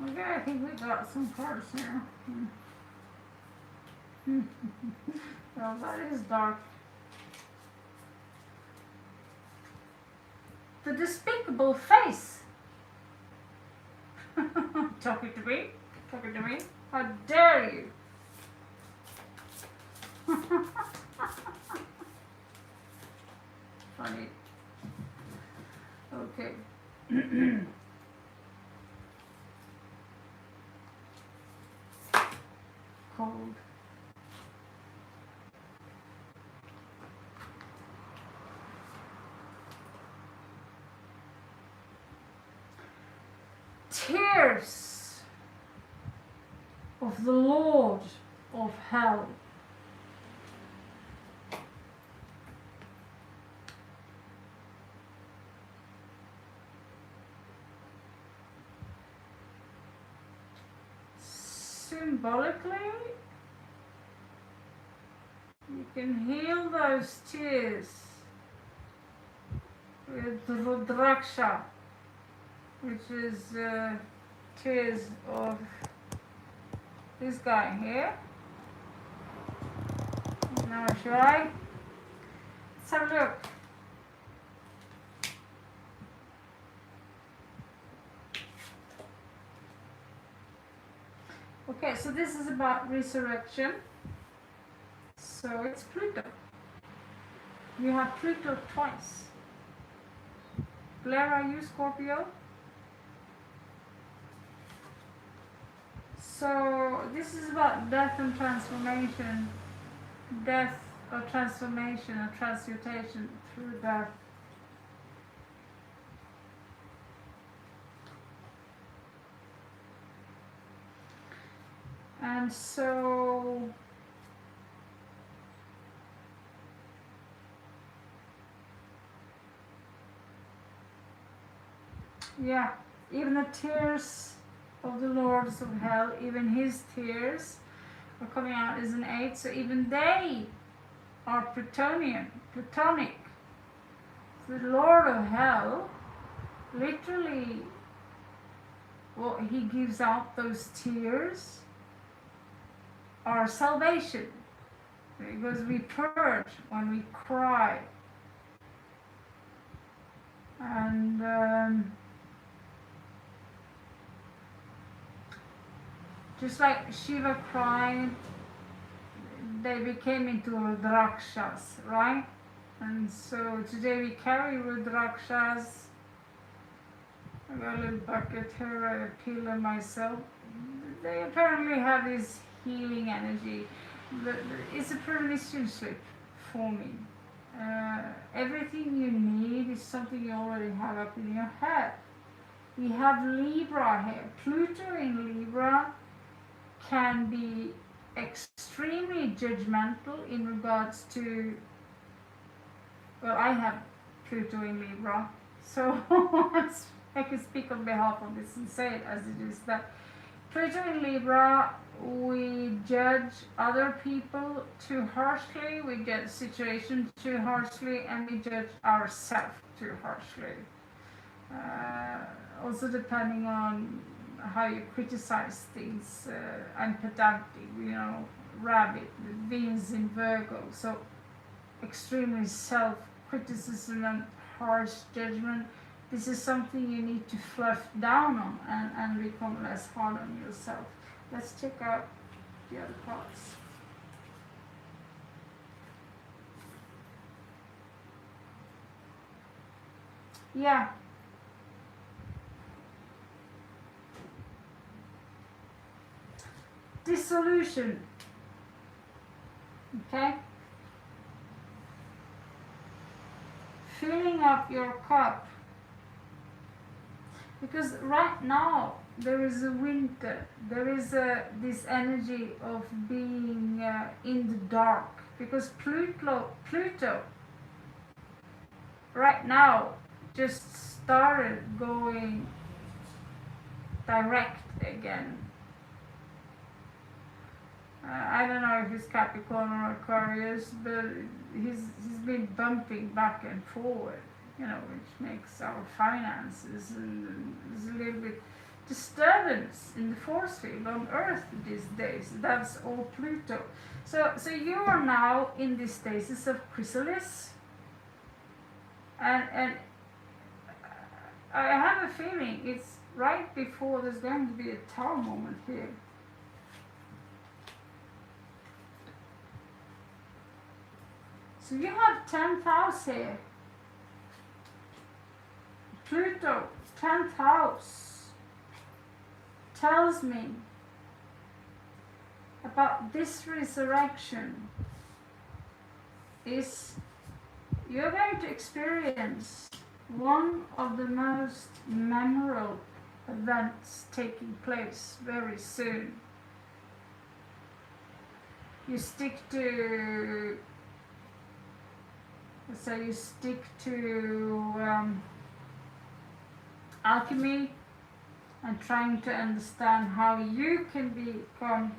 Okay, I think we got some cards here. Well, that is dark. The despicable face. Talking to me? Talking to me? How dare you? Funny. Okay. Cold. Tears of the Lord of Hell. Symbolically, you can heal those tears with Rudraksha, which is tears of this guy here. Now, should I? Let's have a look. Okay, so this is about resurrection. So it's Pluto. You have Pluto twice. Blair, are you Scorpio? So this is about death and transformation. Death or transformation or transmutation through death. And so yeah, even the tears of the lords of hell, even his tears are coming out as an 8, so even they are Plutonic. The Lord of Hell, literally, what he gives out those tears are salvation, because we purge when we cry. And just like Shiva cried, they became into Rudrakshas, right? And so today we carry Rudrakshas. I got a little bucket here, I peel them myself. They apparently have this healing energy. It's a permission slip for me. Everything you need is something you already have up in your head. We have Libra here. Pluto in Libra can be extremely judgmental in regards to, well, I have Pluto in Libra, so I can speak on behalf of this and say it as it is, that Pluto in Libra, we judge other people too harshly, we judge situations too harshly, and we judge ourselves too harshly. Also depending on how you criticize things. I'm pedantic, rabbit, Venus in Virgo, so extremely self-criticism and harsh judgment. This is something you need to fluff down on and become less hard on yourself. Let's check out the other parts. Yeah. Dissolution. Okay? Filling up your cup. Because right now there is a winter, there is this energy of being in the dark. Because Pluto right now just started going direct again. I don't know if it's Capricorn or Aquarius, but he's been bumping back and forward, which makes our finances, and there's a little bit disturbance in the force field on Earth these days. That's all Pluto. So you are now in this stasis of chrysalis, and I have a feeling it's right before there's going to be a tower moment here. So you have 10th house here. Pluto, 10th house, tells me about this resurrection is you're going to experience one of the most memorable events taking place very soon. You stick to alchemy and trying to understand how you can become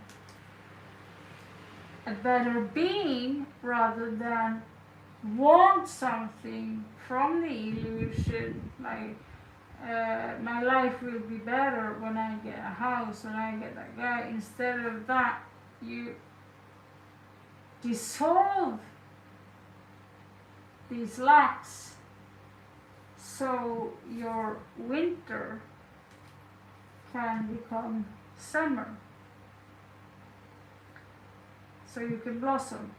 a better being rather than want something from the illusion, like my life will be better when I get a house, when I get that guy. Instead of that, you dissolve these lacks, so your winter can become summer, so you can blossom.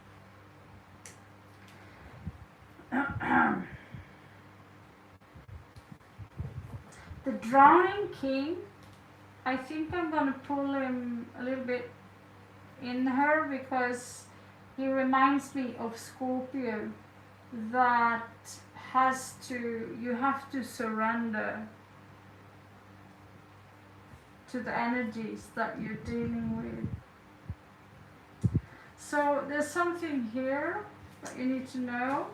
The Drowning King, I think I'm going to pull him a little bit in her because he reminds me of Scorpio, that you have to surrender to the energies that you're dealing with. So there's something here that you need to know.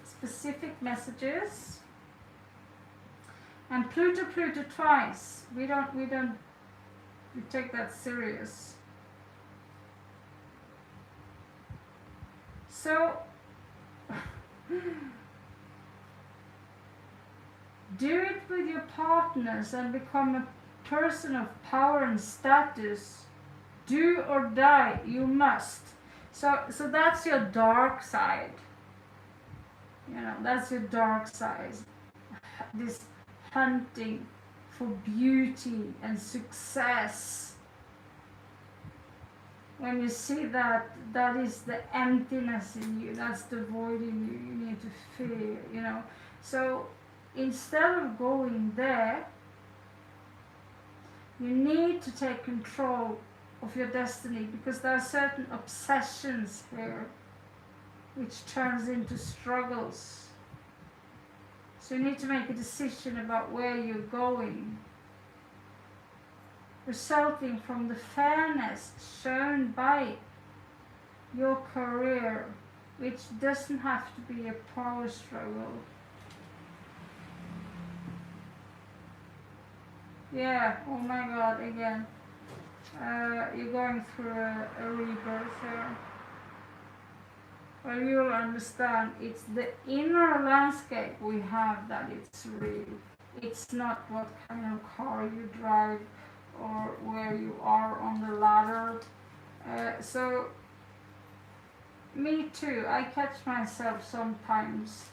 Specific messages. And Pluto twice. We take that serious. So do it with your partners and become a person of power and status. Do or die, you must. So that's your dark side. You know, that's your dark side. This hunting for beauty and success. When you see that, that is the emptiness in you, that's the void in you, you need to feel, you know. So instead of going there, you need to take control of your destiny, because there are certain obsessions here which turns into struggles. So you need to make a decision about where you're going, resulting from the fairness shown by your career, which doesn't have to be a power struggle. Yeah, oh my god, again. You're going through a rebirth here. Well, you'll understand it's the inner landscape we have that it's real. It's not what kind of car you drive or where you are on the ladder. So, me too, I catch myself sometimes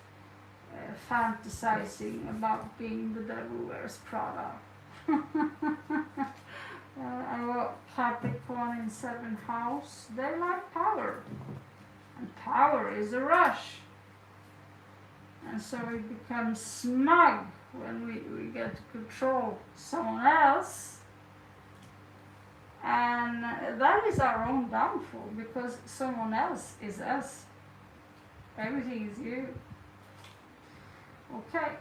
fantasizing about being the devil wears Prada. Our Capricorn in 7th house, they like power. And power is a rush. And so we become smug when we get to control someone else. And that is our own downfall, because someone else is us. Everything is you. Okay.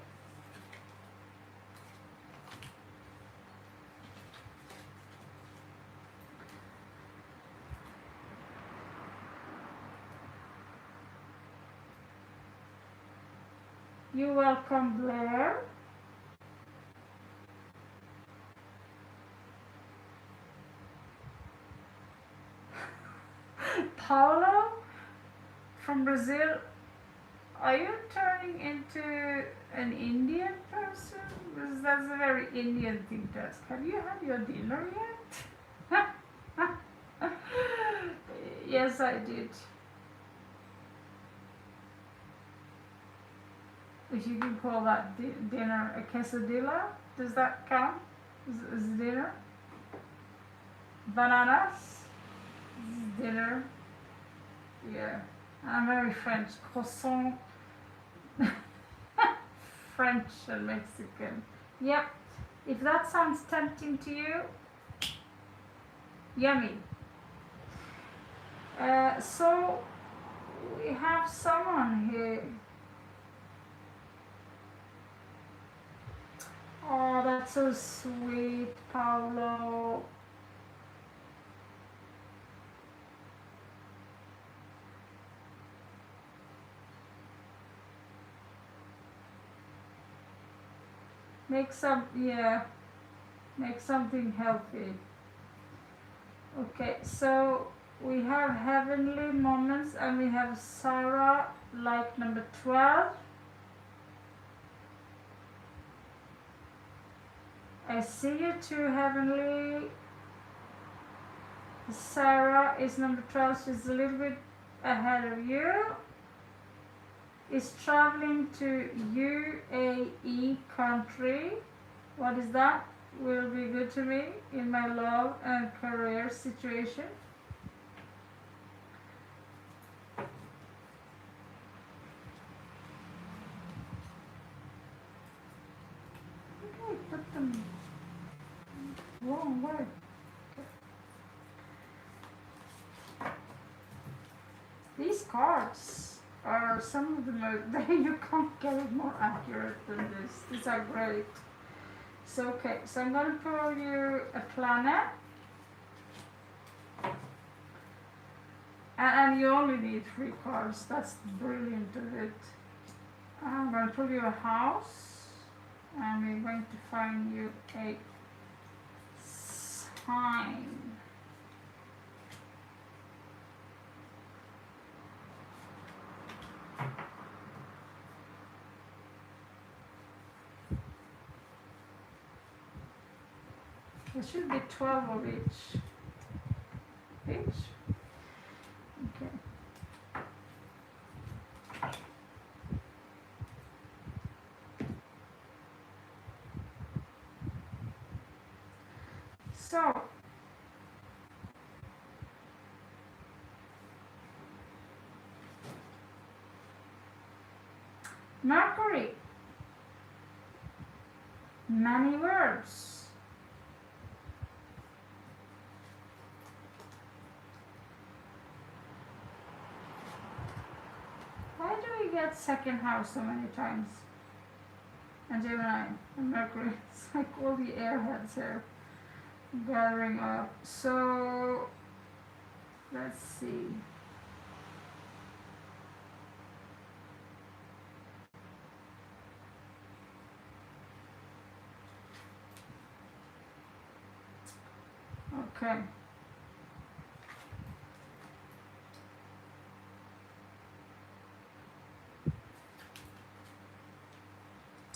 You're welcome, Blair. Paulo from Brazil, are you turning into an Indian person? Because that's a very Indian thing to ask. Have you had your dinner yet? Yes, I did. If you can call that dinner a quesadilla, does that count as dinner? Bananas? Dinner? Yeah. I'm very French. Croissant. French and Mexican. Yep. If that sounds tempting to you, yummy. So we have someone here. Oh, that's so sweet, Paulo. Make something healthy. Okay, so we have heavenly moments and we have Sarah, like number 12. I see you too, heavenly. Sarah is number 12, she's a little bit ahead of you. Is traveling to UAE country. What is that? Will be good to me in my love and career situation. Okay, put them wrong way. Okay. These cards are some of the most, you can't get it more accurate than this. These are great. So okay, so I'm going to pull you a planet. And you only need 3 cards. That's brilliant of it. I'm going to pull you a house, and we're going to find you a sign. There should be 12 of each. Okay. So, Mercury, many words. Why do we get second house so many times? And Gemini and Mercury, it's like all the airheads here gathering up. So, let's see. Okay.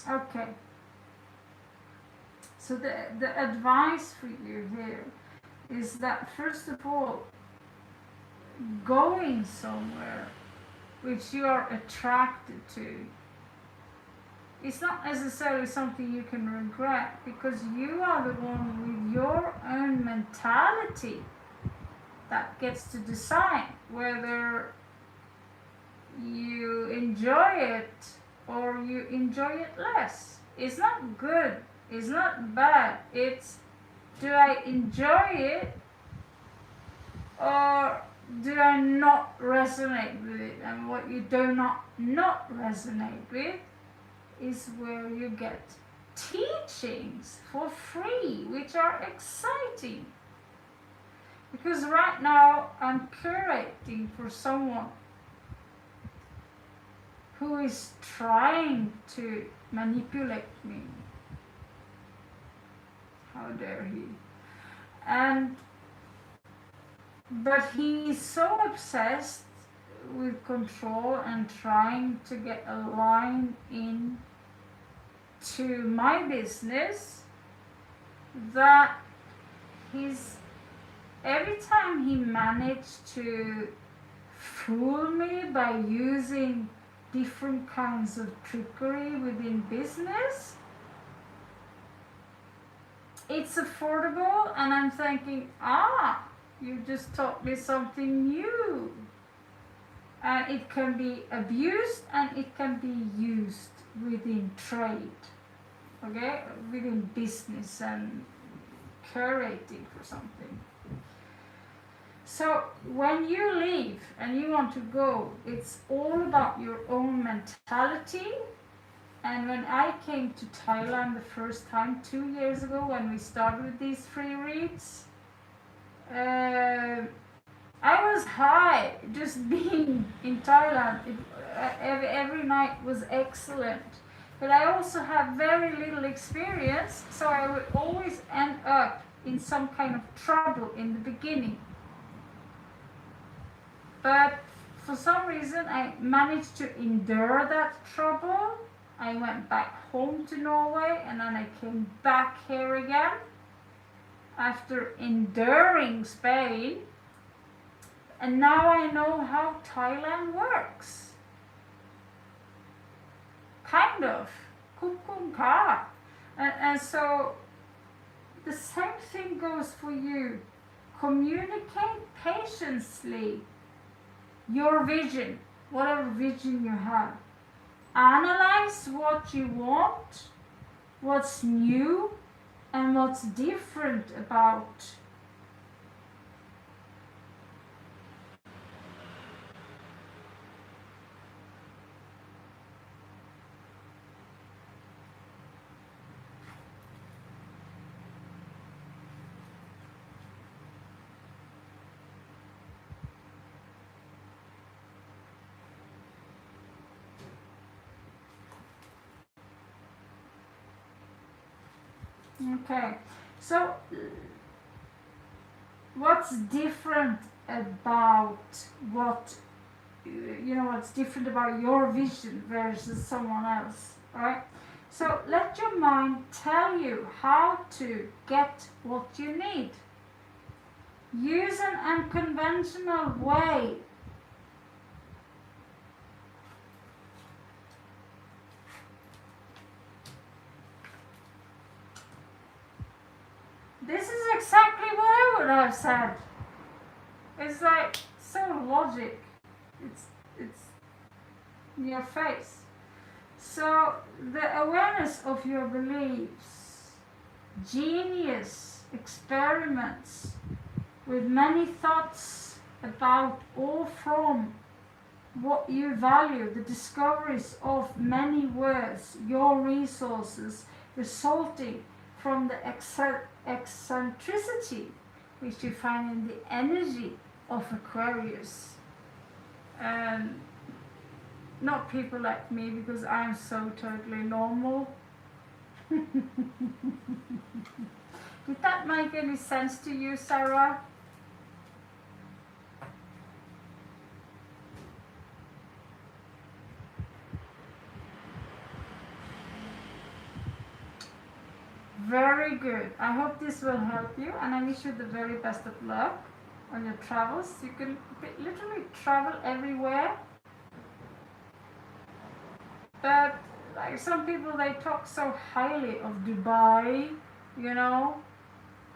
Okay. So the advice for you here is that, first of all, going somewhere which you are attracted to, it's not necessarily something you can regret, because you are the one with your own mentality that gets to decide whether you enjoy it or you enjoy it less. It's not good, it's not bad, it's, do I enjoy it or do I not resonate with it? And what you do not resonate with is where you get teachings for free, which are exciting. Because right now I'm curating for someone who is trying to manipulate me. How dare he? But he is so obsessed with control and trying to get a line in to my business that every time he managed to fool me by using different kinds of trickery within business, it's affordable, and I'm thinking, you just taught me something new. And it can be abused and it can be used within trade, okay, within business and curating for something. So when you leave and you want to go, it's all about your own mentality. And when I came to Thailand the first time 2 years ago, when we started with these free reads, I was high just being in Thailand. Every night was excellent. But I also have very little experience, so I would always end up in some kind of trouble in the beginning. But for some reason I managed to endure that trouble. I went back home to Norway, and then I came back here again after enduring Spain. And now I know how Thailand works. Kind of. Kukunka. And so the same thing goes for you. Communicate patiently your vision, whatever vision you have. Analyze what you want, what's new, and what's different about Okay, so what's different about what what's different about your vision versus someone else, right? So let your mind tell you how to get what you need. Use an unconventional way. This is exactly what I would have said. It's like so logic. It's in your face. So the awareness of your beliefs, genius experiments with many thoughts about or from what you value, the discoveries of many words, your resources resulting from the eccentricity which you find in the energy of Aquarius. And not people like me, because I'm so totally normal. Did that make any sense to you, Sarah? Very good. I hope this will help you, and I wish you the very best of luck on your travels. You can literally travel everywhere, but like some people, they talk so highly of Dubai, you know,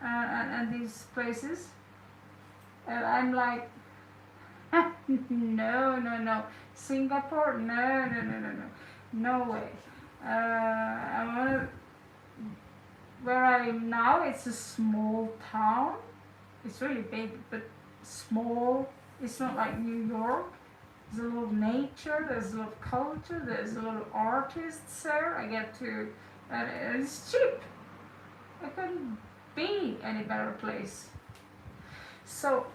and these places, and I'm like, no, Singapore, no, no way. I want to. Where I am now, it's a small town. It's really big, but small. It's not like New York. There's a lot of nature, there's a lot of culture, there's a lot of artists there. I get to, and it's cheap. I couldn't be any better place. So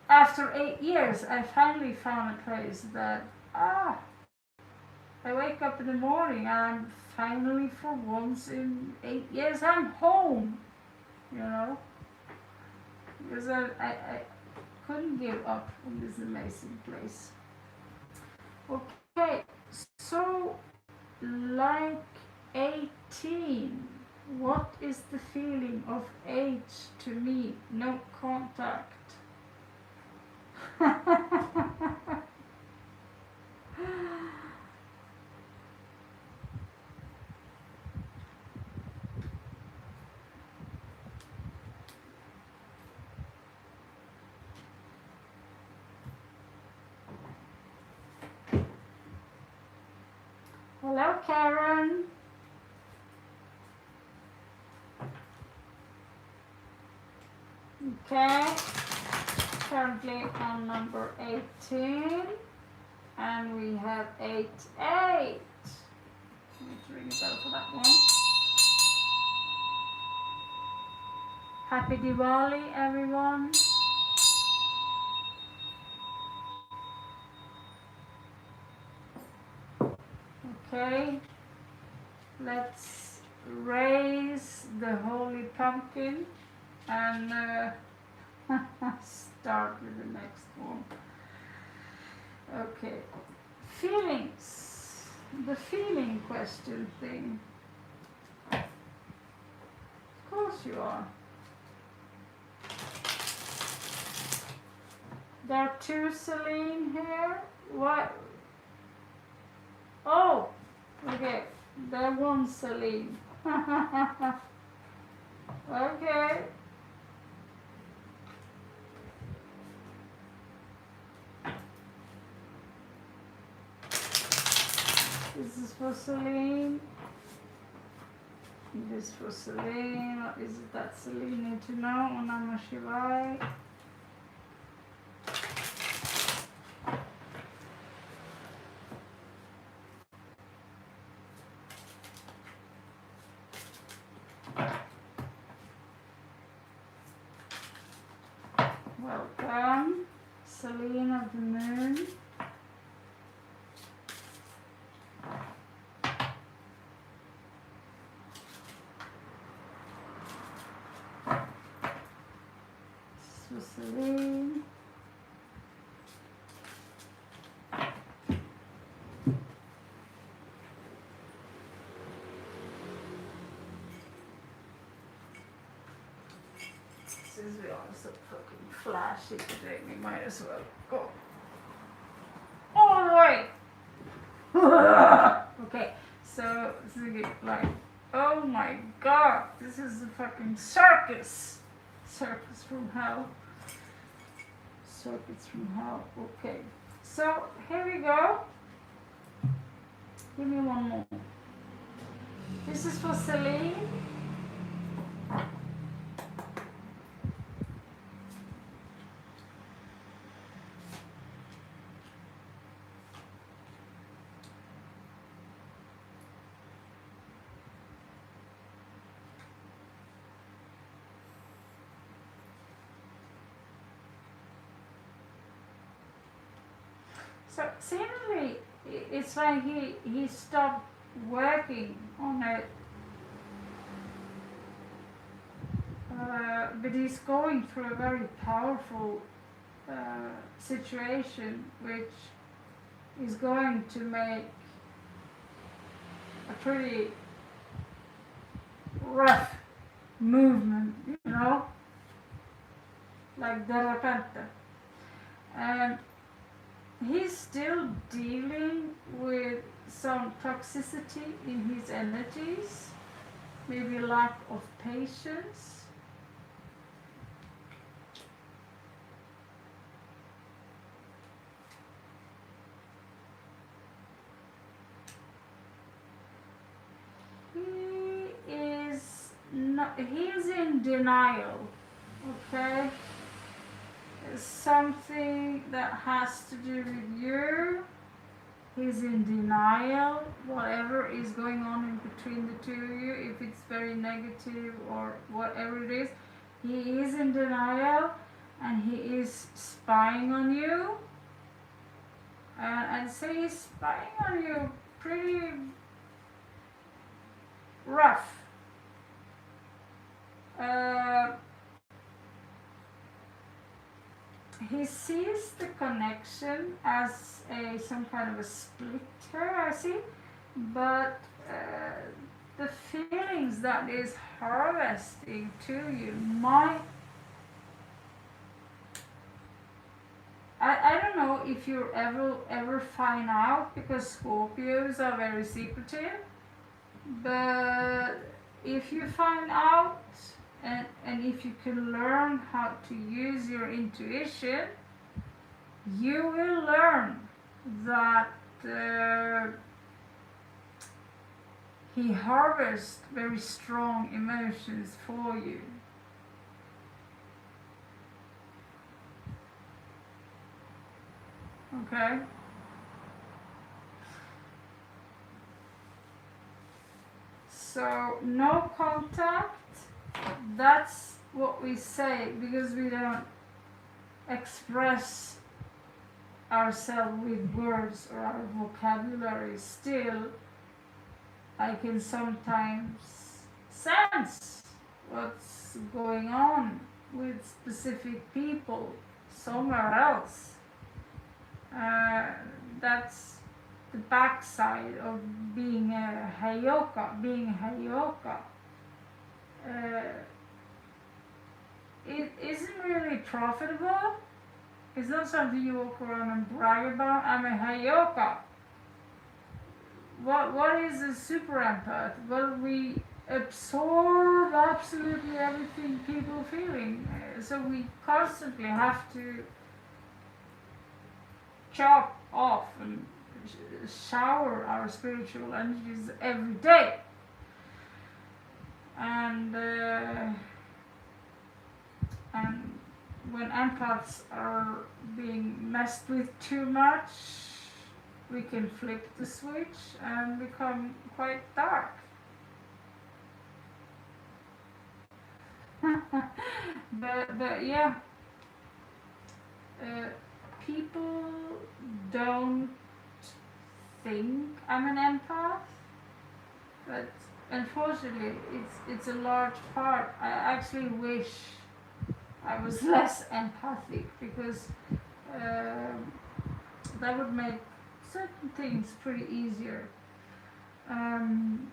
after 8 years, I finally found a place that, I wake up in the morning and I'm finally, for once in 8 years, I'm home, you know, because I couldn't give up on this amazing place. Okay, so like 18, what is the feeling of age to me? No contact. Hello, Karen. Okay, currently on number 18, and we have 8-8. Need to ring a bell for that one. Happy Diwali, everyone. Okay, let's raise the holy pumpkin and start with the next one. Okay, feelings. The feeling question thing. Of course you are. There are two Celine here. What? Oh, okay. There one Celine. Okay. This is for Celine. This for Celine. Is it that Celine need to know? Om Namah Shivaya. Welcome, Celine of the Moon. Celine. Since we are so fucking flashy today, we might as well go all the way. Okay, so like, oh my god, this is a fucking circus. Circus from hell. Circuits from hell. Okay, so here we go. Give me one more. This is for Celine. So seemingly, it's like he stopped working on it, but he's going through a very powerful situation, which is going to make a pretty rough movement, you know, like de repente. And he's still dealing with some toxicity in his energies, maybe lack of patience. He is in denial, okay? Something that has to do with you. He's in denial, whatever is going on in between the two of you, if it's very negative or whatever it is. He is in denial and he is spying on you. And say he's spying on you pretty rough. He sees the connection as some kind of a splitter, I see, but the feelings that is harvesting to you might. I don't know if you ever find out, because Scorpios are very secretive, but if you find out and if you can learn how to use your intuition, you will learn that he harvests very strong emotions for you. Okay? So, no contact. That's what we say because we don't express ourselves with words or our vocabulary. Still, I can sometimes sense what's going on with specific people somewhere else. That's the backside of being a Hayoka. Being a Hayoka. It isn't really profitable. It's not something you walk around and brag about. I'm a Hayoka. What is a super empath? Well, we absorb absolutely everything people are feeling. So we constantly have to chop off and shower our spiritual energies every day. And when empaths are being messed with too much, we can flip the switch and become quite dark. but yeah, people don't think I'm an empath, but unfortunately it's a large part. I actually wish I was less empathic because that would make certain things pretty easier. Um,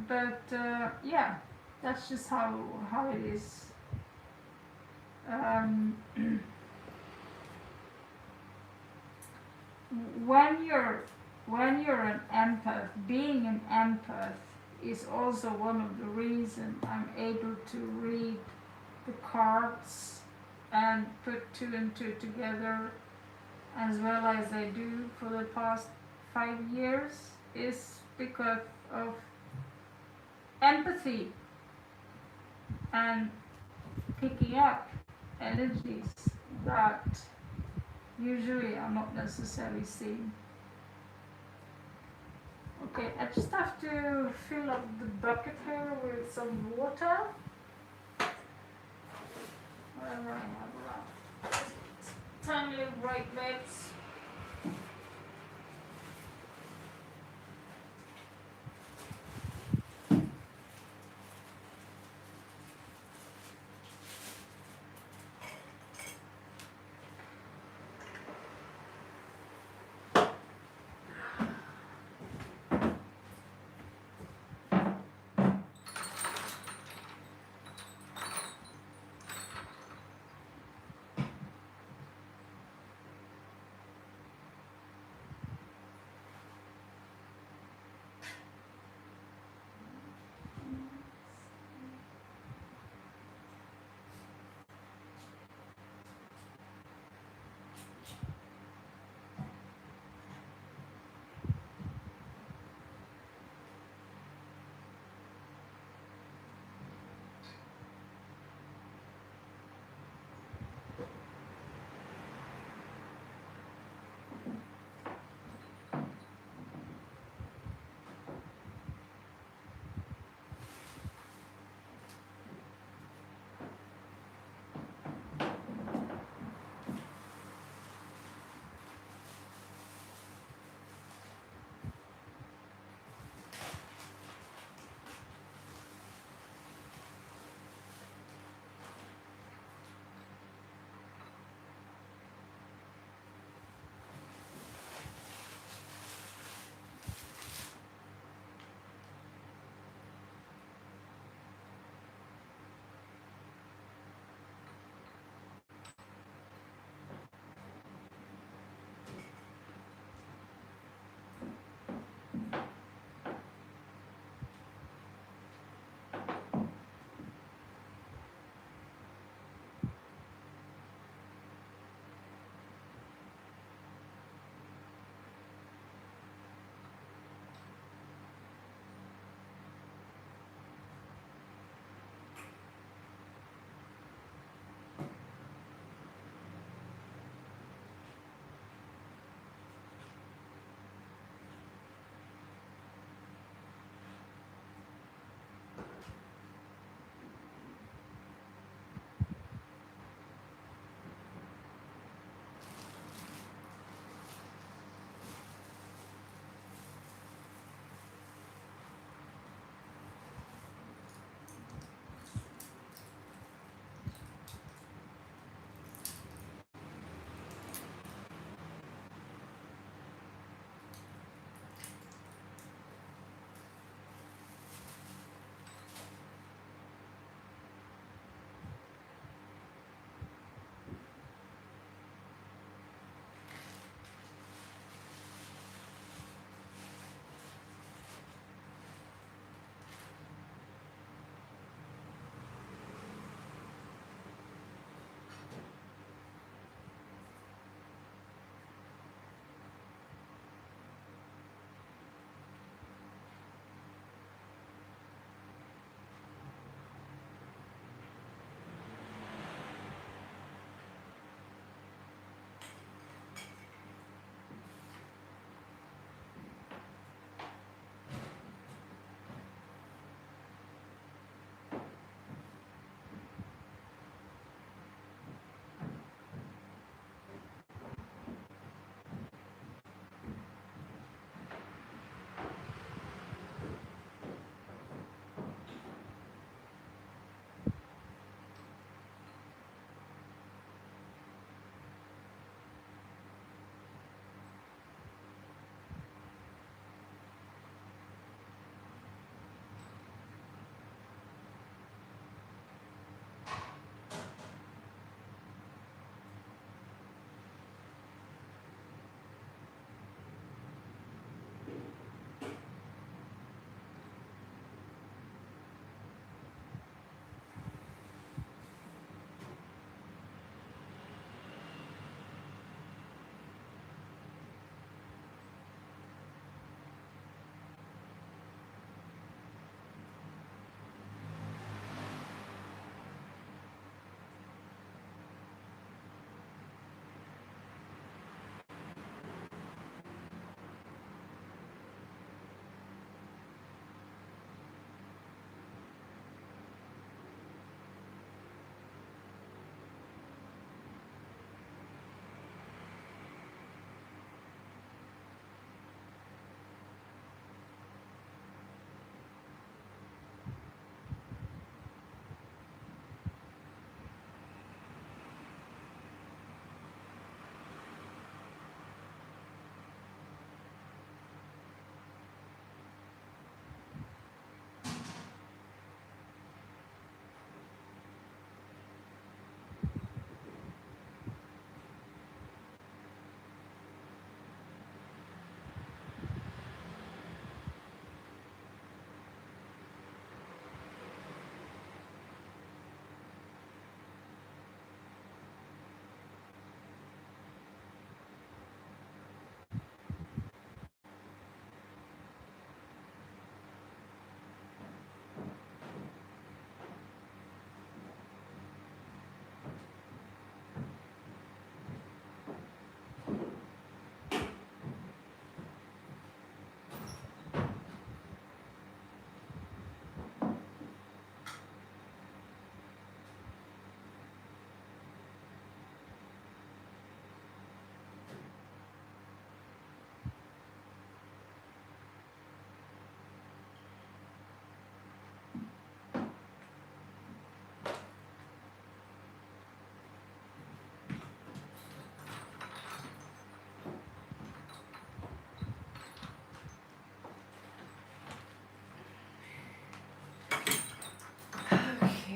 but yeah, that's just how it is. Um, when you're an empath, being an empath is also one of the reasons I'm able to read the cards and put two and two together as well as I do for the past 5 years, is because of empathy and picking up energies that usually are not necessarily seen. Okay, I just have to fill up the bucket here with some water. Whatever I have around. Tiny little white bits.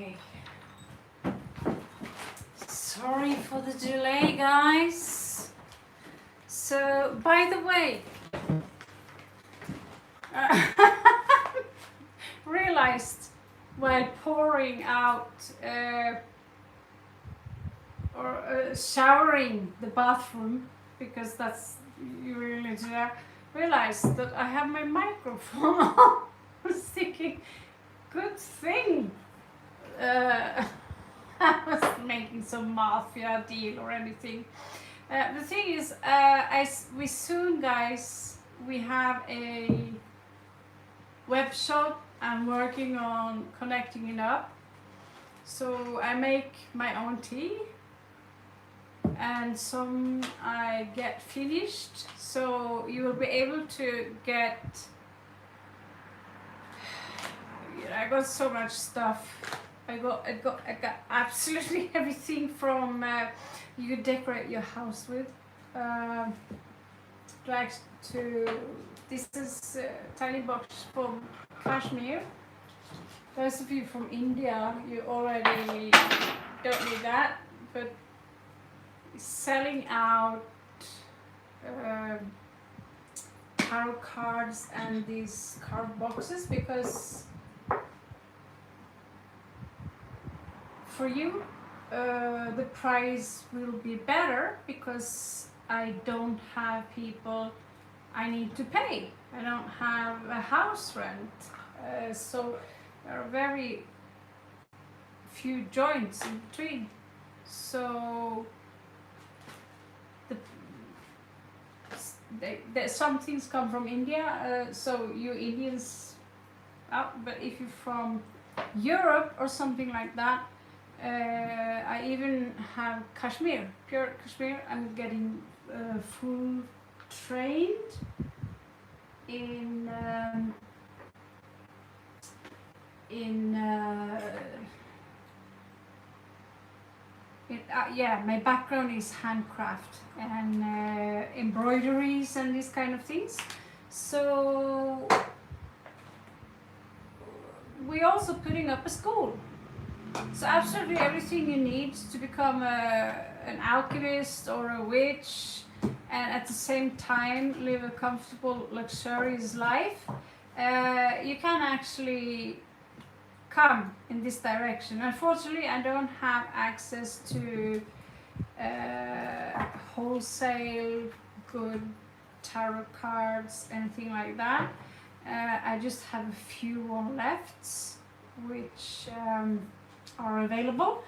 Okay. Sorry for the delay, guys. So, by the way, realized while pouring out or showering the bathroom, because that's you really need to realize that I have my microphone on. I was thinking, good thing I wasn't making some mafia deal or anything. The thing is, we soon, guys, we have a web shop. I'm working on connecting it up. So I make my own tea, and some I get finished. So you will be able to get. I got so much stuff. I got absolutely everything from you could decorate your house with. Like to this is a tiny box from cashmere. Those of you from India, you already don't need that, but selling out tarot cards and these card boxes, because for you the price will be better, because I don't have people I need to pay. I don't have a house rent, so there are very few joints in between. So some things come from India, so you Indians out. But if you're from Europe or something like that, I even have cashmere, pure cashmere. I'm getting full trained in yeah, my background is handcraft and embroideries and these kind of things. So we're also putting up a school. So absolutely everything you need to become an alchemist or a witch, and at the same time live a comfortable, luxurious life, you can actually come in this direction. Unfortunately, I don't have access to wholesale good tarot cards, anything like that. I just have a few one left, which are available,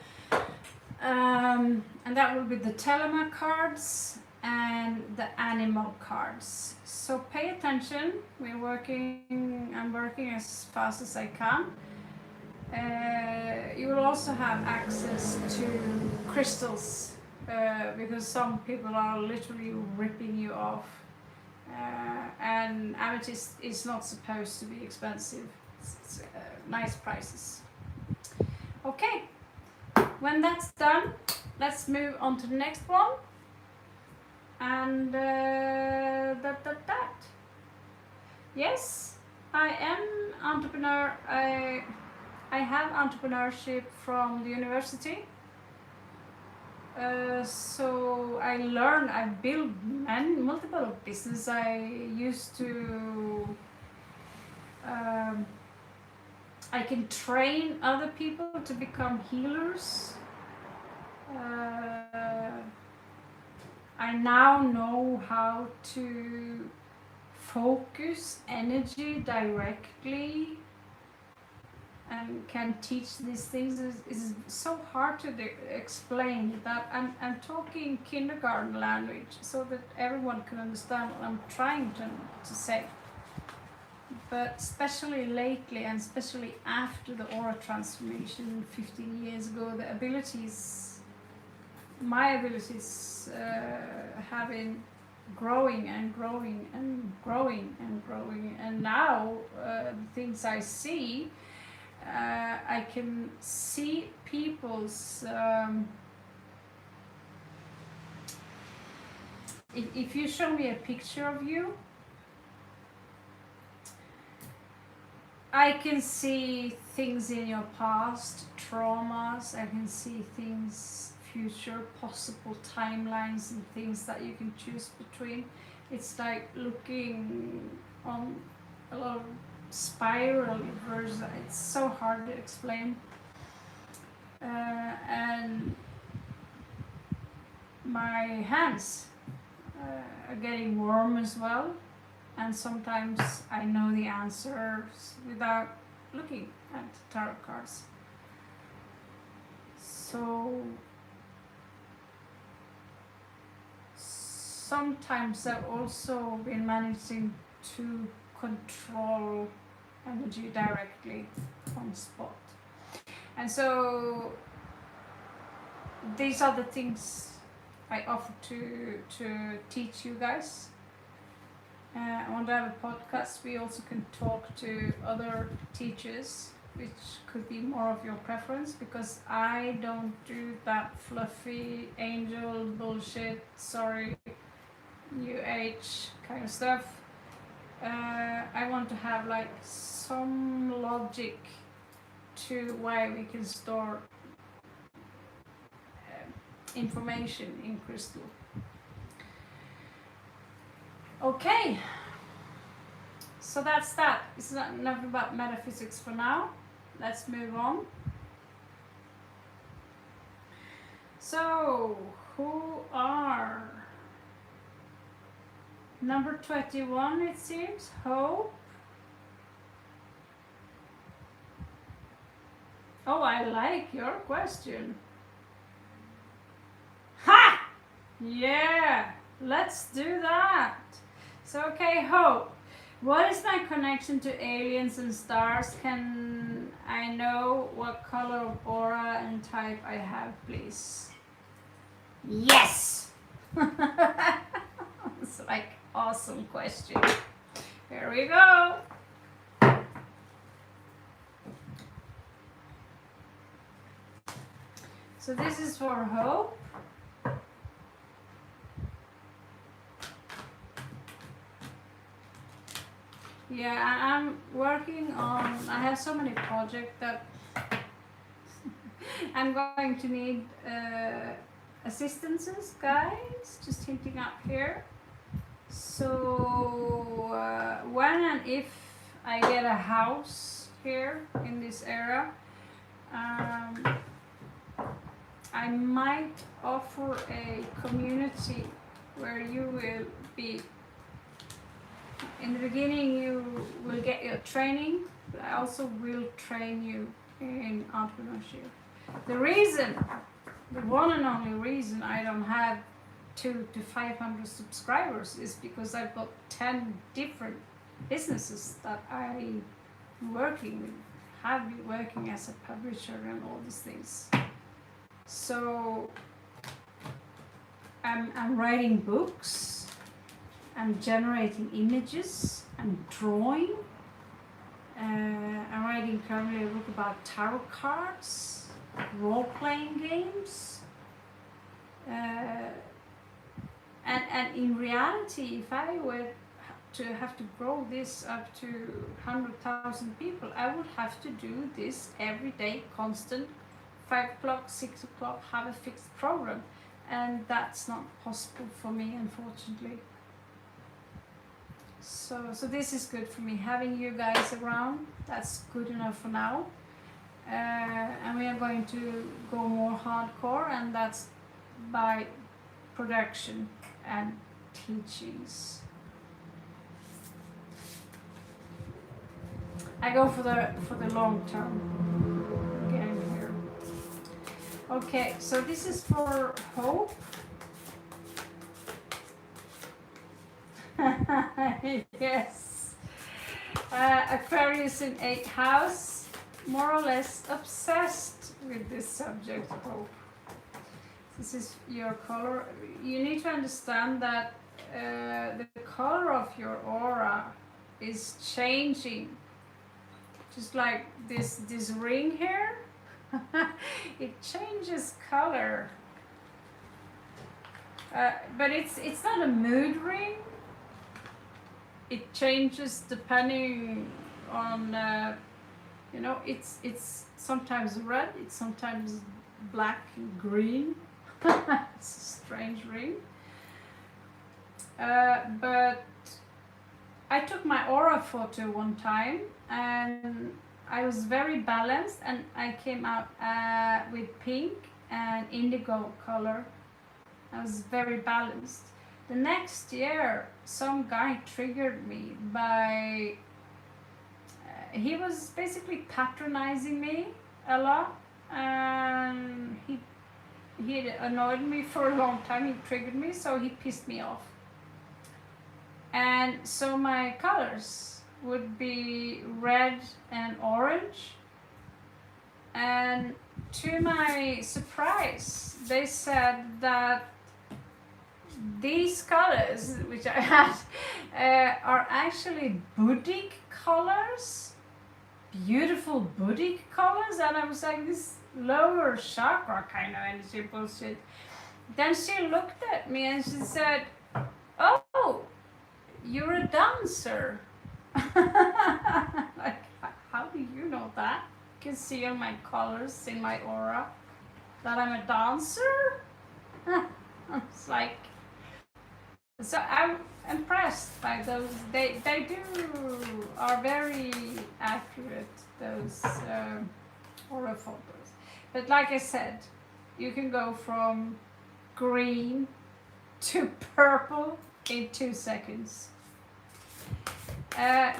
and that will be the Telema cards and the animal cards. So pay attention. I'm working as fast as I can. You will also have access to crystals, because some people are literally ripping you off, and amethyst is not supposed to be expensive. It's nice prices. Okay, when that's done, let's move on to the next one. And that. Yes, I am entrepreneur. I have entrepreneurship from the university. So I built multiple business. I used to, I can train other people to become healers. I now know how to focus energy directly and can teach these things. Is so hard to explain that I'm talking kindergarten language so that everyone can understand what I'm trying to say. But especially lately, and especially after the aura transformation 15 years ago, my abilities have been growing and growing and growing and growing. And now the things I see, I can see people's if you show me a picture of you, I can see things in your past, traumas. I can see things, future possible timelines and things that you can choose between. It's like looking on a lot of spiral versions. It's so hard to explain. And my hands are getting warm as well. And sometimes I know the answers without looking at tarot cards. So sometimes I've also been managing to control energy directly on spot. And so these are the things I offer to teach you guys. I want to have a podcast. We also can talk to other teachers, which could be more of your preference, because I don't do that fluffy angel bullshit, sorry, new age kind of stuff. I want to have like some logic to why we can store information in crystal. Okay, so that's that. It's not enough about metaphysics for now. Let's move on. So, who are number 21, it seems? Hope. Oh, I like your question. Ha! Yeah, let's do that. So, okay, Hope. What is my connection to aliens and stars? Can I know what color of aura and type I have, please? Yes! It's like awesome question. Here we go. So this is for Hope. Yeah, I'm working on, I have so many projects that I'm going to need assistances, guys, just hinting up here. So when and if I get a house here in this area, I might offer a community where you will be, in the beginning you will get your training, but I also will train you in entrepreneurship. The reason, the one and only reason I don't have 200 to 500 subscribers is because I've got 10 different businesses that I'm working with, have been working as a publisher and all these things. So I'm writing books, I'm generating images, I'm drawing, I'm writing currently a book about tarot cards, role-playing games, and in reality, if I were to have to grow this up to 100,000 people, I would have to do this every day, constant, 5 o'clock, 6 o'clock, have a fixed program, and that's not possible for me, unfortunately. So this is good for me, having you guys around. That's good enough for now. And we are going to go more hardcore, and that's by production and teachings. I go for the long term game here. Okay, so this is for Hope. Yes. Aquarius in 8th house, more or less obsessed with this subject, Hope. This is your color. You need to understand that the color of your aura is changing. Just like this ring here, it changes color. But it's not a mood ring. It changes depending on it's sometimes red, it's sometimes black and green. It's a strange ring. But I took my aura photo one time and I was very balanced, and I came out with pink and indigo color. I was very balanced. The next year, some guy triggered me by he was basically patronizing me a lot, and he annoyed me for a long time. He triggered me, so he pissed me off. And so my colors would be red and orange. And to my surprise, they said that these colors, which I had, are actually Buddhic colors, beautiful Buddhic colors. And I was like, this lower chakra kind of energy bullshit. Then she looked at me and she said, "Oh, you're a dancer." Like, how do you know that? You can see on my colors in my aura that I'm a dancer. It's like, so I'm impressed by those. They are very accurate, those aura photos. But like I said, you can go from green to purple in 2 seconds.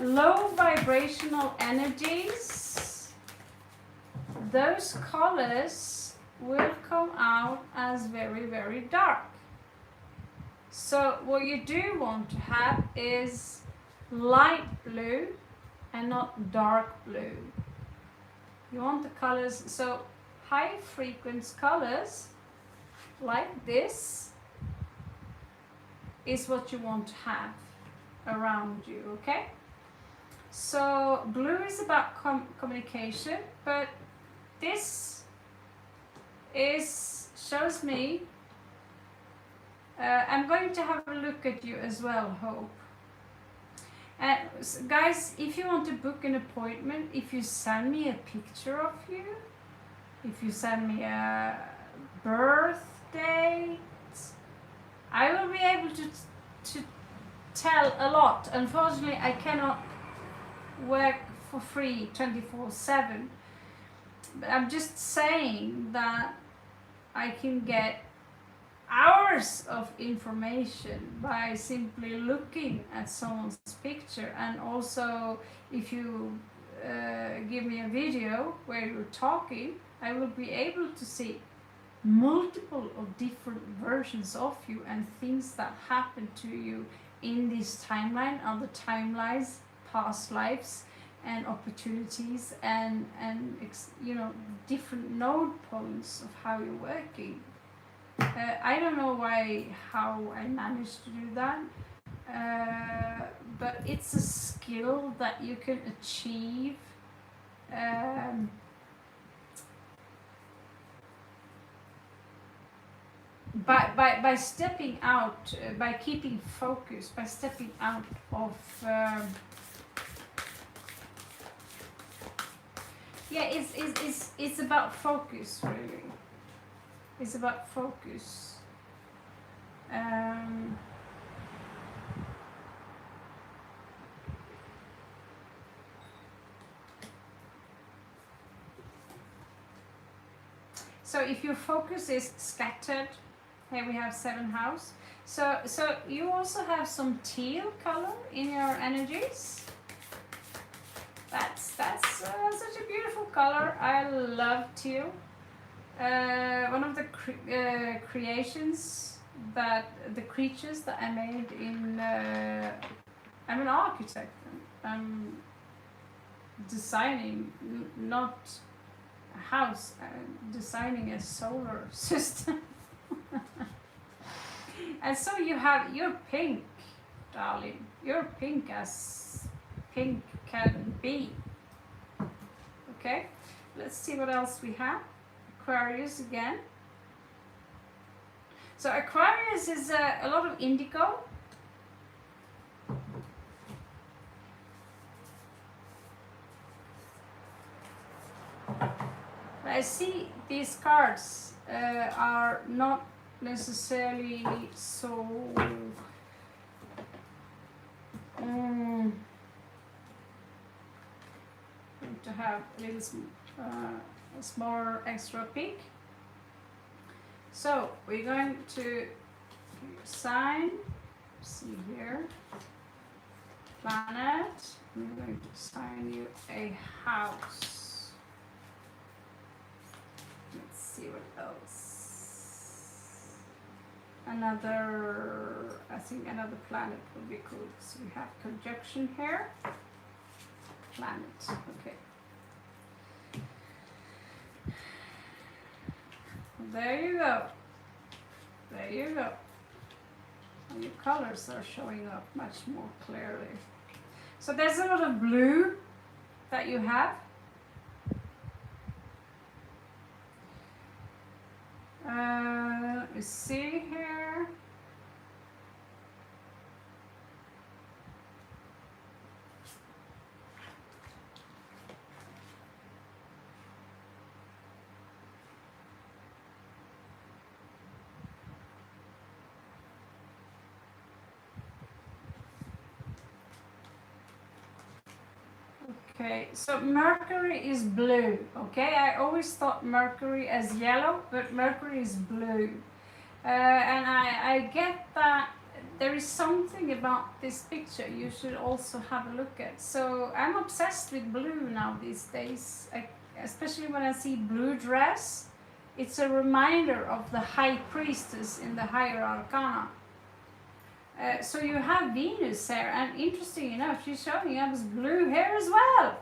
Low vibrational energies, those colors will come out as very, very dark. So what you do want to have is light blue and not dark blue. You want the colors, so high frequency colors like this is what you want to have around you, okay? So blue is about communication, but this shows me I'm going to have a look at you as well, Hope. And guys, if you want to book an appointment, if you send me a picture of you, if you send me a birth date, I will be able to tell a lot. Unfortunately, I cannot work for free 24/7. But I'm just saying that I can get hours of information by simply looking at someone's picture. And also, if you give me a video where you're talking, I will be able to see multiple of different versions of you and things that happen to you in this timeline, other timelines, past lives and opportunities, and different node points of how you're working. I don't know how I managed to do that, but it's a skill that you can achieve by stepping out, by keeping focus, by stepping out of it's about focus, really. It's about focus. So if your focus is scattered, here we have 7th house. So you also have some teal color in your energies. That's such a beautiful color. I love teal. One of the creations that the creatures that I made in I'm an architect. I'm designing not a house, I'm designing a solar system. And so you're pink, darling. You're pink as pink can be. Okay, let's see what else we have. Aquarius again. So Aquarius is a lot of indigo. I see these cards are not necessarily so going to have a little a small extra peek. So we're going to sign, see here, planet. We're going to assign you a house. Let's see what else. I think another planet would be cool. So we have conjunction here. Planet, okay. There you go. There you go. And your colors are showing up much more clearly. So there's a lot of blue that you have. Let me see here. Okay, so Mercury is blue, okay? I always thought Mercury as yellow, but Mercury is blue. And I get that there is something about this picture you should also have a look at. So I'm obsessed with blue now these days, especially when I see blue dress. It's a reminder of the High Priestess in the Higher Arcana. So you have Venus there, and interesting enough, she's showing up as blue here as well.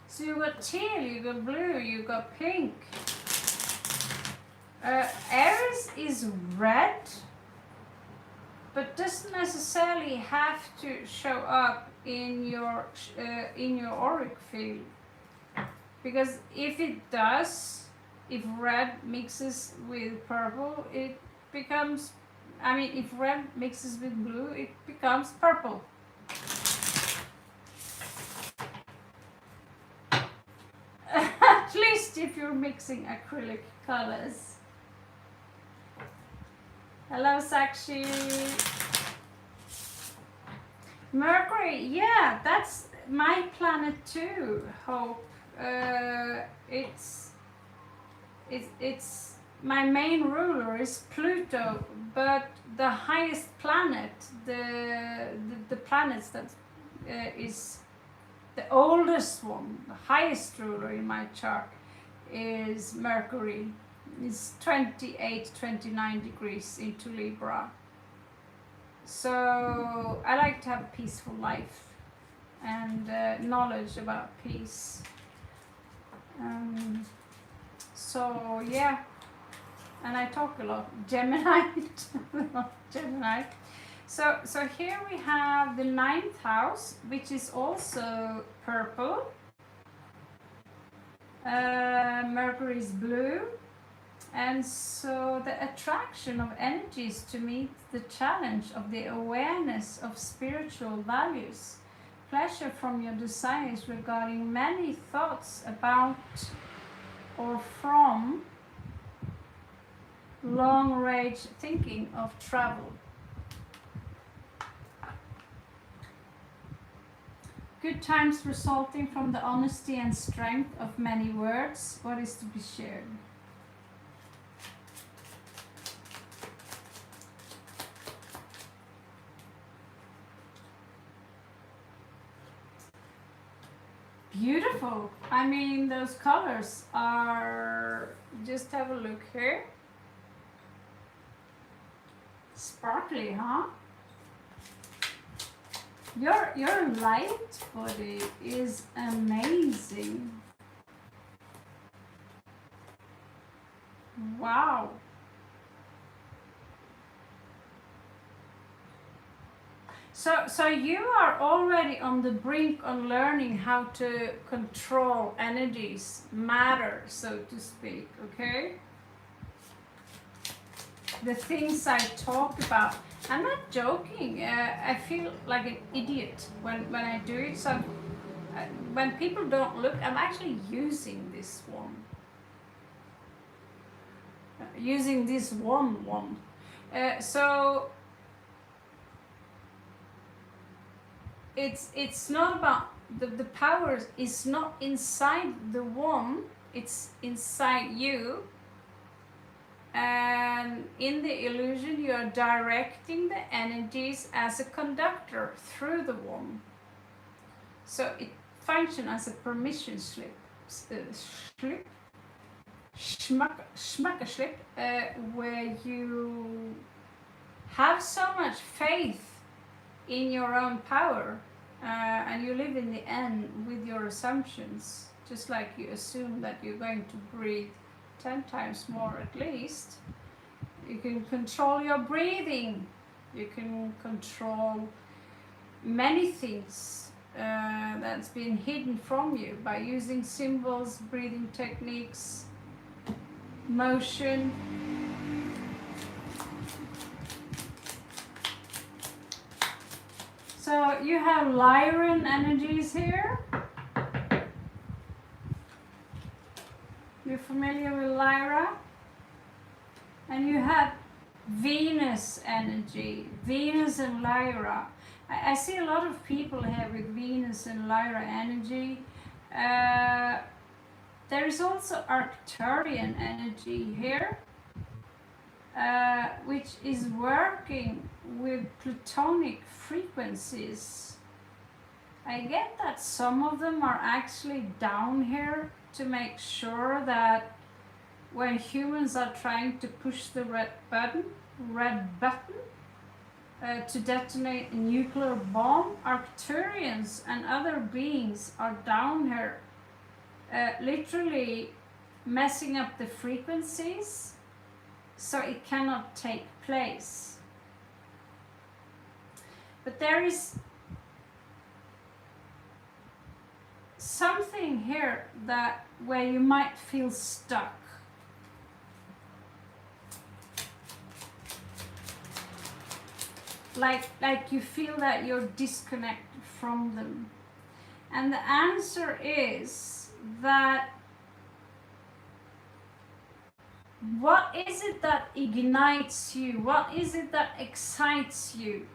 So you got teal, you got blue, you got pink. Aries is red, but doesn't necessarily have to show up in your auric field, because if it does, if red mixes with purple, it becomes. If red mixes with blue, it becomes purple. At least if you're mixing acrylic colors. Hello, Sakshi. Mercury, yeah, that's my planet too, Hope. It's my main ruler is Pluto, but the highest planet, the planets that is the oldest one, the highest ruler in my chart is Mercury. It's 29 degrees into Libra. So I like to have a peaceful life and knowledge about peace. So yeah. And I talk a lot Gemini. Gemini. So here we have the 9th house, which is also purple. Mercury is blue. And so the attraction of energies to meet the challenge of the awareness of spiritual values. Pleasure from your desires regarding many thoughts about or from long-range thinking of travel. Good times resulting from the honesty and strength of many words. What is to be shared? Beautiful. Those colors are, just have a look here. Sparkly, huh? Your light body is amazing. Wow. So you are already on the brink on learning how to control energies, matter, so to speak, okay? The things I talk about, I'm not joking. I feel like an idiot when I do it. So when people don't look, I'm actually using this one. using this one. So it's not about the power is not inside the one, it's inside you. And in the illusion, you are directing the energies as a conductor through the one. So it functions as a permission slip, slip, where you have so much faith in your own power, and you live in the end with your assumptions, just like you assume that you're going to breathe 10 times more at least. You can control your breathing, you can control many things that's been hidden from you by using symbols, breathing techniques, motion. So you have Lyran energies here. You're familiar with Lyra? And you have Venus energy, Venus and Lyra. I see a lot of people here with Venus and Lyra energy. There is also Arcturian energy here, which is working with plutonic frequencies. I get that some of them are actually down here to make sure that when humans are trying to push the red button, to detonate a nuclear bomb, Arcturians and other beings are down here, literally messing up the frequencies so it cannot take place. But there is something here that where you might feel stuck. Like you feel that you're disconnected from them. And the answer is that what is it that ignites you? What is it that excites you?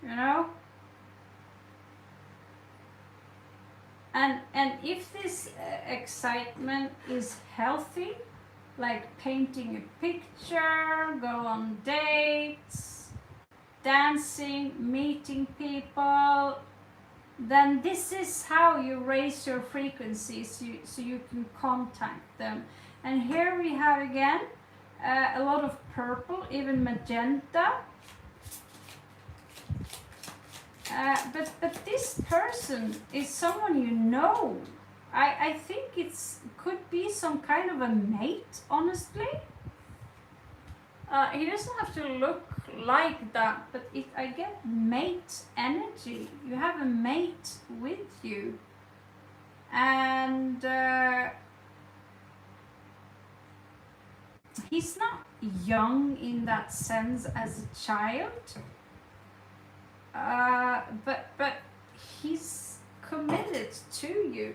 You know? And if this excitement is healthy, like painting a picture, go on dates, dancing, meeting people, then this is how you raise your frequency so you can contact them. And here we have again a lot of purple, even magenta. But this person is someone you know. I think could be some kind of a mate, honestly. He doesn't have to look like that, but I get mate energy. You have a mate with you. And he's not young in that sense as a child. But he's committed to you.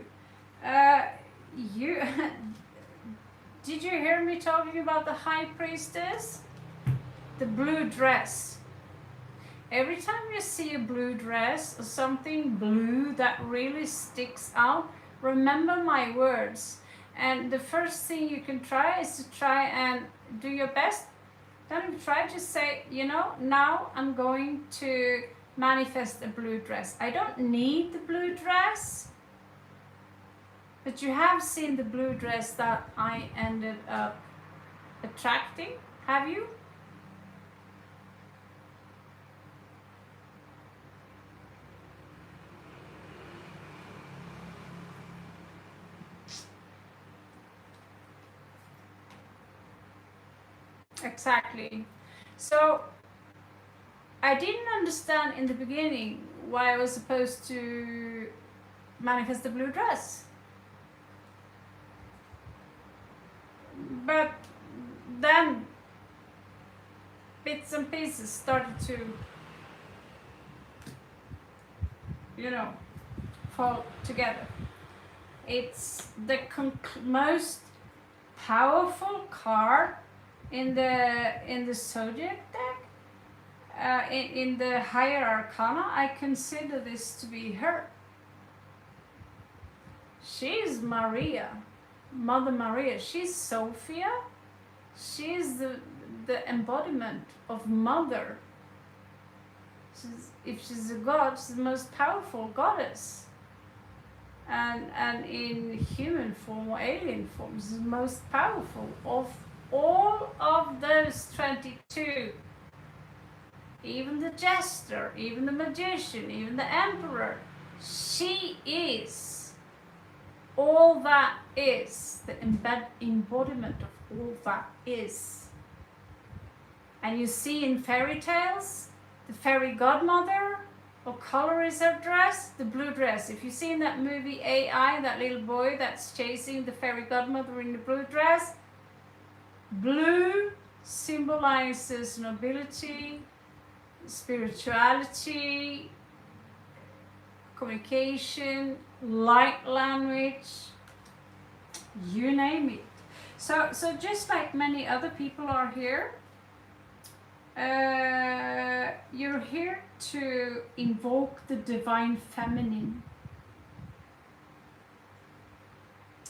Did you hear me talking about the high priestess? The blue dress. Every time you see a blue dress or something blue that really sticks out, remember my words. And the first thing you can try is to try and do your best. Then try to say, now I'm going to manifest a blue dress. I don't need the blue dress, but you have seen the blue dress that I ended up attracting, have you? Exactly. So I didn't understand in the beginning why I was supposed to manifest the blue dress. But then bits and pieces started to, fall together. It's the most powerful card in the zodiac deck, in the higher arcana. I consider this to be her. She's Maria, Mother Maria. She's Sophia. She's the embodiment of mother. If she's a god, she's the most powerful goddess. And in human form or alien form, she's the most powerful of all of those 22. Even the jester, even the magician, even the emperor. She is all that is, the embodiment of all that is. And you see in fairy tales, the fairy godmother, what color is her dress? The blue dress. If you see in that movie AI, that little boy that's chasing the fairy godmother in the blue dress, blue symbolizes nobility, spirituality, communication, light language, you name it. So just like many other people are here, you're here to invoke the divine feminine.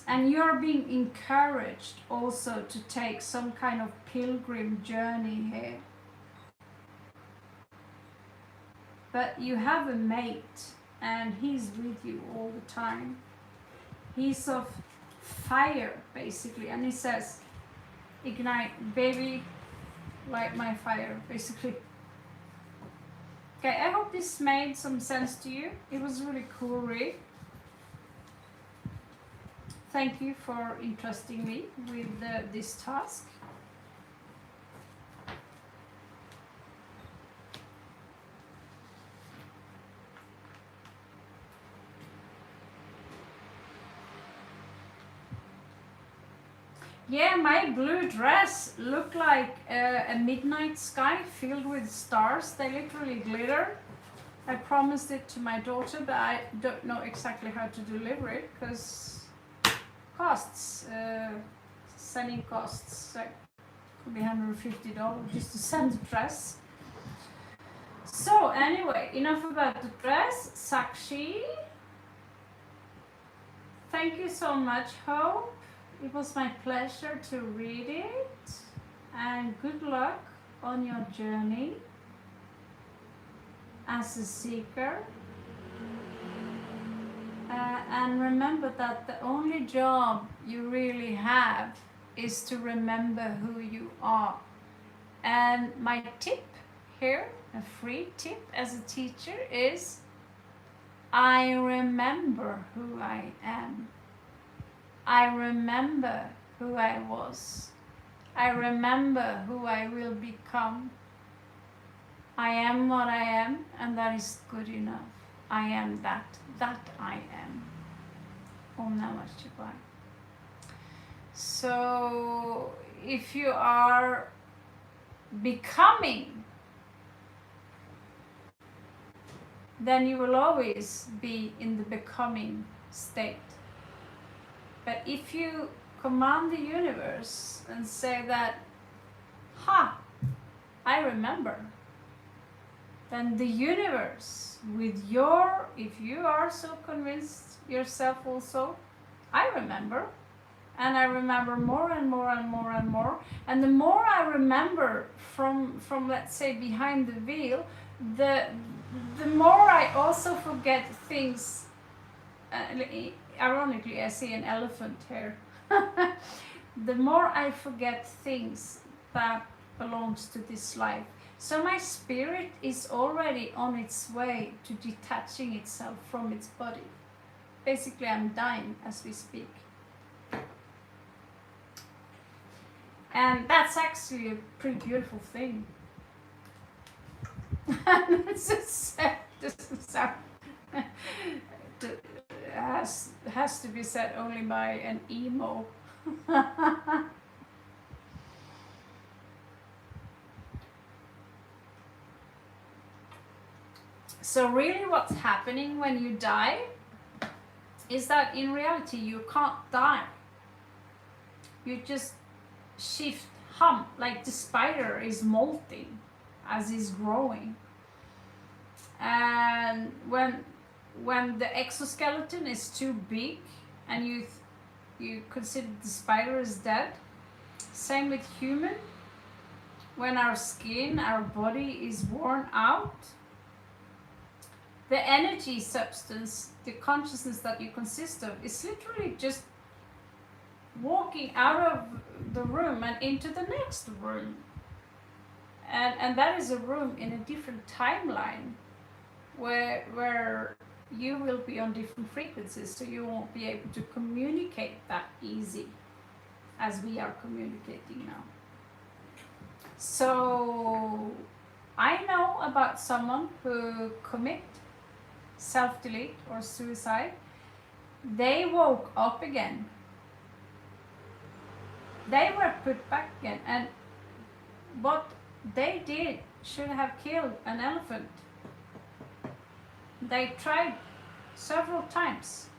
And you're being encouraged also to take some kind of pilgrim journey here. But you have a mate, and he's with you all the time. He's of fire, basically, and he says, ignite, baby, light my fire, basically. Okay, I hope this made some sense to you. It was really cool read. Thank you for entrusting me with this task. Yeah, my blue dress looked like a midnight sky filled with stars. They literally glitter. I promised it to my daughter, but I don't know exactly how to deliver it because costs, sending costs, like could be $150 just to send the dress. So anyway, enough about the dress. Sakshi, thank you so much, Hope. It was my pleasure to read it, and good luck on your journey as a seeker. And remember that the only job you really have is to remember who you are. And my tip here, a free tip as a teacher, is I remember who I am. I remember who I was. I remember who I will become. I am what I am, and that is good enough. I am that I am. Om Namah Shivaya. So if you are becoming, then you will always be in the becoming state. But if you command the universe and say that, I remember, then the universe, with your, if you are so convinced yourself also, I remember, and I remember more and more and more and more, and the more I remember from let's say behind the veil, the more I also forget things. Ironically, I see an elephant here. The more I forget things that belongs to this life. So my spirit is already on its way to detaching itself from its body. Basically, I'm dying as we speak. And that's actually a pretty beautiful thing. It's just doesn't sound has to be said only by an emo. So really what's happening when you die is that in reality you can't die. you just shift hum, like the spider is molting as it's growing. And when the exoskeleton is too big and you consider the spider is dead, same with human. When our skin, our body is worn out, the energy substance, the consciousness that you consist of, is literally just walking out of the room and into the next room. And that is a room in a different timeline where you will be on different frequencies, so you won't be able to communicate that easy as we are communicating now. So I know about someone who commit self-delete or suicide. They woke up again. They were put back again, and what they did should have killed an elephant. They tried several times,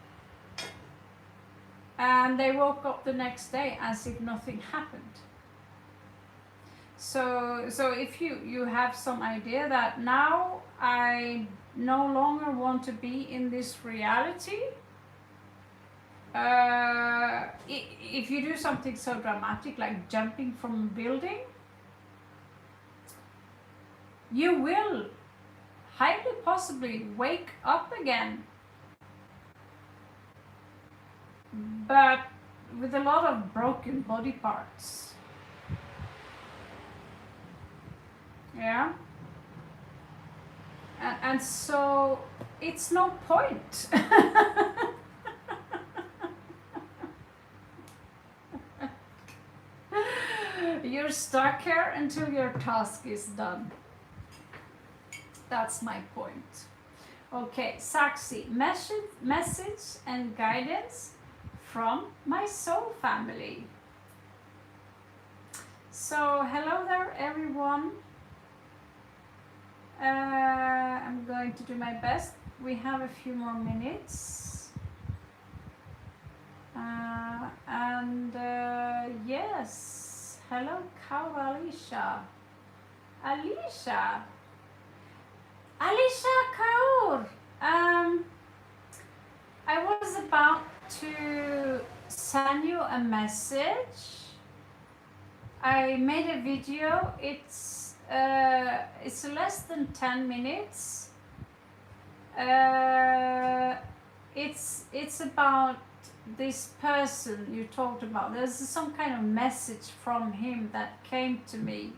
and they woke up the next day as if nothing happened. So if you have some idea that now I no longer want to be in this reality, if you do something so dramatic like jumping from a building, you will highly possibly wake up again, but with a lot of broken body parts. Yeah. And so it's no point. You're stuck here until your task is done. That's my point. Okay, Saxi, message and guidance from my soul family. So hello there everyone. I'm going to do my best. We have a few more minutes. Yes, hello Cow Alicia. Alicia Kaur. I was about to send you a message. I made a video. It's less than 10 minutes. It's about this person you talked about. There's some kind of message from him that came to me.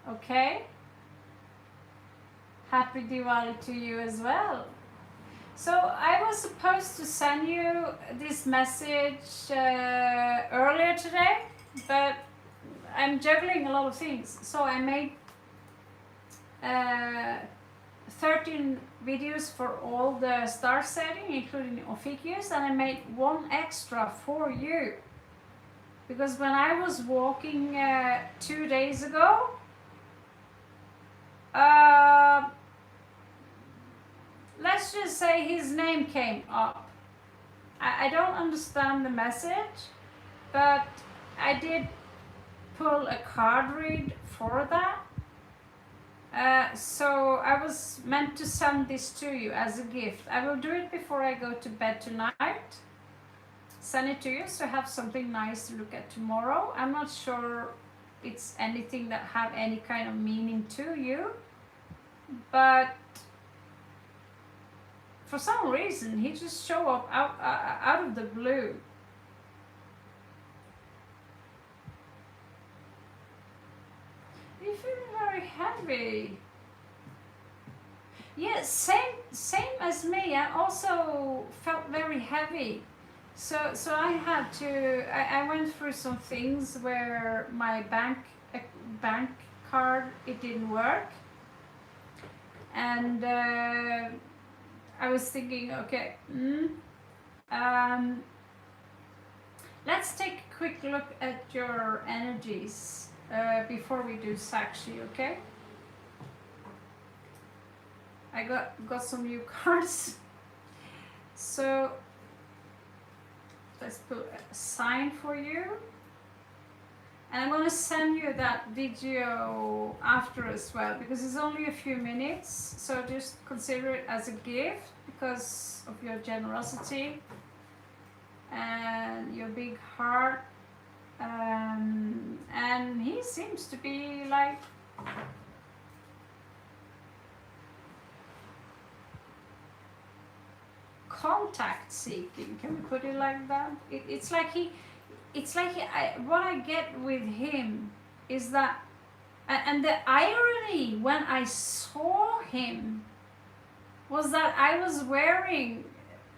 Okay? Happy Diwali to you as well. So I was supposed to send you this message earlier today, but I'm juggling a lot of things. So I made 13 videos for all the star setting, including Ophiuchus, and I made one extra for you. Because when I was walking 2 days ago, let's just say his name came up. I don't understand the message, but I did pull a card read for that. So I was meant to send this to you as a gift. I will do it before I go to bed tonight. Send it to you so have something nice to look at tomorrow. I'm not sure it's anything that have any kind of meaning to you, but for some reason he just showed up out of the blue. You feel very heavy. Yeah, same as me. I also felt very heavy. So I had to. I went through some things where my bank card, it didn't work, and I was thinking, okay, let's take a quick look at your energies before we do Sakshi, okay? I got some new cards. So let's put a sign for you. And I'm going to send you that video after as well, because it's only a few minutes, so just consider it as a gift because of your generosity and your big heart. And he seems to be like contact seeking. Can we put it like that? It's like what I get with him is that, and the irony when I saw him was that I was wearing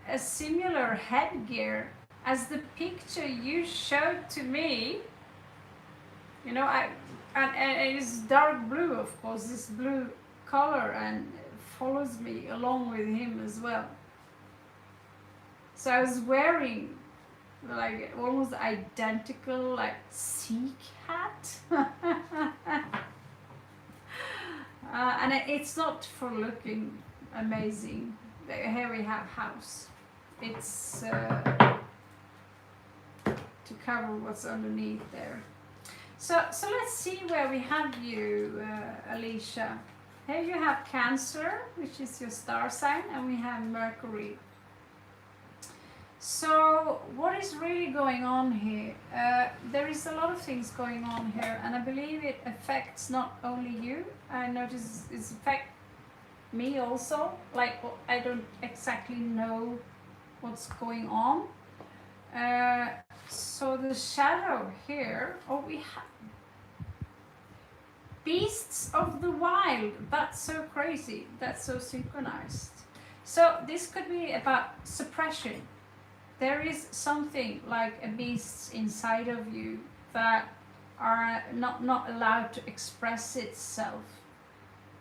a similar headgear as the picture you showed to me. You know, and it's dark blue, of course, this blue color, and follows me along with him as well. So I was wearing like almost identical like Sikh hat. And it's not for looking amazing. Here we have house. It's to cover what's underneath there. So let's see where we have you, Alicia. Here you have Cancer, which is your star sign, and we have Mercury. So what is really going on here? There is a lot of things going on here, and I believe it affects not only you. I notice it's affect me also. Like, I don't exactly know what's going on. So the shadow here, we have beasts of the wild. That's so crazy. That's so synchronized. So this could be about suppression. There is something like a beast inside of you that are not allowed to express itself.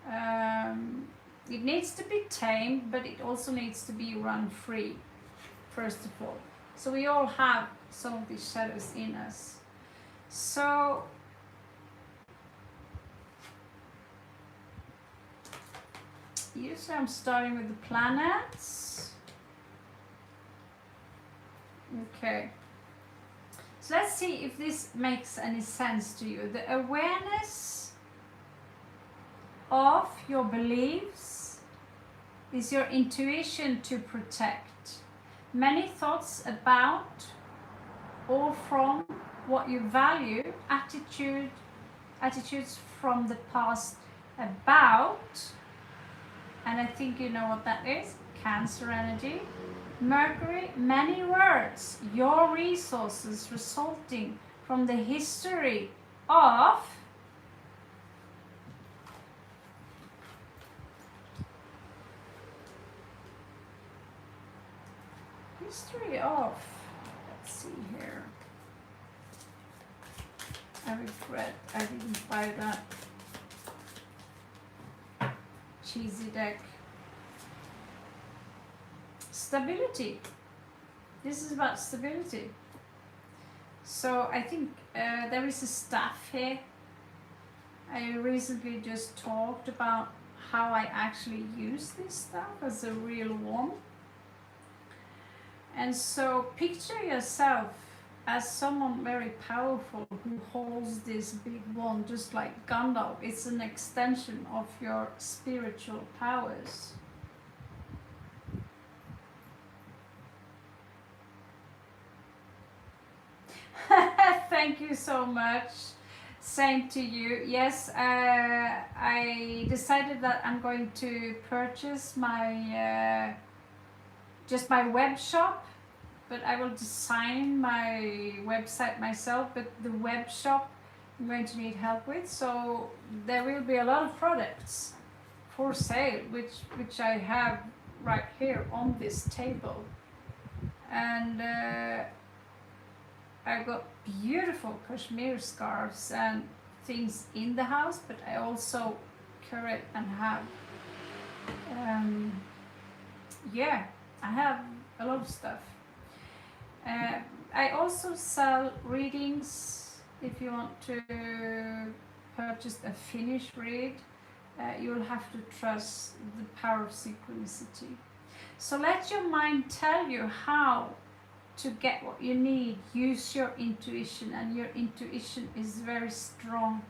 It needs to be tamed, but it also needs to be run free, first of all. So we all have some of these shadows in us. So usually I'm starting with the planets. Okay. So let's see if this makes any sense to you. The awareness of your beliefs is your intuition to protect. Many thoughts about or from what you value, attitudes from the past about, and I think you know what that is, Cancer energy. Mercury, many words, your resources resulting from the history of let's see here. I regret I didn't buy that cheesy deck. Stability. This is about stability. So I think there is a staff here. I recently just talked about how I actually use this staff as a real one. And so picture yourself as someone very powerful who holds this big wand, just like Gandalf. It's an extension of your spiritual powers. Thank you so much. Same to you. Yes, I decided that I'm going to purchase my just my web shop, but I will design my website myself. But the web shop I'm going to need help with, so there will be a lot of products for sale, which I have right here on this table, and I've got beautiful cashmere scarves and things in the house, but I also curate and have I have a lot of stuff. I also sell readings. If you want to purchase a Finnish read, you will have to trust the power of synchronicity. So let your mind tell you how to get what you need, use your intuition, and your intuition is very strong.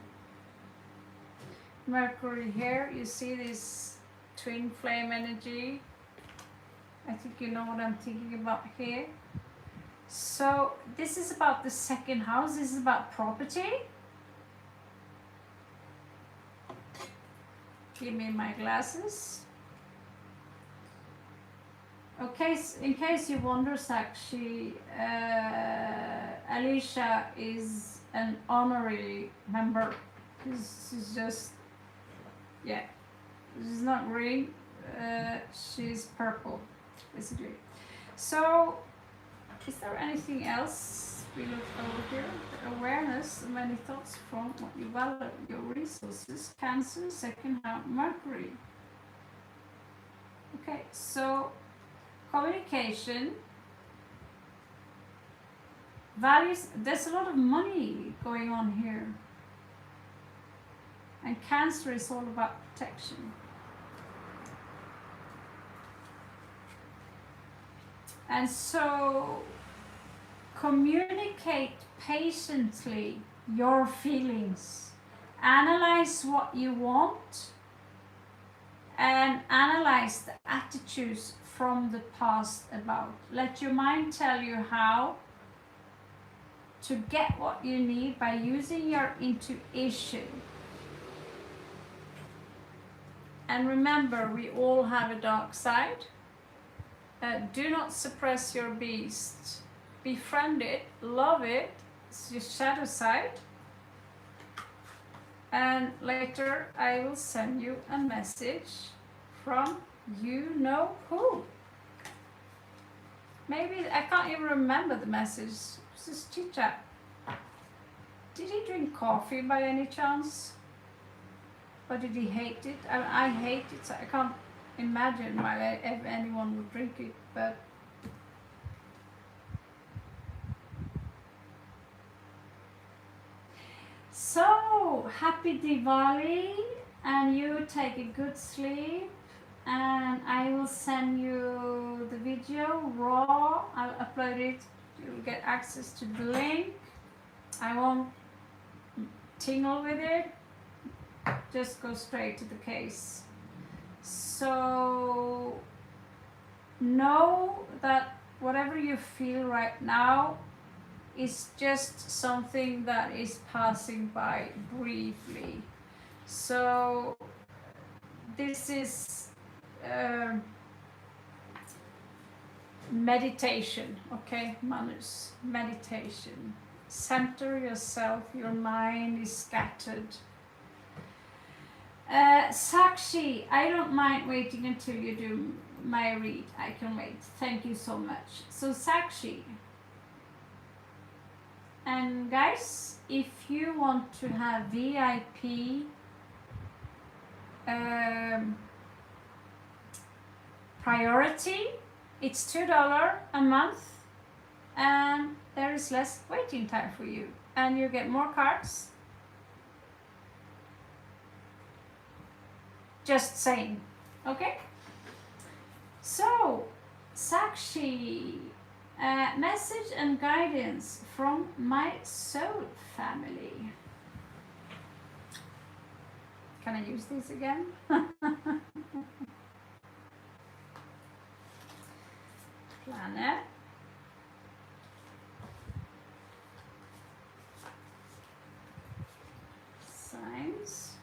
Mercury here, you see this twin flame energy. I think you know what I'm thinking about here. So this is about the second house. This is about property. Give me my glasses. Okay, in case you wonder, Sakshi, Alicia is an honorary member. This is just, yeah, this is not green. She's purple, basically. So, is there anything else we look over here? The awareness, many thoughts from what you value, your resources, Cancer, second house, Mercury. Okay, so communication, values, there's a lot of money going on here. And Cancer is all about protection. And so communicate patiently your feelings. Analyze what you want and analyze the attitudes from the past about. Let your mind tell you how to get what you need by using your intuition. And remember, we all have a dark side. Do not suppress your beast. Befriend it, love it. It's your shadow side. And later I will send you a message from you know who. Maybe, I can't even remember the message. It's just chit chat. Did he drink coffee by any chance? Or did he hate it? I hate it, so I can't imagine why anyone would drink it, but so happy Diwali, and you take a good sleep, and I will send you the video raw. I'll upload it. You'll get access to the link. I won't tingle with it, just go straight to the case. So know that whatever you feel right now is just something that is passing by briefly. So this is meditation, okay, Manus, meditation. Center yourself, your mind is scattered. Sakshi, I don't mind waiting until you do my read. I can wait. Thank you so much. So Sakshi, and guys, if you want to have VIP priority, it's $2 a month, and there is less waiting time for you, and you get more cards. Just saying, okay? So, Sakshi, message and guidance from my soul family. Can I use this again? Planet. Signs.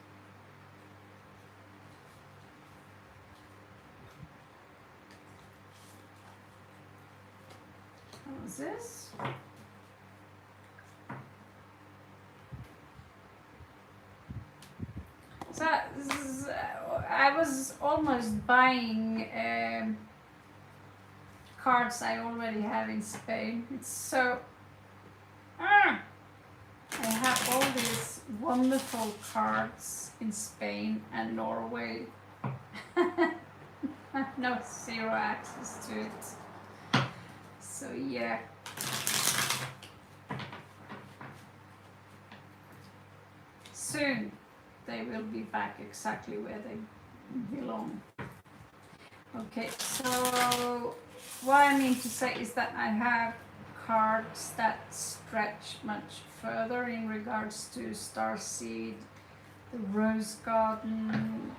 This. So I was almost buying cards I already have in Spain. It's so I have all these wonderful cards in Spain and Norway. No, zero access to it. So yeah. Soon they will be back exactly where they belong. Okay, so what I mean to say is that I have cards that stretch much further in regards to Starseed, the Rose Garden,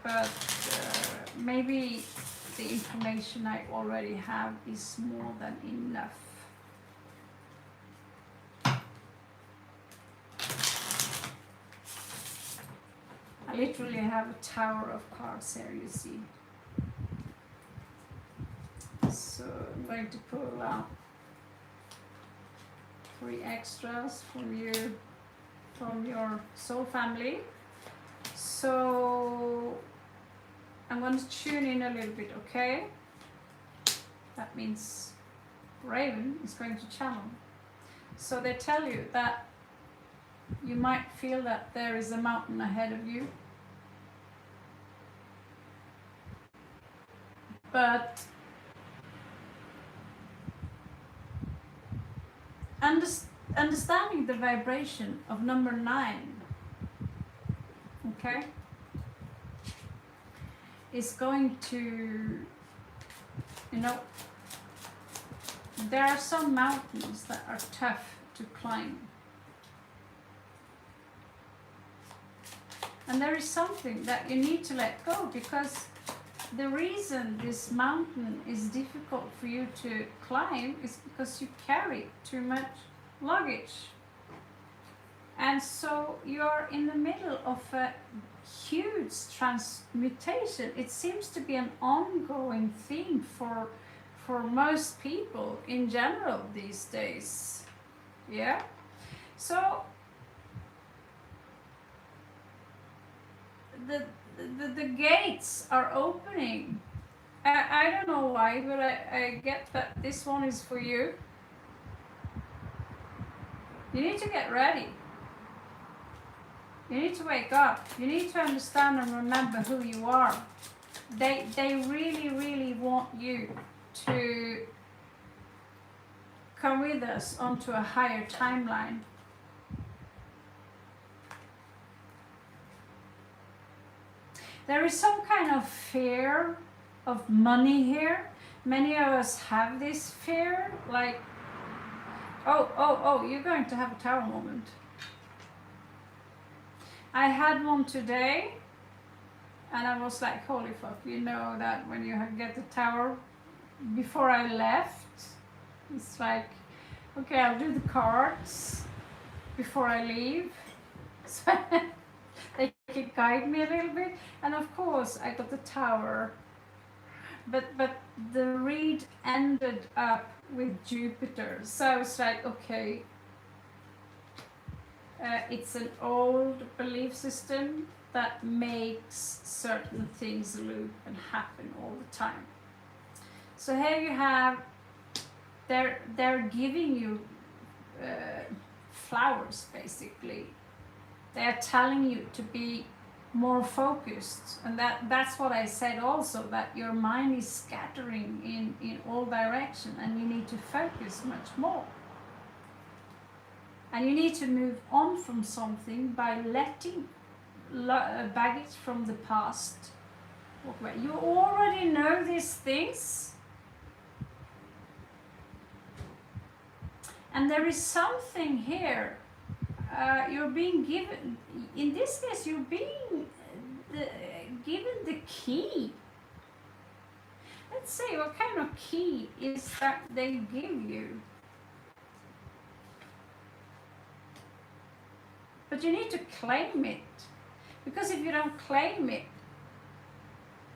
but maybe the information I already have is more than enough. I literally have a tower of cards here, you see. So I'm going to pull out 3 extras from your soul family. So I'm going to tune in a little bit, okay? That means Raven is going to channel. So they tell you that you might feel that there is a mountain ahead of you, but understanding the vibration of number 9, okay, is going to, there are some mountains that are tough to climb. And there is something that you need to let go, because the reason this mountain is difficult for you to climb is because you carry too much luggage. And so you're in the middle of a huge transmutation. It seems to be an ongoing theme for most people in general these days. Yeah? So the gates are opening. I don't know why, but I get that this one is for you. You need to get ready. You need to wake up. You need to understand and remember who you are. They really, really want you to come with us onto a higher timeline. There is some kind of fear of money here. Many of us have this fear, like, oh, you're going to have a tower moment. I had one today, and I was like, holy fuck, you know that when you get the tower, before I left, it's like, okay, I'll do the cards before I leave. So they could guide me a little bit, and of course I got the tower, but the read ended up with Jupiter, so I was like, okay, it's an old belief system that makes certain things loop and happen all the time. So here you have, they're giving you flowers basically. They are telling you to be more focused, and that's what I said also, that your mind is scattering in all directions, and you need to focus much more. And you need to move on from something by letting baggage from the past walk away. You already know these things, and there is something here. You're being given, in this case, you're being given the key. Let's see, what kind of key is that they give you? But you need to claim it, because if you don't claim it,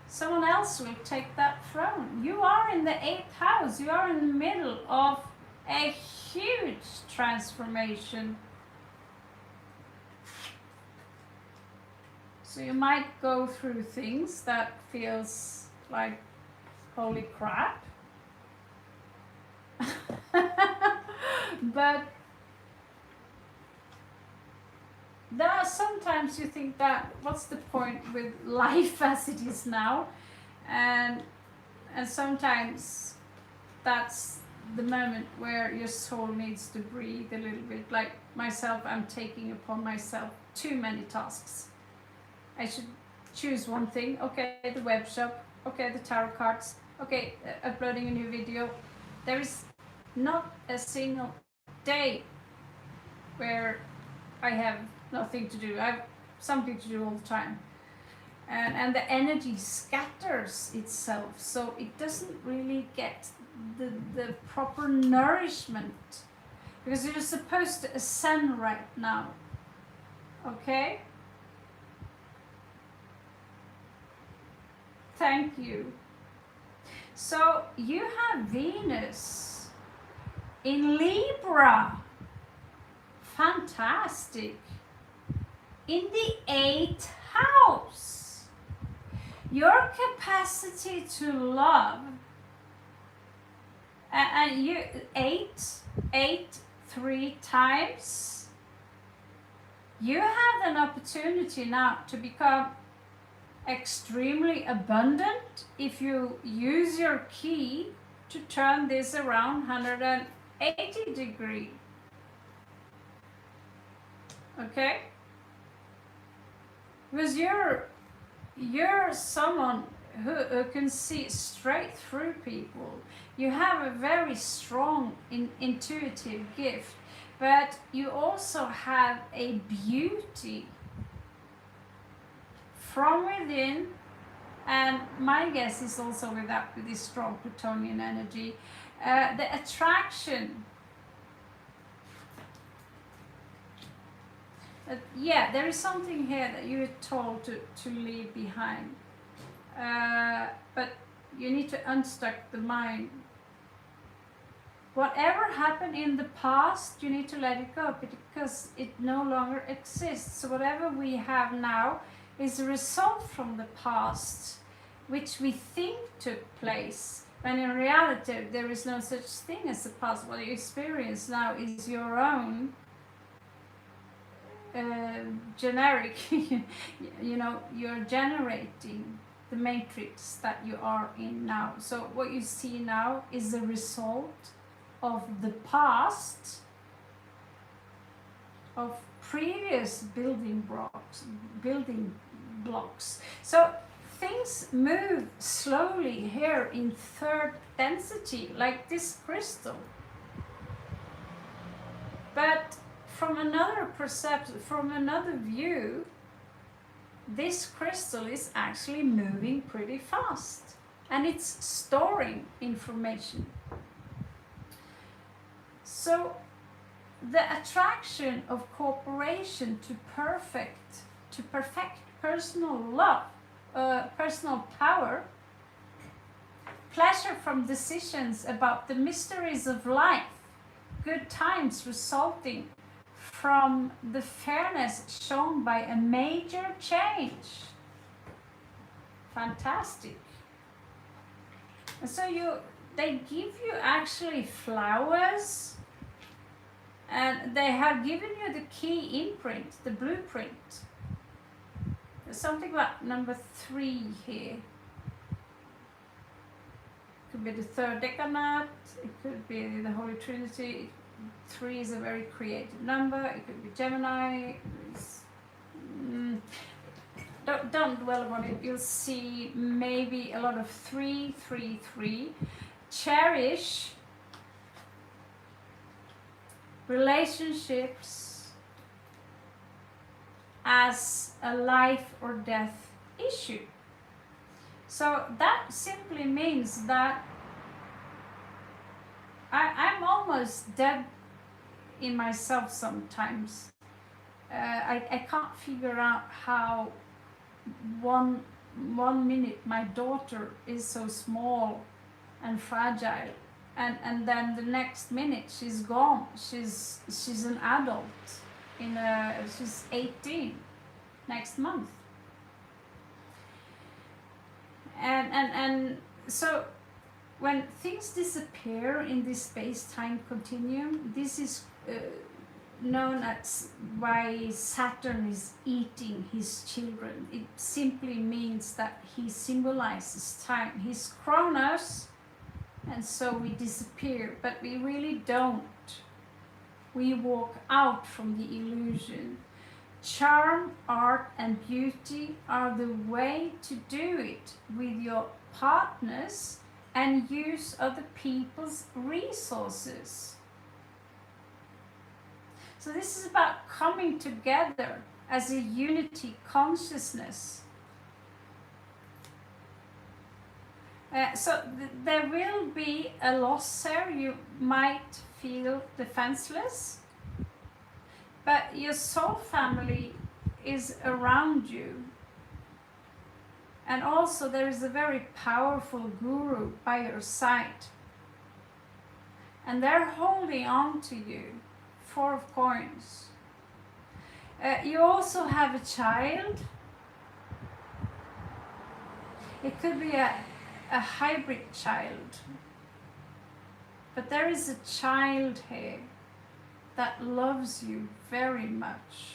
someone else will take that throne. You are in the 8th house. You are in the middle of a huge transformation. So you might go through things that feels like, holy crap. But there are sometimes you think that, what's the point with life as it is now? And sometimes that's the moment where your soul needs to breathe a little bit. Like myself, I'm taking upon myself too many tasks. I should choose one thing. Okay, the web shop. Okay, the tarot cards. Okay, uploading a new video. There is not a single day where I have nothing to do. I have something to do all the time. And the energy scatters itself, so it doesn't really get the proper nourishment, because you're supposed to ascend right now. Okay? Thank you. So you have Venus in Libra. Fantastic. In the 8th house. Your capacity to love, and you eight 3 times, you have an opportunity now to become extremely abundant if you use your key to turn this around 180 degrees. Okay? Because you're someone who can see straight through people. You have a very strong intuitive gift, but you also have a beauty from within, and my guess is also with this strong Plutonian energy, the attraction. Yeah, there is something here that you're told to leave behind, but you need to unstuck the mind. Whatever happened in the past, you need to let it go, because it no longer exists. So whatever we have now is a result from the past, which we think took place, when in reality there is no such thing as the past. What you experience now is your own generic, you're generating the matrix that you are in now. So what you see now is the result of the past, of previous building blocks. So things move slowly here in 3rd density, like this crystal. But from another perception, from another view, this crystal is actually moving pretty fast, and it's storing information. So the attraction of cooperation to perfect personal love, personal power, pleasure from decisions about the mysteries of life, good times resulting from the fairness shown by a major change. Fantastic. And so they give you actually flowers, and they have given you the key imprint, the blueprint. There's something about number 3 here. It could be the 3rd decanate, it could be the Holy Trinity. 3 is a very creative number. It could be Gemini. Don't dwell on it. You'll see maybe a lot of 3, 3, 3. Cherish relationships as a life or death issue. So that simply means that I'm almost dead in myself sometimes. I can't figure out how one minute my daughter is so small and fragile, and then the next minute she's gone. She's an adult. She's 18 next month, and so when things disappear in this space-time continuum, this is known as why Saturn is eating his children. It simply means that he symbolizes time. He's Kronos, and so we disappear, but we really don't. We walk out from the illusion. Charm, art, and beauty are the way to do it with your partners and use other people's resources. So this is about coming together as a unity consciousness. There will be a loss here. You might feel defenseless, but your soul family is around you. And also there is a very powerful guru by your side. And they're holding on to you. 4 of coins. You also have a child. It could be a hybrid child. But there is a child here that loves you very much.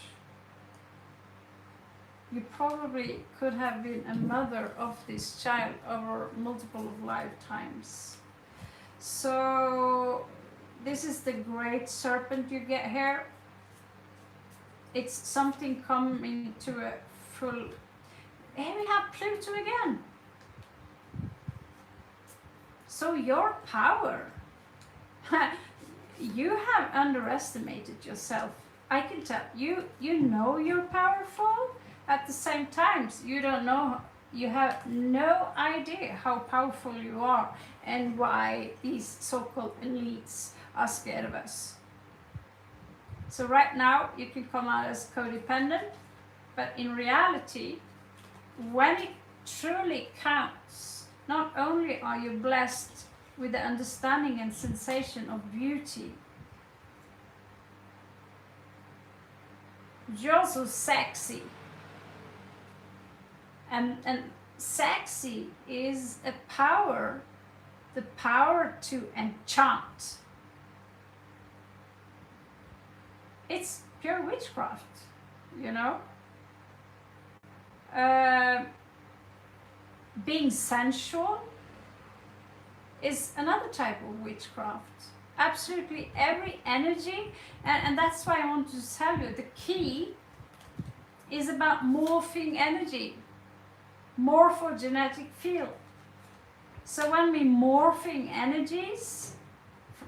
You probably could have been a mother of this child over multiple lifetimes. So this is the great serpent you get here. It's something coming to a full... Here we have Pluto again. So your power, you have underestimated yourself. I can tell you know you're powerful. At the same time, you don't know, you have no idea how powerful you are and why these so-called elites are scared of us. So right now you can come out as codependent, but in reality, when it truly counts, not only are you blessed with the understanding and sensation of beauty, you're also sexy. And sexy is a power, the power to enchant. It's pure witchcraft, you know. Being sensual is another type of witchcraft. Absolutely every energy, and that's why I want to tell you, the key is about morphing energy, morphogenetic field. So when we morphing energies,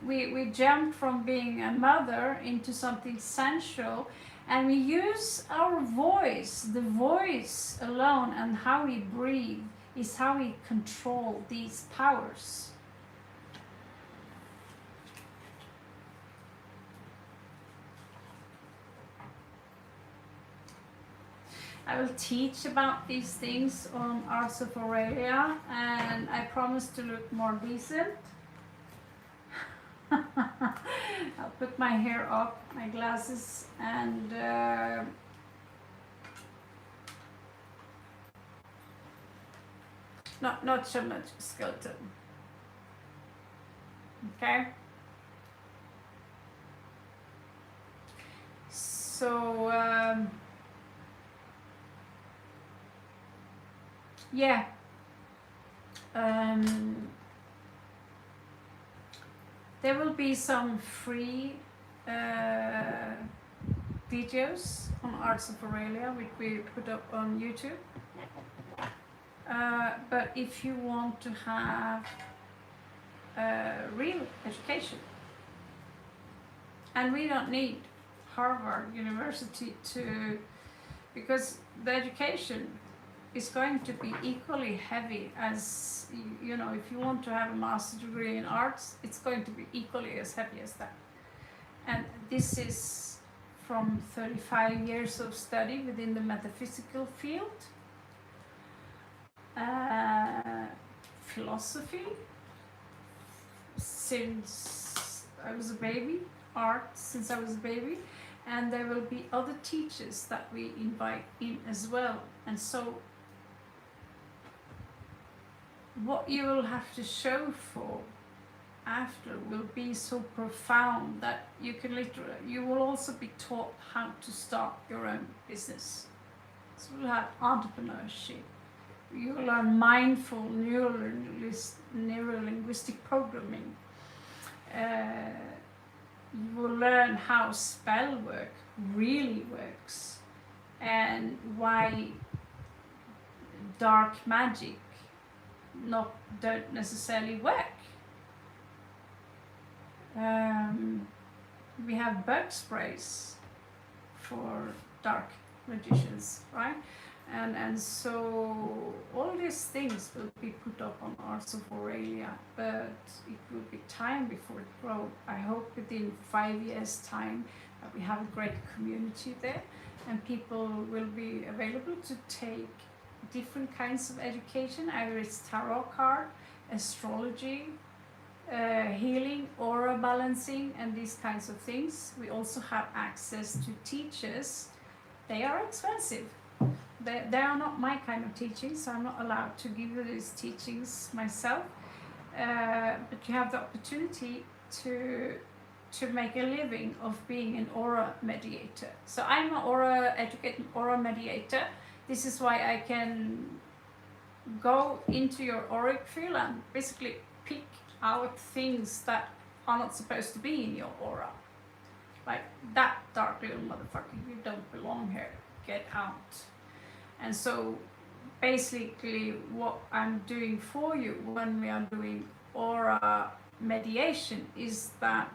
we jump from being a mother into something sensual, and we use our voice. The voice alone and how we breathe is how we control these powers. I will teach about these things on Arts of Aurelia, and I promise to look more decent. I'll put my hair up, my glasses, and not so much skeleton. Okay. So yeah. There will be some free videos on Arts of Aurelia, which we put up on YouTube. But if you want to have real education, and we don't need Harvard University to, because the education is going to be equally heavy as, you know, if you want to have a master's degree in arts, it's going to be equally as heavy as that. And this is from 35 years of study within the metaphysical field, philosophy, since I was a baby, art since I was a baby, and there will be other teachers that we invite in as well. And so what you will have to show for after will be so profound that you can literally, you will also be taught how to start your own business. So we'll have entrepreneurship, you will learn mindful neuro-linguistic programming, you will learn how spell work really works, and why dark magic don't necessarily work. We have bug sprays for dark magicians, right? And so all these things will be put up on Arts of Aurelia, but it will be time before it grows. I hope within 5 years' time that we have a great community there, and people will be available to take different kinds of education, either it's tarot card, astrology, healing, aura balancing, and these kinds of things. We also have access to teachers. They are expensive. They are not my kind of teachings, so I'm not allowed to give you these teachings myself. But you have the opportunity to make a living of being an aura mediator. So I'm an aura educated aura mediator. This is why I can go into your auric field and basically pick out things that are not supposed to be in your aura. Like that dark little motherfucker, you don't belong here. Get out. And so basically what I'm doing for you when we are doing aura mediation is that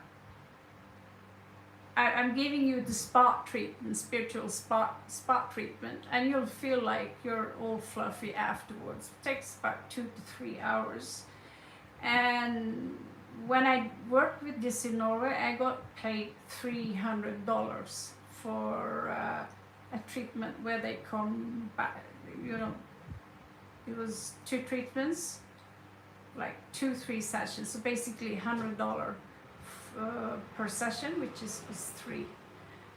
I'm giving you the spot treatment, spiritual spot treatment, and you'll feel like you're all fluffy afterwards. It takes about 2 to 3 hours. And when I worked with this in Norway, I got paid $300 for a treatment where they come back, it was 2 treatments, like 2-3 sessions, so basically $100 per session, which is 3.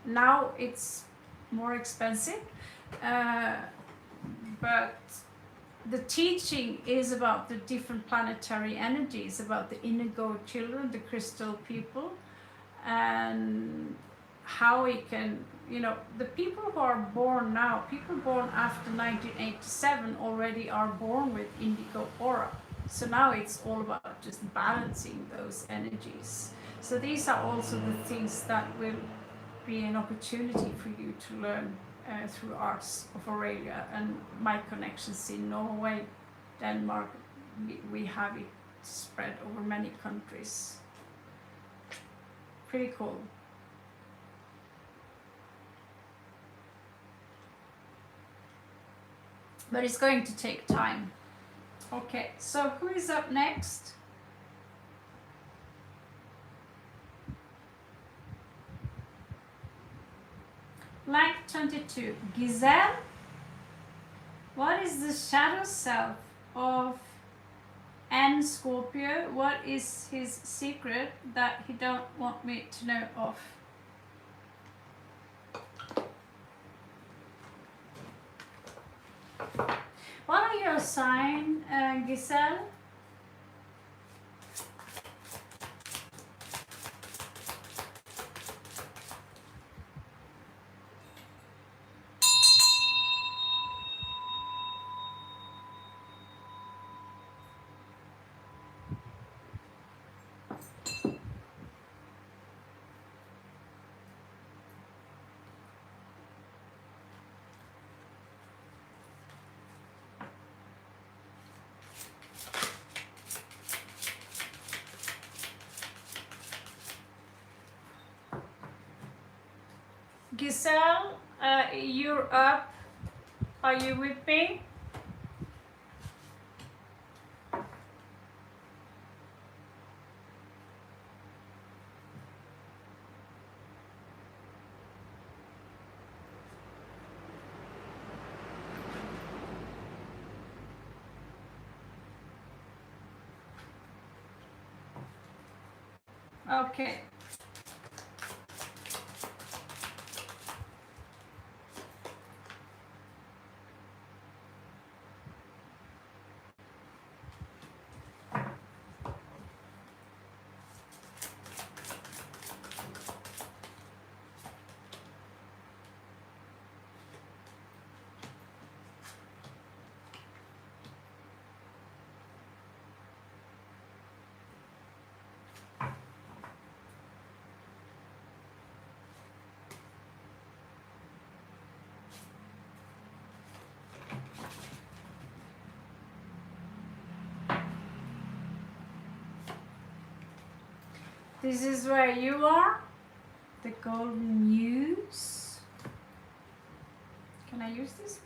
Now it's more expensive, but the teaching is about the different planetary energies, about the indigo children, the crystal people, and how we can, the people who are born now, people born after 1987 already are born with indigo aura. So now it's all about just balancing those energies. So these are also the things that will be an opportunity for you to learn through Arts of Aurelia and my connections in Norway, Denmark. We have it spread over many countries. Pretty cool. But it's going to take time. Okay, so who is up next? Like 22, Giselle. What is the shadow self of N Scorpio? What is his secret that he don't want me to know of? What are your sign, Giselle? Giselle, you're up. Are you with me? Okay. This is where you are, the golden muse. Can I use this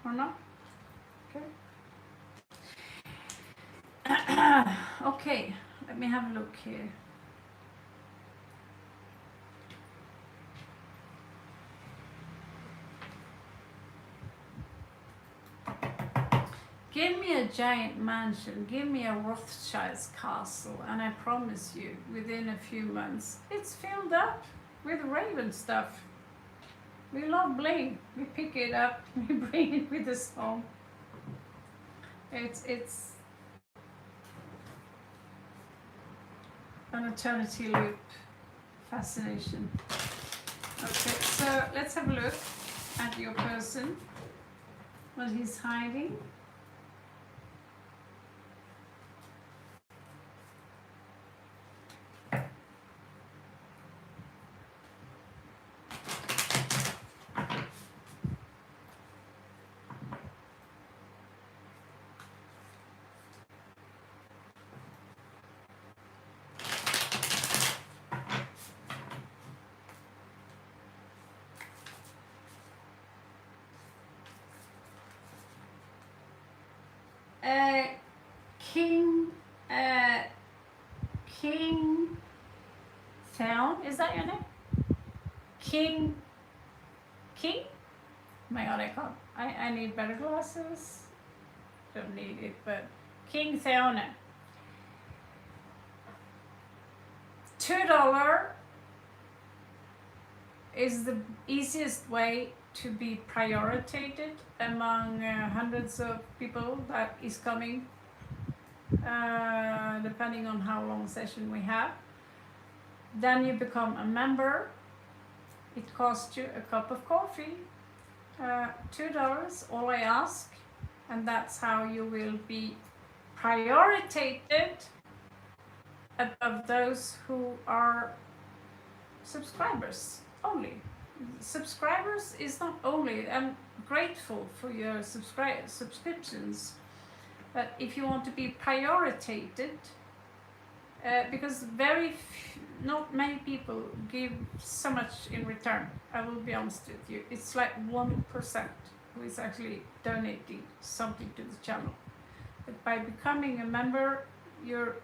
one? Or not? Okay. Okay, let me have a look here. Give me a giant mansion, give me a Rothschild's castle, and I promise you, within a few months, it's filled up with Raven stuff. We love bling. We pick it up, we bring it with us home. It's an eternity loop fascination. Okay, so let's have a look at your person, what he's hiding. King, King Town, is that your name? King? Oh my god, I can't. I need better glasses. Don't need it, but King Theona. $2 is the easiest way to be prioritized among hundreds of people that is coming, depending on how long session we have. Then you become a member. It costs you a cup of coffee, $2, all I ask, and that's how you will be prioritized above those who are subscribers only. Subscribers is not only, I'm grateful for your subscriptions, but if you want to be prioritized, because not many people give so much in return. I will be honest with you. It's like 1% who is actually donating something to the channel. But by becoming a member, you're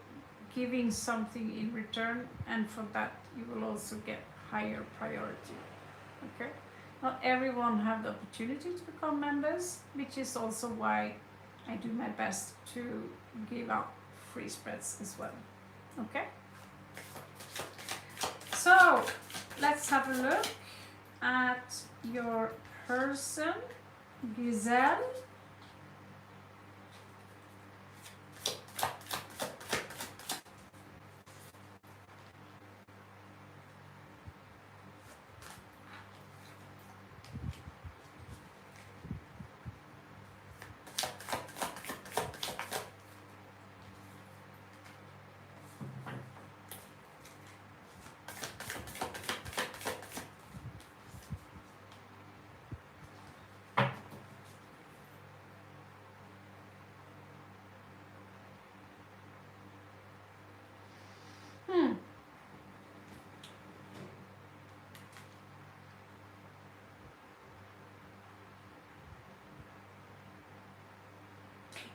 giving something in return, and for that you will also get higher priority. Okay? Not everyone have the opportunity to become members, which is also why I do my best to give out free spreads as well. Okay? So let's have a look at your person, Giselle.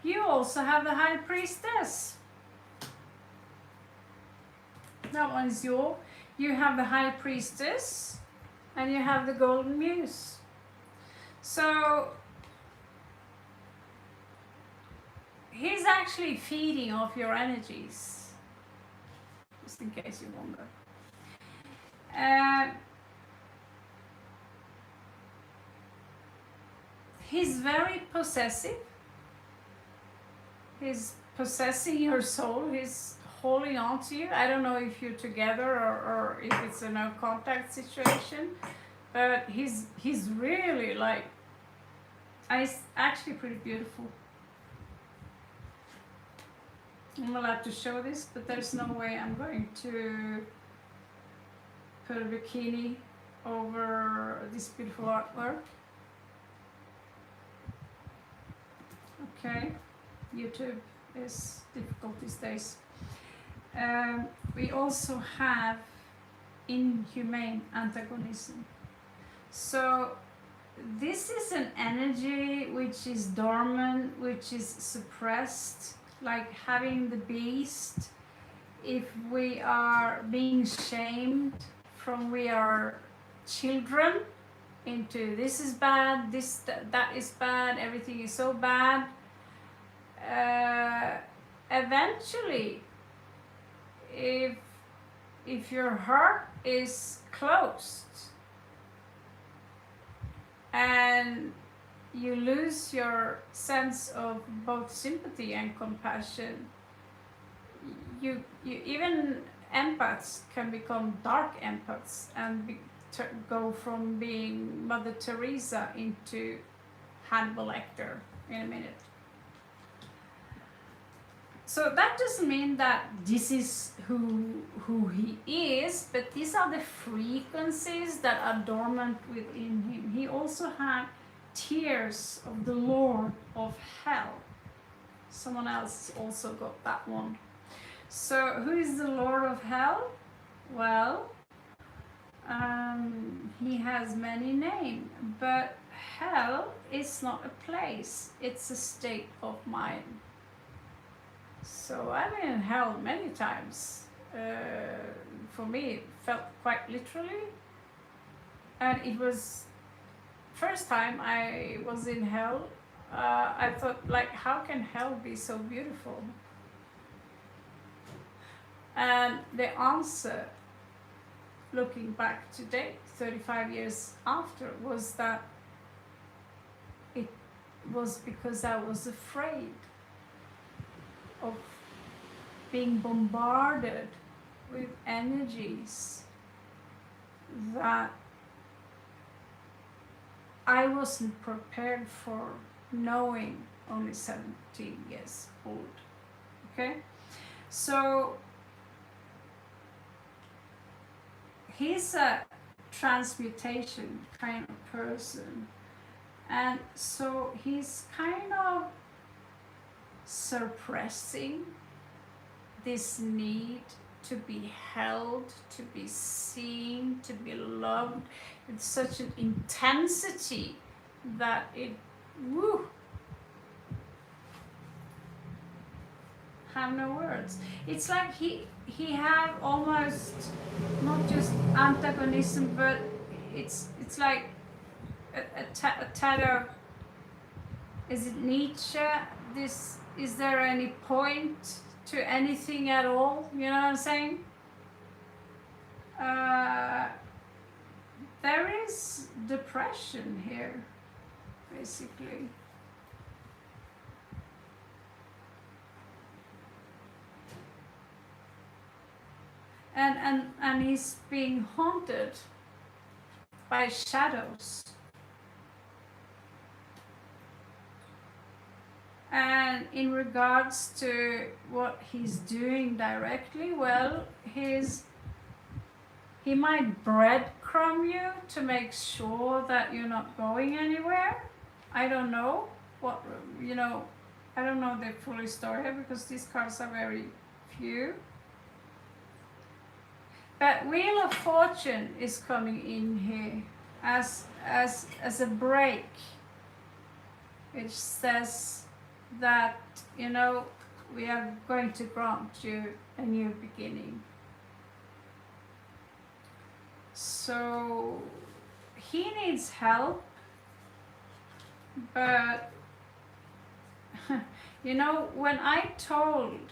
You also have the High Priestess. That one is yours. You have the High Priestess and you have the Golden Muse. So he's actually feeding off your energies, just in case you wonder. He's very possessive. He's possessing your soul. He's holding on to you. I don't know if you're together or if it's a no contact situation, but he's really like, it's actually pretty beautiful. I'm allowed to show this, but there's no way I'm going to put a bikini over this beautiful artwork. Okay, YouTube is difficult these days. We also have inhumane antagonism. So this is an energy which is dormant, which is suppressed, like having the beast. If we are being shamed from we are children into this is bad, that is bad, everything is so bad, eventually, if your heart is closed and you lose your sense of both sympathy and compassion, you even empaths can become dark empaths and go from being Mother Teresa into Hannibal Lecter in a minute. So that doesn't mean that this is who he is, but these are the frequencies that are dormant within him. He also had tears of the Lord of Hell. Someone else also got that one. So who is the Lord of Hell? Well, he has many names, but hell is not a place, it's a state of mind. So I've been in hell many times. For me, it felt quite literally. And it was first time I was in hell. I thought, like, how can hell be so beautiful? And the answer, looking back today, 35 years after, was that it was because I was afraid of being bombarded with energies that I wasn't prepared for, knowing only 17 years old. Okay? So he's a transmutation kind of person, and so he's kind of suppressing this need to be held, to be seen, to be loved with such an intensity that it, woo, have no words. It's like he have almost not just antagonism, but it's like a tad of, is it Nietzsche? This, is there any point to anything at all? You know what I'm saying? There is depression here, basically. And he's being haunted by shadows. And in regards to what he's doing directly, well, he might breadcrumb you to make sure that you're not going anywhere. I don't know what, I don't know the full story because these cards are very few. But Wheel of Fortune is coming in here as a break, which says that, we are going to grant you a new beginning. So he needs help, but when I told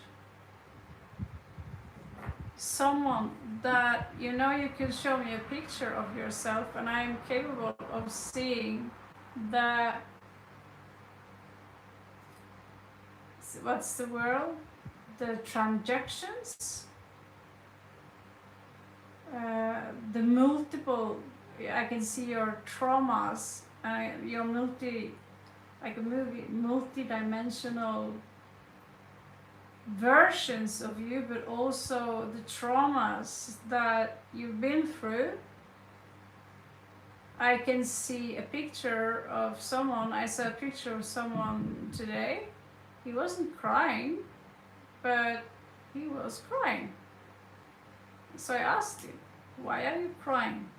someone that, you can show me a picture of yourself and I am capable of seeing the, what's the word? The transactions, the multiple, I can see your traumas, your multi-dimensional versions of you, but also the traumas that you've been through. I can see a picture of someone, I saw a picture of someone today He wasn't crying, but he was crying. So I asked him, why are you crying?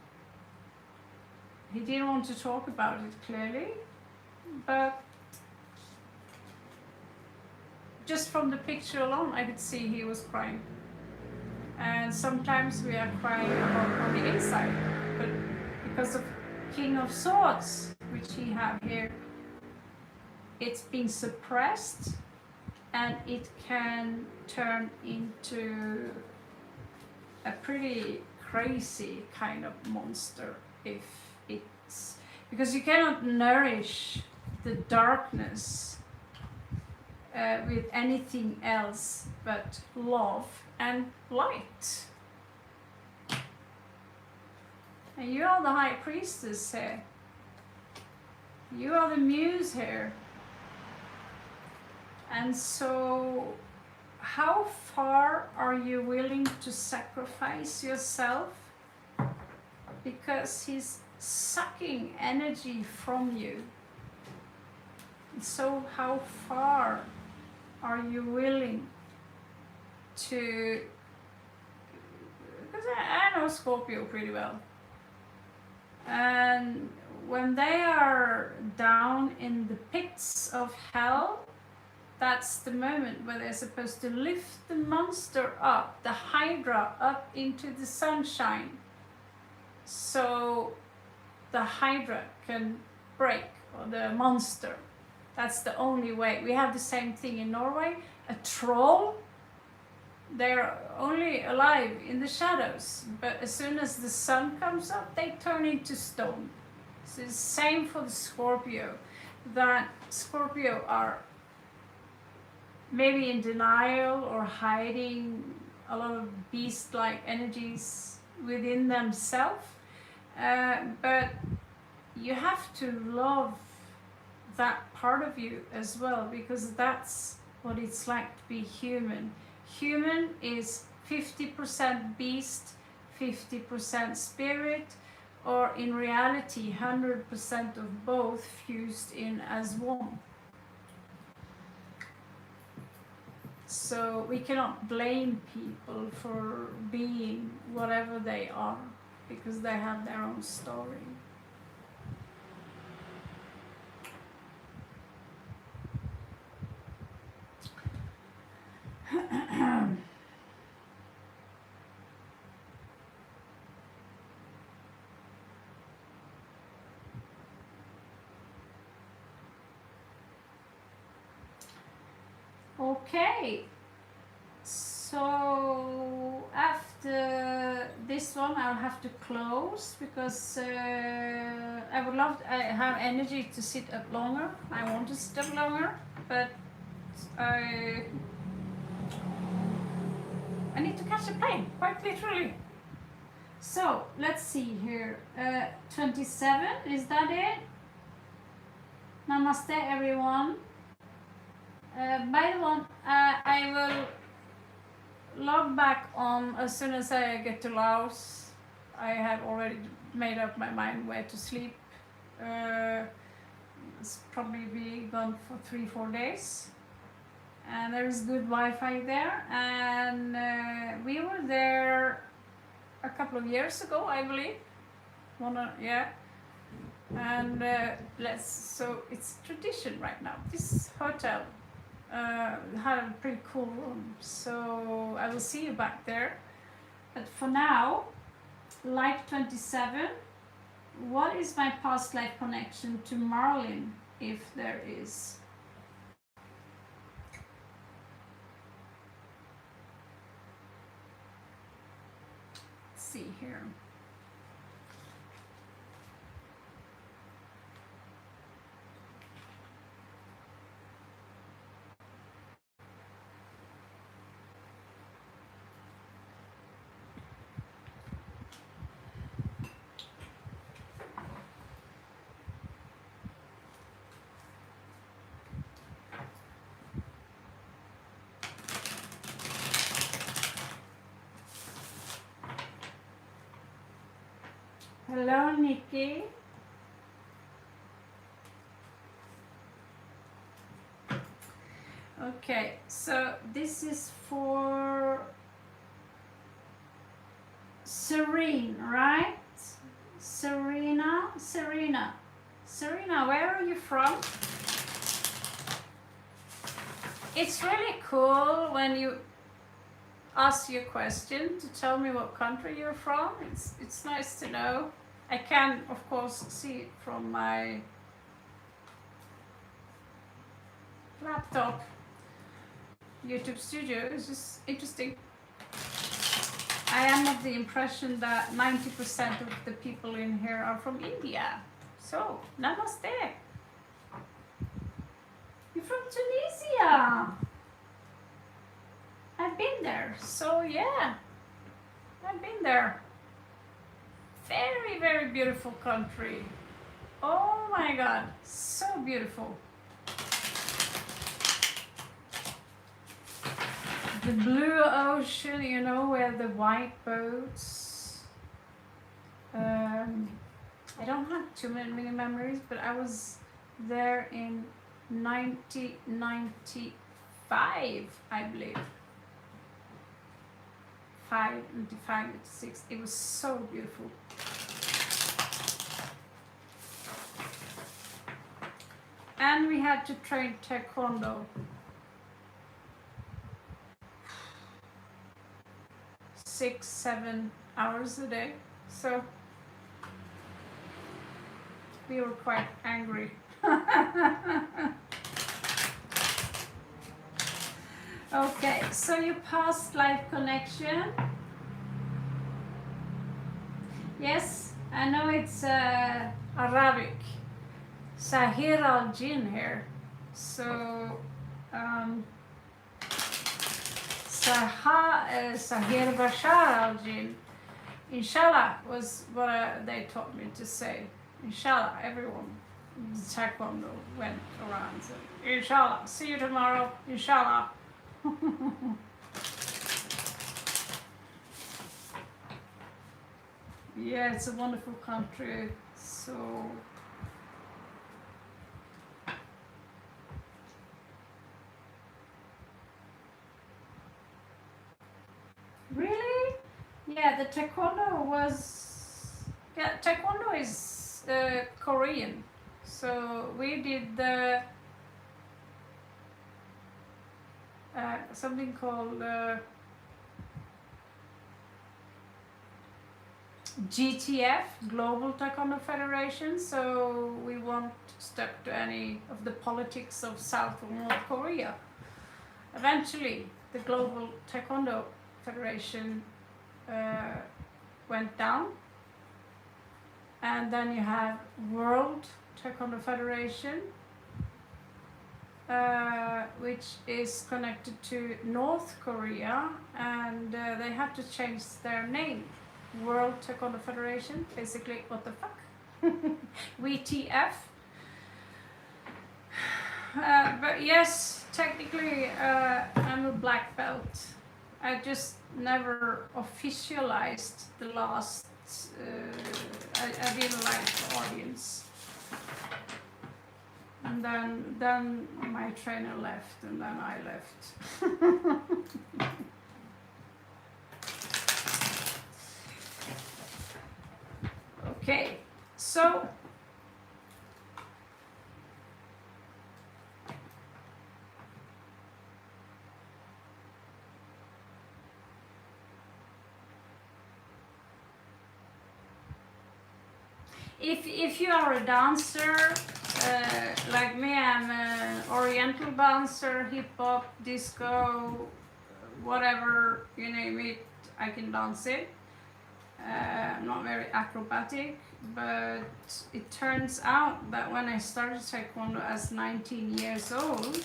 He didn't want to talk about it clearly, but just from the picture alone, I could see he was crying. And sometimes we are crying on the inside, but because of King of Swords, which he have here, it's been suppressed, and it can turn into a pretty crazy kind of monster if it's, because you cannot nourish the darkness with anything else but love and light. And you are the high priestess here. You are the muse here. And so, how far are you willing to sacrifice yourself? Because he's sucking energy from you. So, how far are you willing to? Because I know Scorpio pretty well. And when they are down in the pits of hell, that's the moment where they're supposed to lift the monster up, the Hydra, up into the sunshine, so the Hydra can break, or the monster. That's the only way. We have the same thing in Norway. A troll, they're only alive in the shadows, but as soon as the sun comes up, they turn into stone. So it's the same for the Scorpio, that Scorpio are maybe in denial or hiding a lot of beast-like energies within themselves, but you have to love that part of you as well, because that's what it's like to be human. Human is 50% beast, 50% spirit, or in reality 100% of both fused in as one. So we cannot blame people for being whatever they are, because they have their own story. Okay, so after this one I'll have to close, because I would love to, I have energy to sit up longer. I want to sit up longer, but I need to catch a plane, quite literally. So let's see here. 27, is that it? Namaste, everyone. By the way, I will log back on as soon as I get to Laos. I have already made up my mind where to sleep. It's probably be gone for 3-4 days. And there is good Wi-Fi there. And we were there a couple of years ago, I believe. Yeah. And so it's tradition right now. This hotel had a pretty cool room, so I will see you back there. But for now, light 27, what is my past life connection to Marlin, if there is? Let's see here. Hello, Nikki. Okay, so this is for Serene, right? Serena, where are you from? It's really cool when you ask you a question to tell me what country you're from. It's nice to know. I can, of course, see it from my laptop. YouTube studio is just interesting. I am of the impression that 90% of the people in here are from India. So, namaste. You're from Tunisia. I've been there. So, yeah, I've been there. Very, very beautiful country. Oh my God, so beautiful. The blue ocean, you know, where the white boats. I don't have too many memories, but I was there in 1995, I believe. 95, 96. It was so beautiful. And we had to train taekwondo. 6-7 hours a day. So we were quite angry. Okay, so your past life connection. Yes, I know it's Arabic. Sahir al-Jin here. So, Sahir Bashar al-Jin. Inshallah was what they taught me to say. Inshallah, everyone in Taekwondo went around and said, Inshallah, see you tomorrow, Inshallah. Yeah, it's a wonderful country. So really, yeah, the taekwondo is Korean. So we did the something called GTF, Global Taekwondo Federation. So we won't step to any of the politics of South or North Korea. Eventually, the Global Taekwondo Federation went down, and then you have World Taekwondo Federation, which is connected to North Korea, and they have to change their name. World Taekwondo Federation, basically, what the fuck? WTF. But yes, technically, I'm a black belt. I just never officialized the last. I didn't like the audience, and then my trainer left, and then I left. Okay, so if you are a dancer like me, I'm an oriental dancer, hip hop, disco, whatever you name it, I can dance it. I'm not very acrobatic, but it turns out that when I started Taekwondo as 19 years old,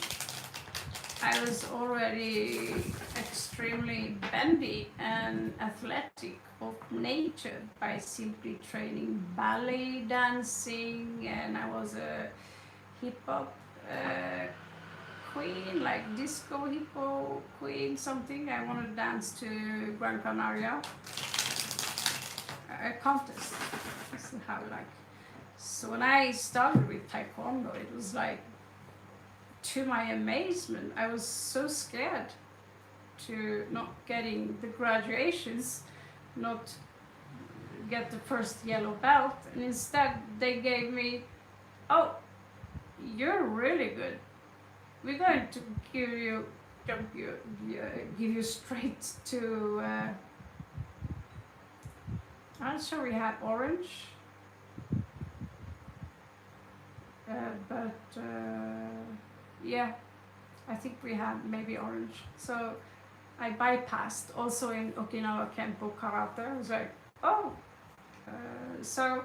I was already extremely bendy and athletic of nature by simply training ballet dancing, and I was a hip hop queen, like disco hippo queen something. I wanted to dance to Gran Canaria. A contest. This is how like. So when I started with Taekwondo, it was like to my amazement, I was so scared to not getting the graduations, not get the first yellow belt, and instead they gave me, oh, you're really good. We're going to give you straight to. I'm sure we had orange, but yeah, I think we had maybe orange. So I bypassed also in Okinawa Kempo Karate. I was like, oh, so.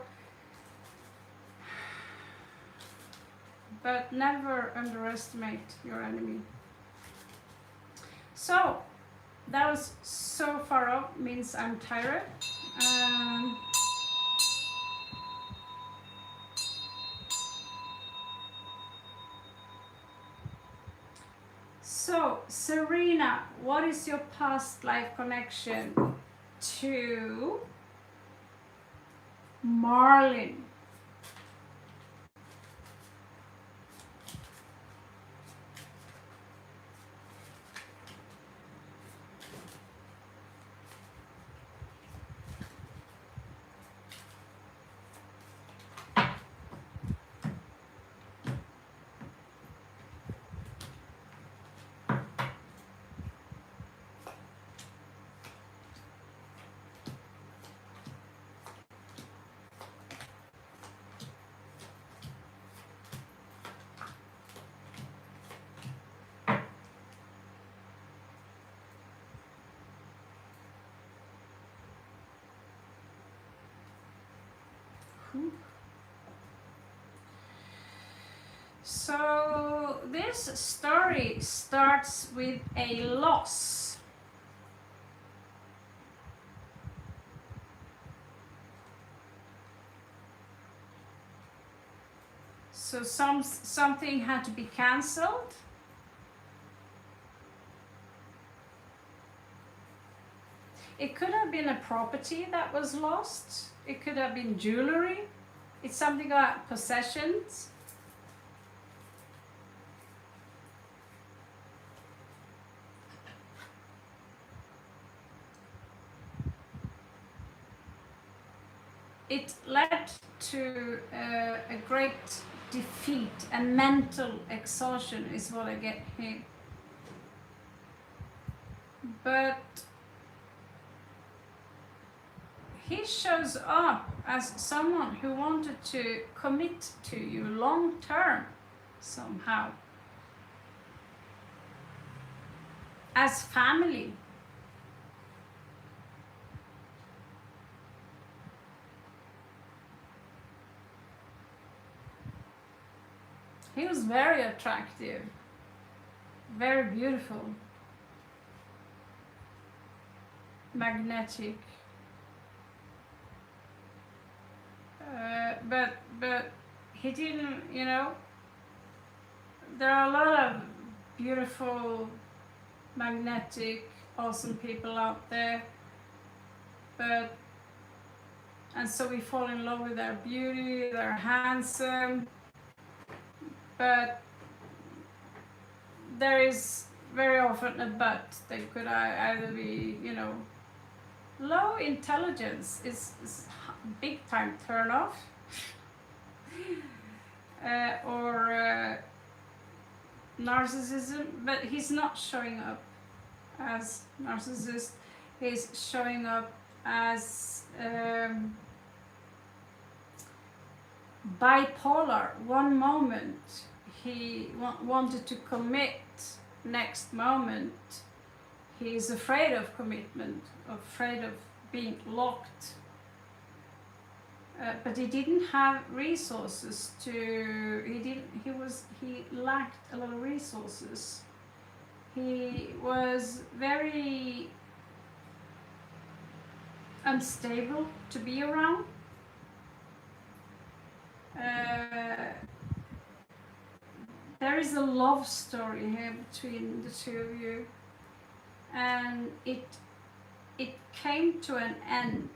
But never underestimate your enemy. So that was so far up, means I'm tired. So Serena, what is your past life connection to Marlin? So this story starts with a loss. So something had to be cancelled. It could have been a property that was lost. It could have been jewelry. It's something about possessions. It led to a great defeat and mental exhaustion is what I get here. But he shows up as someone who wanted to commit to you long term somehow. As family. He was very attractive, very beautiful, magnetic. But he didn't, you know. There are a lot of beautiful, magnetic, awesome people out there, and so we fall in love with their beauty, they're handsome, but there is very often a but. They could either be, you know, low intelligence is big time turn off, or narcissism, but he's not showing up as narcissist. He's showing up as bipolar. One moment he wanted to commit, next moment he's afraid of commitment, afraid of being locked. But he didn't have resources to. He lacked a lot of resources. He was very unstable to be around. There is a love story here between the two of you, and it came to an end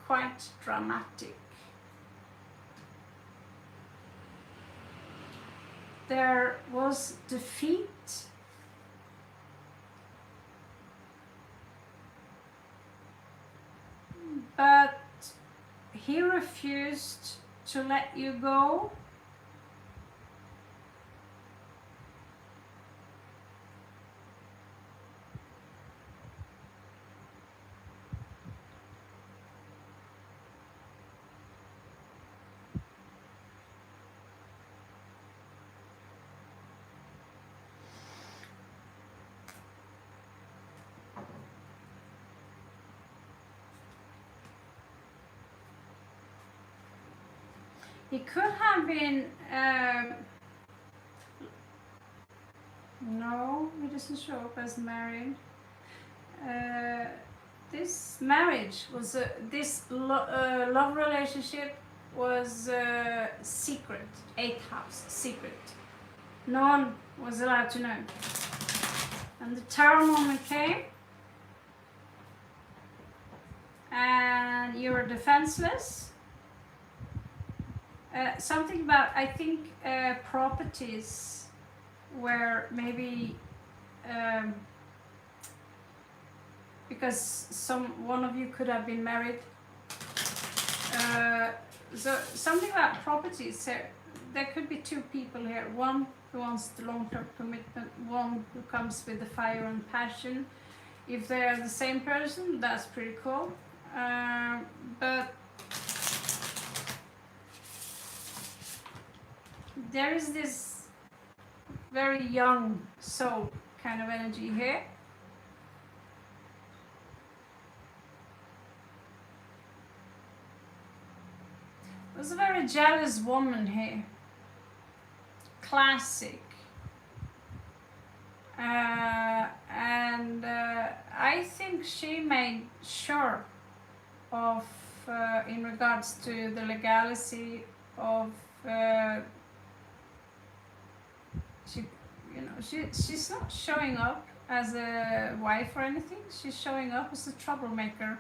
quite dramatic. there was defeat, but he refused to let you go. He could have been, no, he doesn't show up as married. This marriage was, love relationship was secret, 8th house, secret. No one was allowed to know. And the tower moment came, and you were defenseless. Something about, I think, properties where maybe because one of you could have been married. So something about properties. There could be two people here. One who wants the long-term commitment. One who comes with the fire and passion. If they are the same person, that's pretty cool. But there is this very young soul kind of energy here. There's a very jealous woman here. Classic. And I think she made sure of, in regards to the legality of, she's not showing up as a wife or anything. She's showing up as a troublemaker.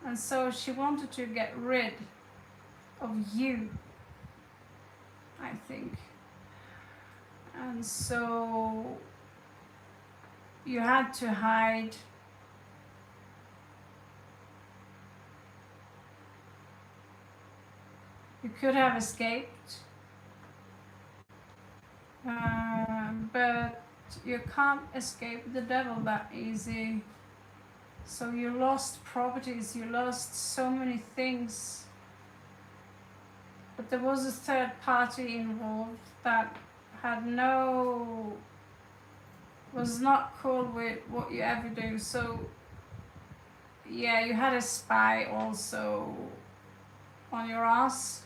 And so she wanted to get rid of you, I think. And so you had to hide. You could have escaped. But you can't escape the devil that easy. So you lost properties, you lost so many things. But there was a third party involved that was not cool with what you ever do. So yeah, you had a spy also on your ass.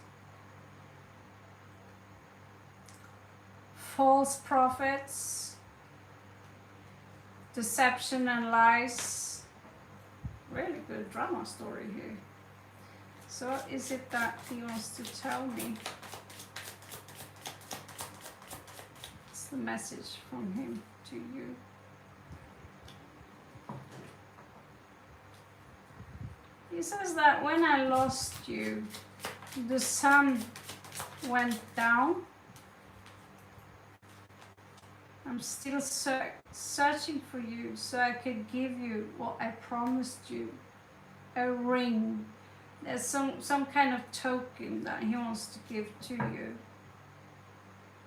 False prophets, deception and lies. Really good drama story here. So what is it that he wants to tell me? It's the message from him to you. He says that when I lost you, the sun went down. I'm still searching for you so I could give you what I promised you, a ring. There's some kind of token that he wants to give to you.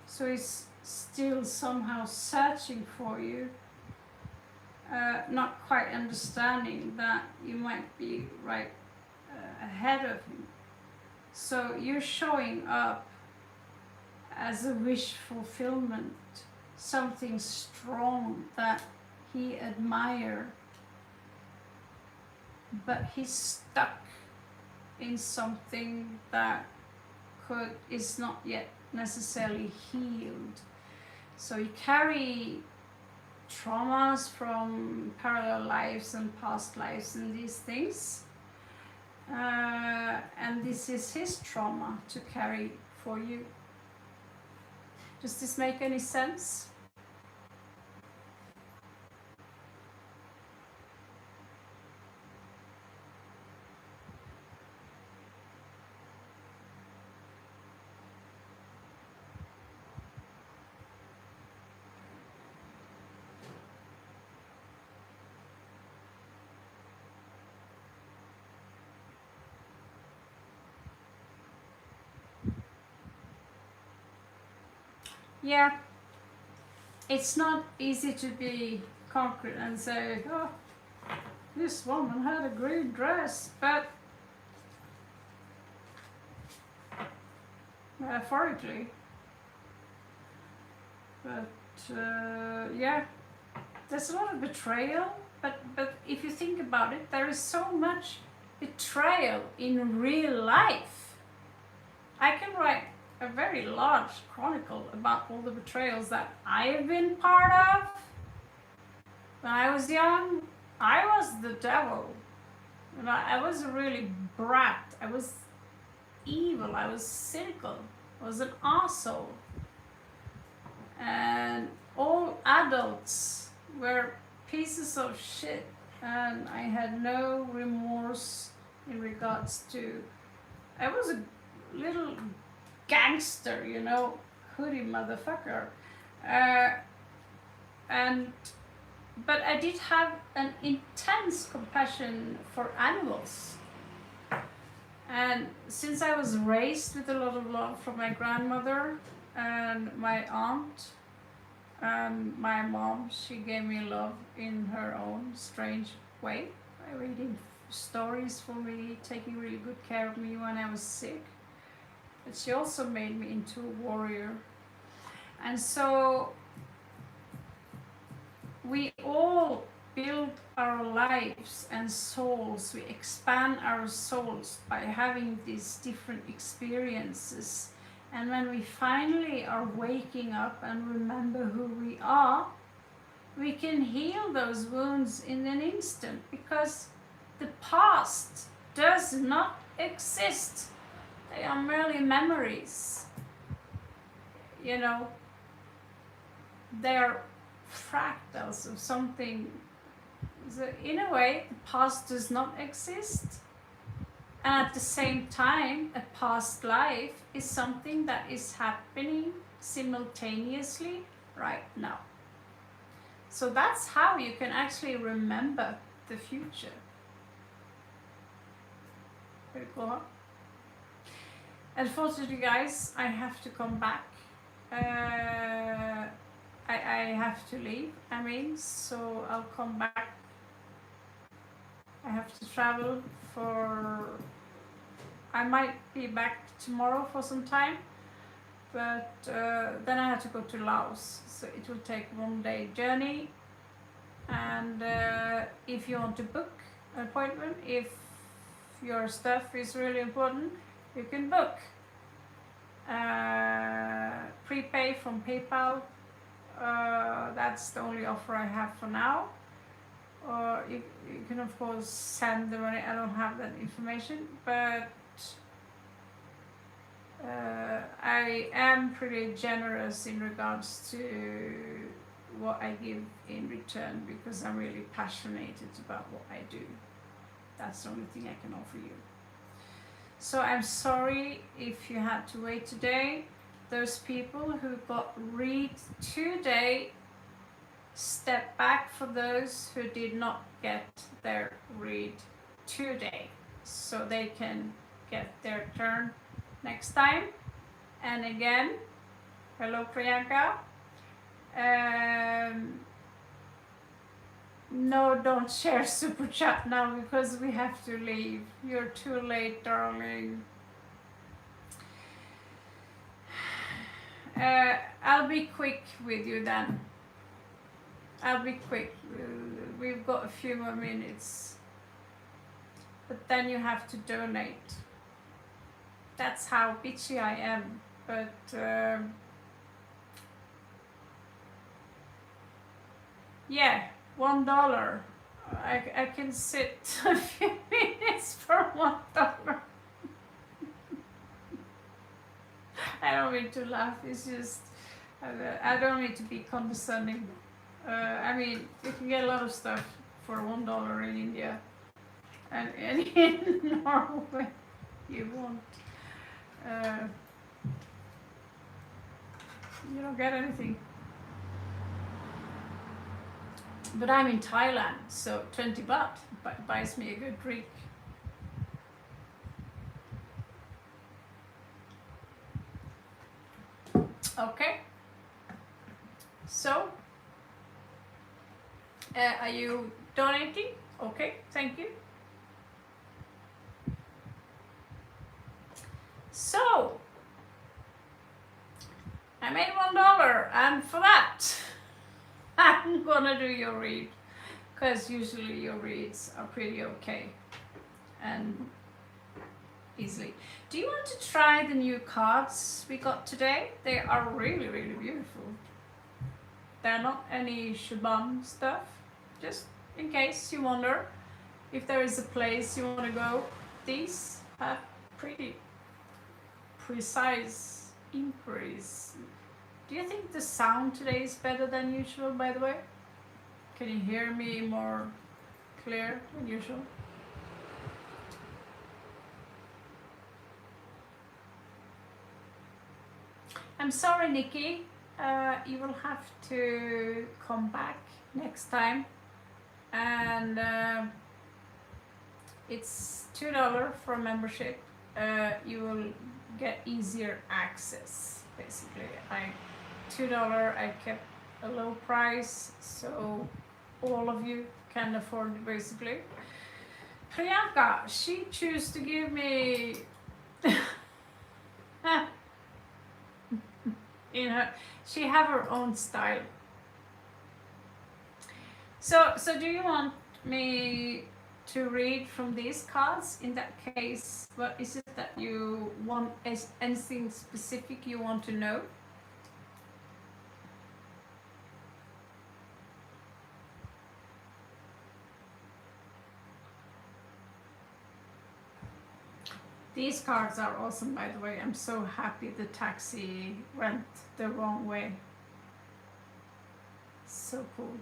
So he's still somehow searching for you, not quite understanding that you might be right ahead of him. So you're showing up as a wish fulfillment, something strong that he admires, but he's stuck in something that is not yet necessarily healed. So you carry traumas from parallel lives and past lives and these things, and this is his trauma to carry for you. Does this make any sense? yeah, it's not easy to be concrete and say, oh, this woman had a green dress, but metaphorically. But yeah, there's a lot of betrayal. But if you think about it, there is so much betrayal in real life. I can write a very large chronicle about all the betrayals that I've been part of. When I was young, I was the devil. And I was a really brat. I was evil. I was cynical. I was an asshole. And all adults were pieces of shit. And I had no remorse in regards to. I was a little gangster, you know, hoodie motherfucker. Uh, and but I did have an intense compassion for animals. And since I was raised with a lot of love from my grandmother and my aunt and my mom, she gave me love in her own strange way by reading stories for me, taking really good care of me when I was sick. But she also made me into a warrior. And so we all build our lives and souls. We expand our souls by having these different experiences. And when we finally are waking up and remember who we are, we can heal those wounds in an instant, because the past does not exist. They are merely memories. You know, they're fractals of something. So in a way, the past does not exist. And at the same time, a past life is something that is happening simultaneously right now. So that's how you can actually remember the future. Very cool, huh? Unfortunately, guys, I have to come back. I have to leave, so I'll come back. I have to travel for... I might be back tomorrow for some time, but then I have to go to Laos, so it will take 1 day journey. And if you want to book an appointment, if your stuff is really important, you can book. Prepay from PayPal. That's the only offer I have for now. Or you can of course send the money. I don't have that information, but I am pretty generous in regards to what I give in return, because I'm really passionate about what I do. That's the only thing I can offer you. So I'm sorry if you had to wait today. Those people who got read today, step back for those who did not get their read today, so they can get their turn next time. And again, hello Priyanka. No, don't share super chat now because we have to leave. You're too late, darling. I'll be quick with you then. I'll be quick. We've got a few more minutes. But then you have to donate. That's how bitchy I am. But yeah, $1. I can sit a few minutes for $1. I don't mean to laugh. It's just I don't mean to be condescending. You can get a lot of stuff for $1 in India, and in Norway you won't. You don't get anything. But I'm in Thailand, so 20 baht buys me a good drink. Okay. So, are you donating? Okay, thank you. So, I made $1, and for that, I'm gonna do your read, because usually your reads are pretty okay and easily. Do you want to try the new cards we got today? They are really, really beautiful. They're not any shabam stuff, just in case you wonder if there is a place you want to go. These have pretty precise inquiries. Do you think the sound today is better than usual, by the way? Can you hear me more clear than usual? I'm sorry, Nikki. You will have to come back next time. And it's $2 for a membership. You will get easier access, basically. $2, I kept a low price, so all of you can afford it, basically. Priyanka, she chose to give me she have her own style. So do you want me to read from these cards? In that case, what is it that you want? Is anything specific you want to know? These cards are awesome, by the way. I'm so happy the taxi went the wrong way. So cool.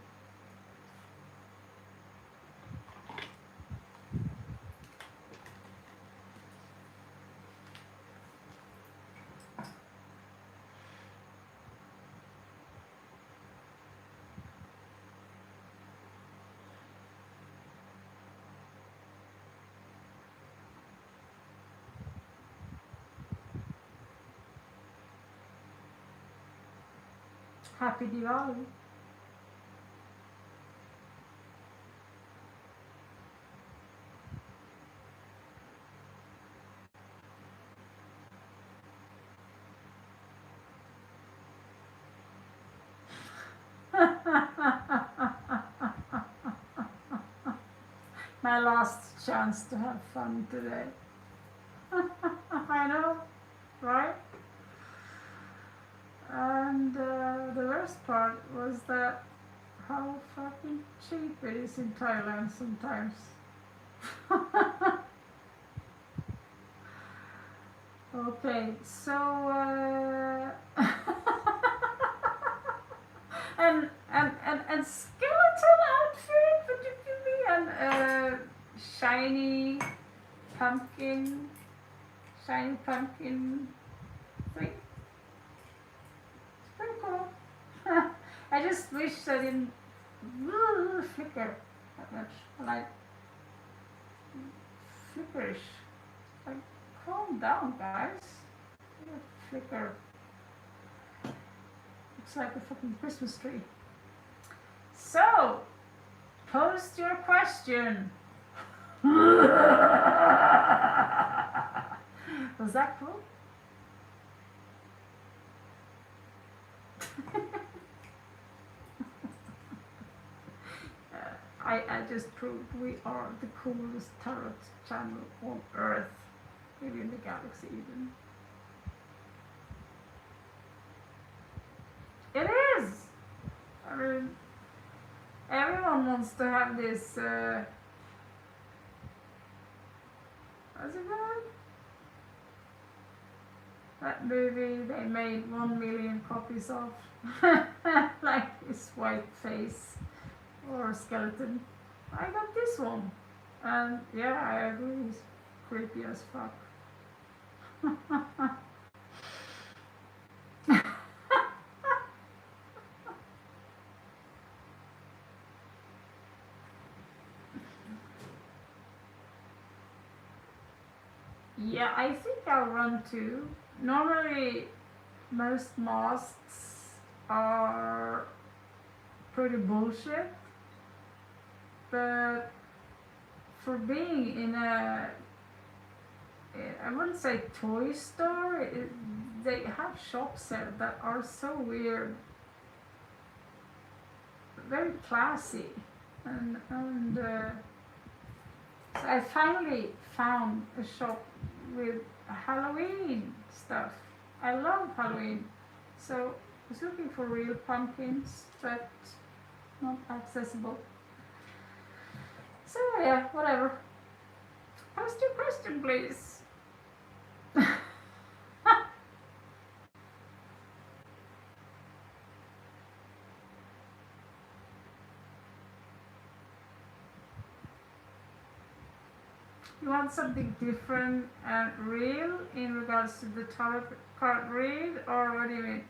Happy Diwali. My last chance to have fun today. I know, right? And the worst part was that how fucking cheap it is in Thailand sometimes. Okay, so and skeleton outfit particularly, and shiny pumpkin thing. It's pretty cool. I just wish I didn't flicker that much. I like flickerish. Like, calm down, guys. You flicker. Looks like a fucking Christmas tree. So, post your question. Was that cool? I just proved we are the coolest tarot channel on Earth, maybe in the galaxy even. It is! I mean, everyone wants to have this, what's it called? That movie they made 1 million copies of. Like his white face or skeleton. I got this one. And yeah, I agree, it's creepy as fuck. Yeah, I think I'll run two. Normally, most masks are pretty bullshit. But for being in a, I wouldn't say toy store, they have shops there that are so weird, very classy, and so I finally found a shop with Halloween stuff. I love Halloween, so I was looking for real pumpkins, but not accessible. So yeah, whatever. Post your question, please. You want something different and real in regards to the tarot card read, or what do you mean?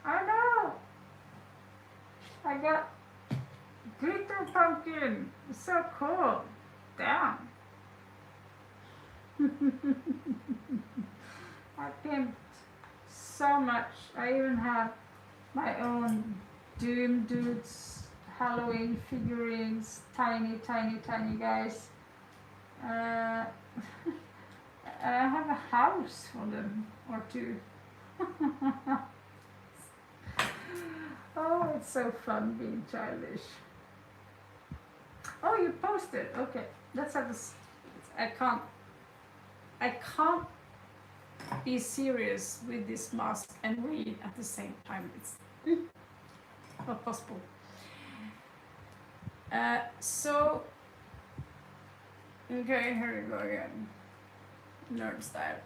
I know! I got glitter pumpkin! It's so cool! Damn! I pimped so much. I even have my own Doom Dudes Halloween figurines, tiny, tiny, tiny guys. I have a house for them or two. Oh, it's so fun being childish. Oh, you posted. Okay, let's have this. I can't be serious with this mask and read at the same time. It's not possible. So, okay, here we go again. Nerd style.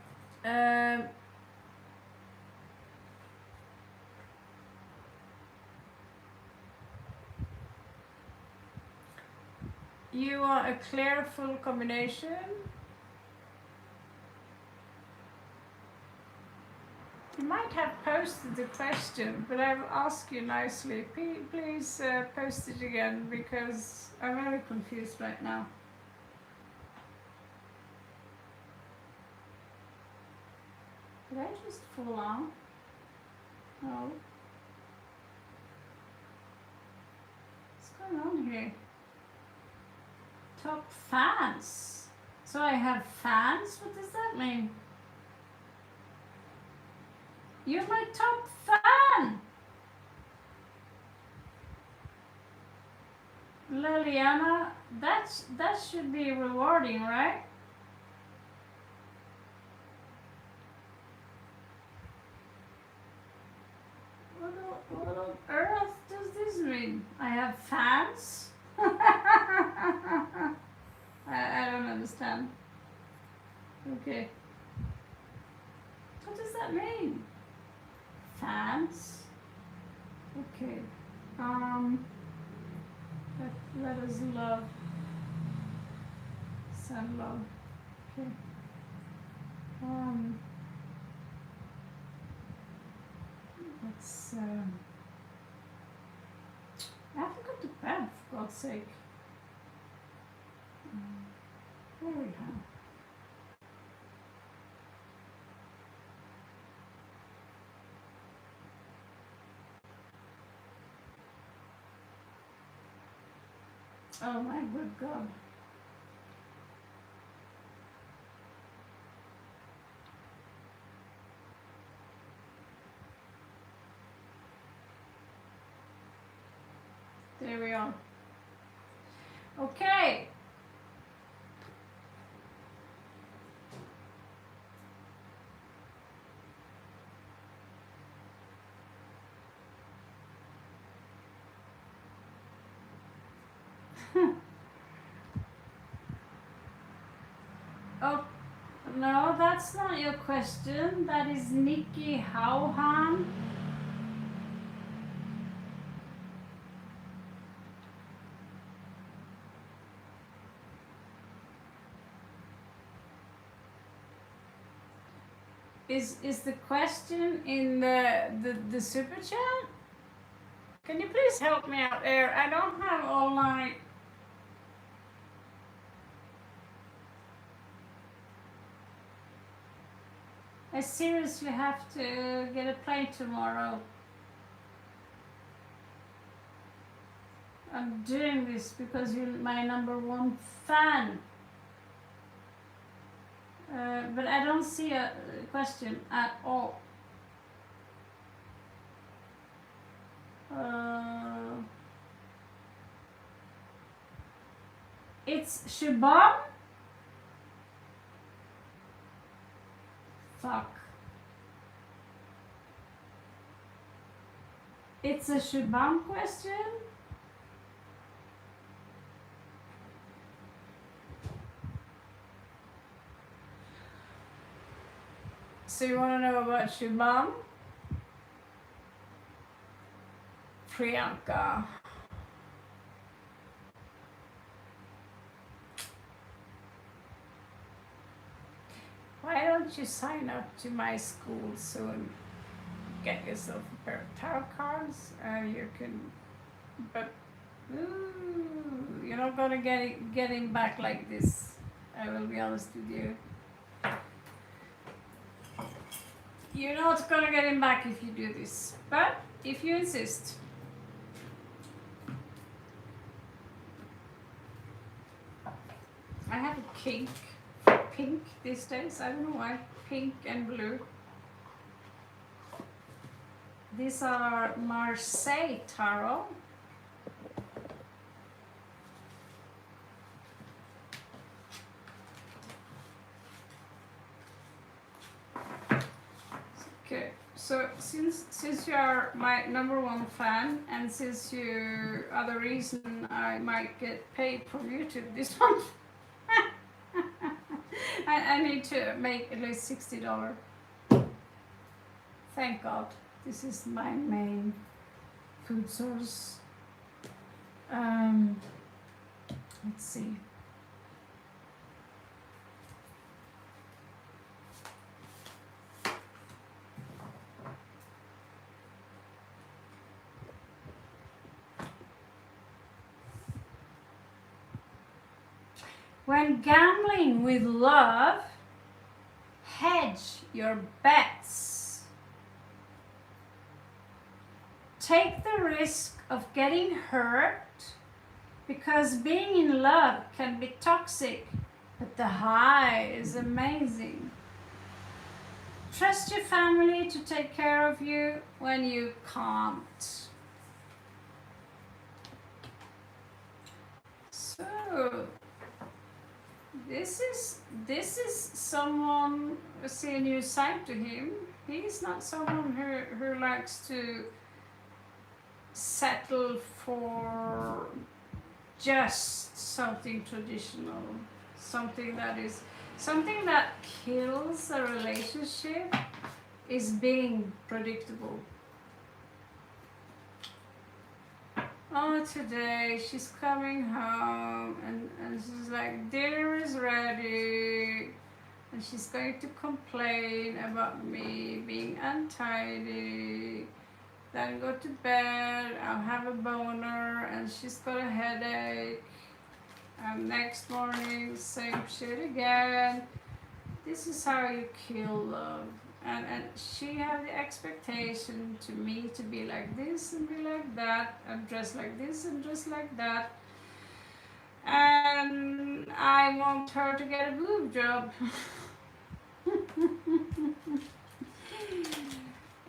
You want a clear full combination? You might have posted the question, but I'll ask you nicely. Please post it again because I'm very confused right now. Did I just fall out? No. What's going on here? Top fans. So I have fans? What does that mean? You're my top fan! Liliana, that should be rewarding, right? What on earth does this mean? I have fans? I don't understand. Okay. What does that mean? Fans? Okay. Let us love. Send love. Okay. Let's I have to go to bed, for God's sake. There we have. Oh my good God. There we are. Okay. Oh, no, that's not your question. That is Nikki Hauhan. Is the question in the super chat? Can you please help me out there? I don't have all my... I seriously have to get a plane tomorrow. I'm doing this because you're my number one fan. But I don't see a question at all. It's Shubham? Fuck. It's a Shubham question? So you want to know about Shubham? Priyanka. Why don't you sign up to my school soon? Get yourself a pair of tarot cards. You can, but you're not gonna get him back like this. I will be honest with you. You're not gonna get him back if you do this. But if you insist. I have a kink for pink these days. I don't know why. Pink and blue. These are Marseille Tarot. Okay, so since you are my number one fan, and since you are the reason I might get paid for YouTube this month, I need to make at least $60. Thank God. This is my main food source. Let's see. When gambling with love, hedge your bets. Take the risk of getting hurt because being in love can be toxic, but the high is amazing. Trust your family to take care of you when you can't. So this is someone, I see a new side to him. He's not someone who likes to settle for just something traditional, something that kills a relationship is being predictable. Oh, today she's coming home and she's like, dinner is ready, and she's going to complain about me being untidy, then go to bed, I'll have a boner, and she's got a headache, and next morning same shit again. This is how you kill love. And she had the expectation to me to be like this and be like that, and dress like this and dress like that. And I want her to get a boob job.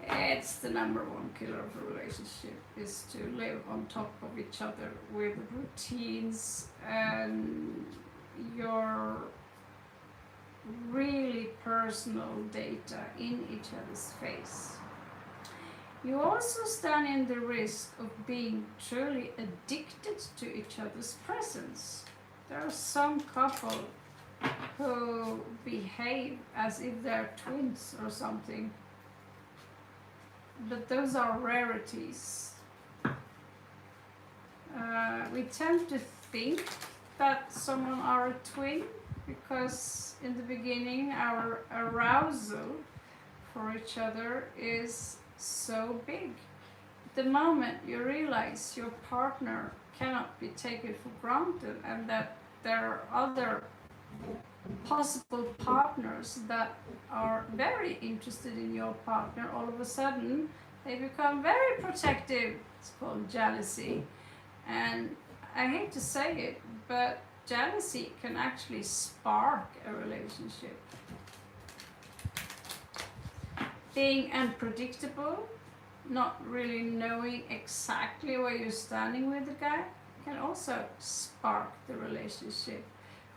It's the number one killer of a relationship, is to live on top of each other with routines and your really personal data in each other's face. You also stand in the risk of being truly addicted to each other's presence. There are some couple who behave as if they're twins or something, but those are rarities. We tend to think that someone are a twin because in the beginning our arousal for each other is so big. The moment you realize your partner cannot be taken for granted and that there are other possible partners that are very interested in your partner, all of a sudden they become very protective. It's called jealousy. And I hate to say it, but jealousy can actually spark a relationship. Being unpredictable, not really knowing exactly where you're standing with the guy, can also spark the relationship.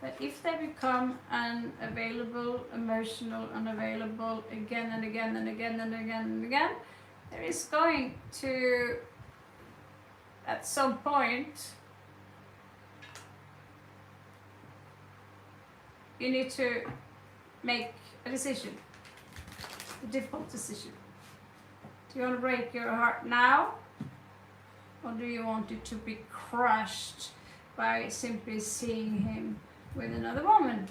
But if they become unavailable, emotional, unavailable again and again and again and again and again, there is going to, at some point, you need to make a decision, a difficult decision. Do you want to break your heart now? Or do you want it to be crushed by simply seeing him with another woman?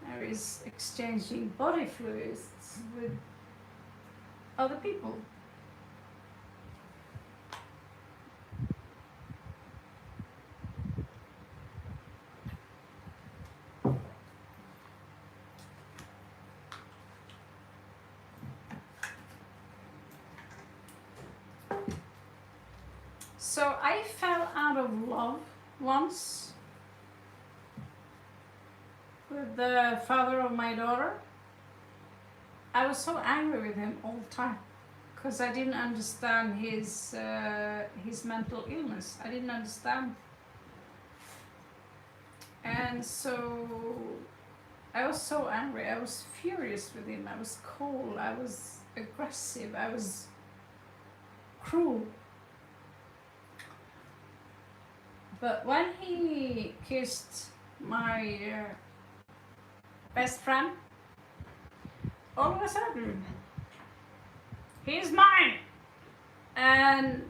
There is exchanging body fluids with other people. So I fell out of love once with the father of my daughter. I was so angry with him all the time because I didn't understand his mental illness. I didn't understand, and so I was so angry. I was furious with him. I was cold. I was aggressive. I was cruel. But when he kissed my best friend, all of a sudden, he's mine! And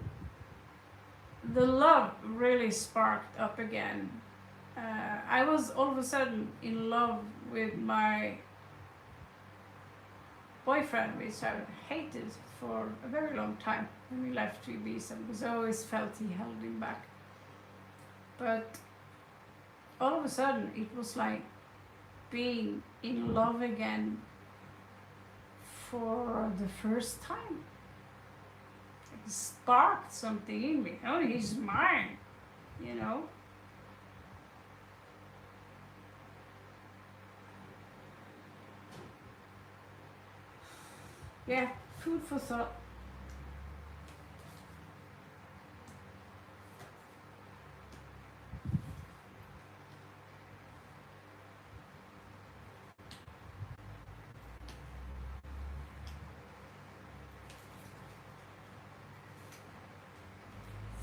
the love really sparked up again. I was all of a sudden in love with my boyfriend, which I hated for a very long time when we left Ibiza, because I always felt he held him back. But all of a sudden, it was like being in love again for the first time. It sparked something in me. Oh, he's mine, you know. Yeah, food for thought.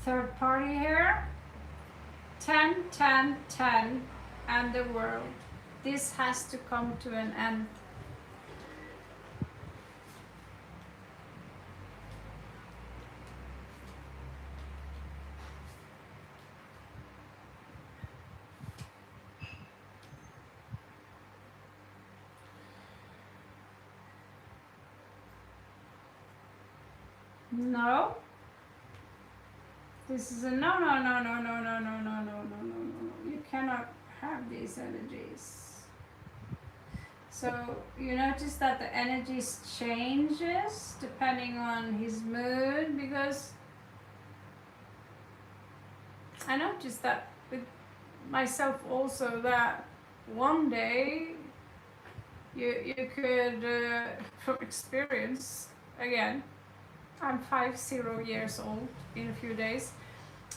Third party here. 10, 10, 10, and the world. This has to come to an end. No. This is a no, no, no, no, no, no, no, no, no, no, no, no, no. You cannot have these energies. So you notice that the energies changes depending on his mood, because I noticed that with myself also, that one day you could from experience, again, I'm 50 years old in a few days,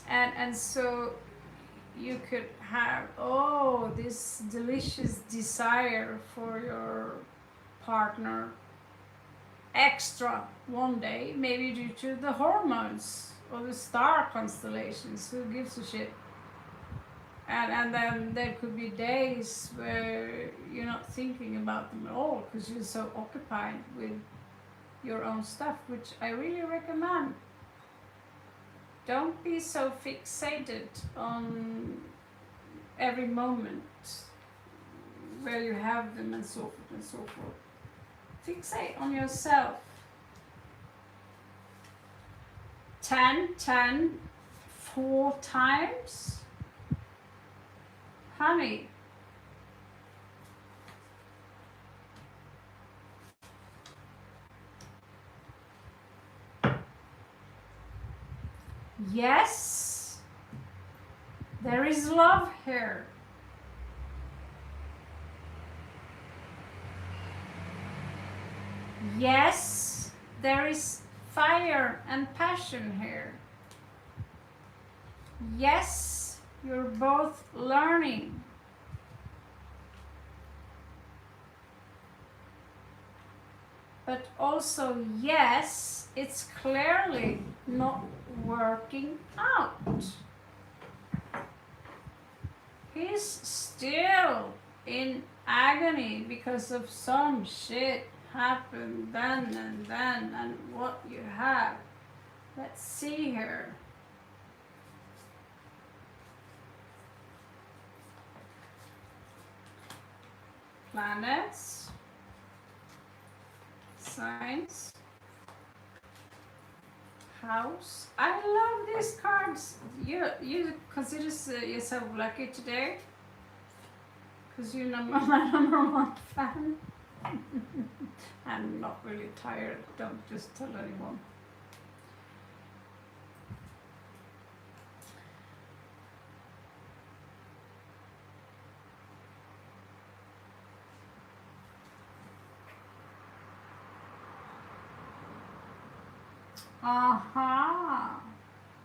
and so you could have this delicious desire for your partner extra one day, maybe due to the hormones or the star constellations, who gives a shit. And then there could be days where you're not thinking about them at all because you're so occupied with your own stuff, which I really recommend. Don't be so fixated on every moment where you have them and so forth and so forth. Fixate on yourself. 10, 10, 4 times. Honey, Yes, there is love here. Yes, there is fire and passion here. Yes, you're both learning. But also, yes, it's clearly not working out. He's still in agony because of some shit happened then and what you have. Let's see here. Planets, signs, house. I love these cards. You consider yourself lucky today because you're my number one fan. I'm not really tired. Don't just tell anyone.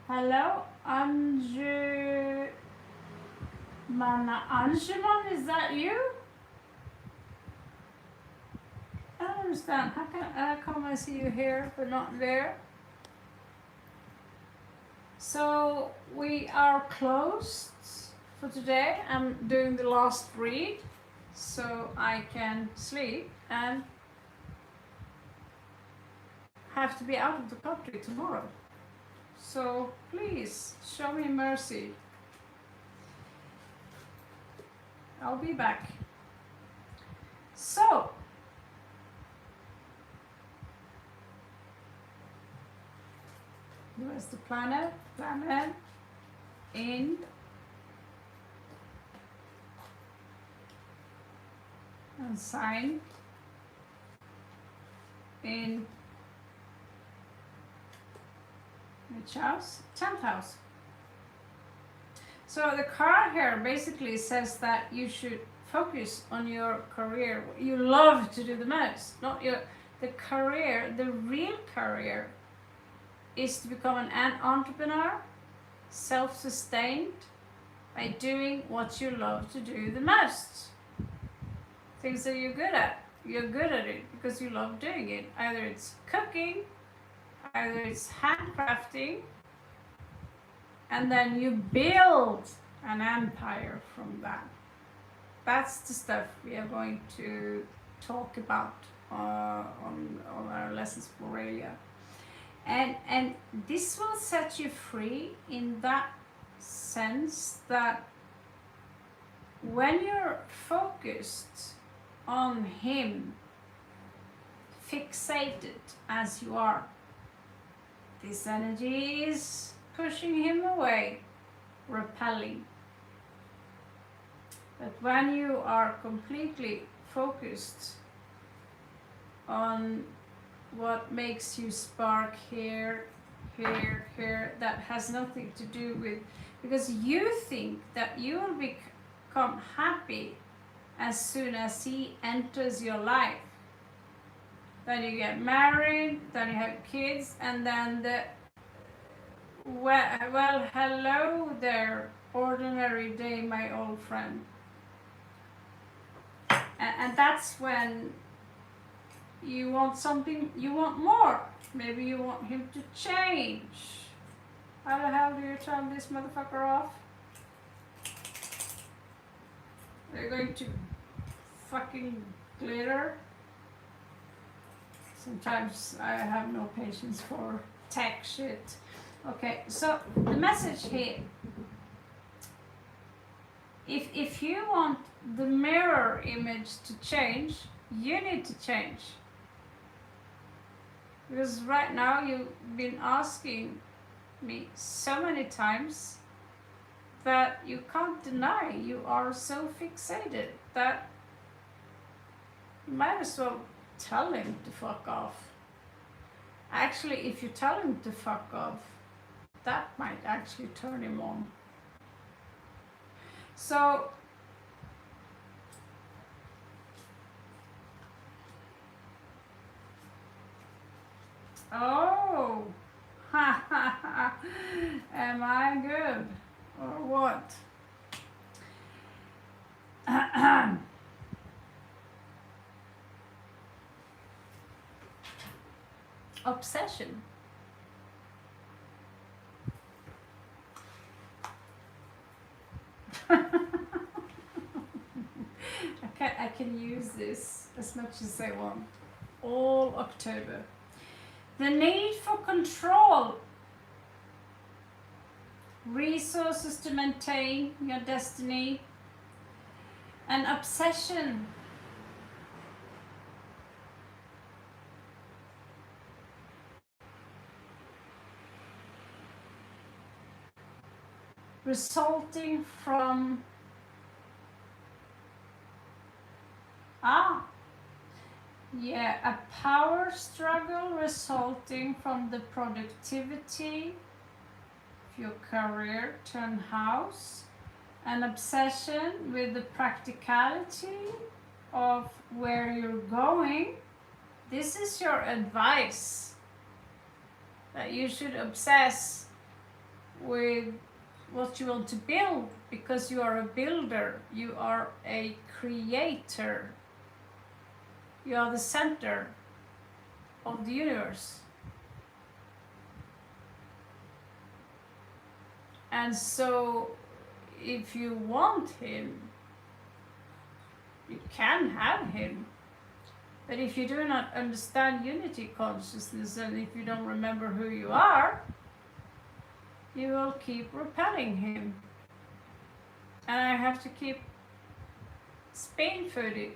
Hello, Anju. Anshuman, is that you? I don't understand. How come I see you here but not there? So we are closed for today. I'm doing the last read so I can sleep and have to be out of the country tomorrow. So please show me mercy. I'll be back. So where's the planet? Planet in and sign in which house? 10th house. So the card here basically says that you should focus on your career. You love to do the most, not the career. The real career is to become an entrepreneur, self-sustained, by doing what you love to do the most. Things that you're good at. You're good at it because you love doing it. Either it's cooking, either it's handcrafting, and then you build an empire from that. That's the stuff we are going to talk about on our lessons for Aurelia. And this will set you free in that sense that when you're focused on him, fixated as you are, this energy is pushing him away, repelling. But when you are completely focused on what makes you spark here, that has nothing to do with, because you think that you will become happy as soon as he enters your life. Then you get married, then you have kids, and then well, hello there, ordinary day, my old friend. And that's when you want something, you want more. Maybe you want him to change. How the hell do you turn this motherfucker off? They're going to fucking glitter. Sometimes I have no patience for tech shit. Okay, so the message here, if you want the mirror image to change, you need to change. Because right now you've been asking me so many times that you can't deny you are so fixated that you might as well tell him to fuck off. Actually, if you tell him to fuck off, that might actually turn him on. So oh, am I good or what? Obsession. I can use this as much as I want all October. The need for control, resources to maintain your destiny, and obsession. Resulting from a power struggle resulting from the productivity of your career turn house, an obsession with the practicality of where you're going. This is your advice, that you should obsess with what you want to build, because you are a builder, you are a creator, you are the center of the universe. And so if you want him, you can have him. But if you do not understand unity consciousness, and if you don't remember who you are, you will keep repelling him. And I have to keep spoon feeding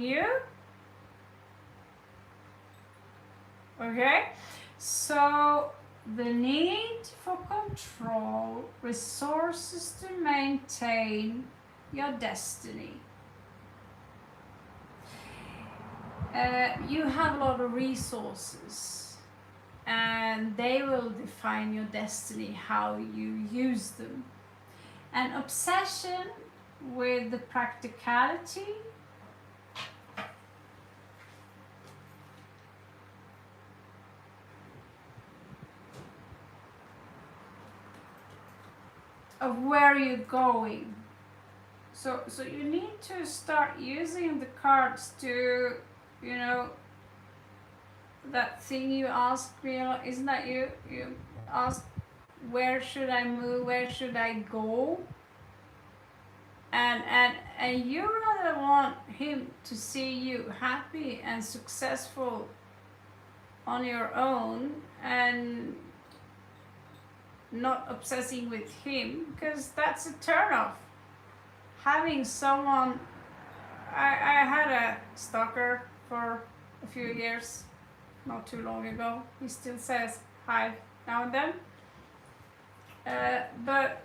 you. Okay? So the need for control, resources to maintain your destiny. You have a lot of resources, and they will define your destiny, how you use them. An obsession with the practicality of where you're going. So you need to start using the cards to, that thing you asked me, isn't that you asked, where should I move, where should I go? And you rather want him to see you happy and successful on your own, and not obsessing with him, because that's a turnoff. Having someone, I had a stalker for a few years, not too long ago. He still says hi now and then. But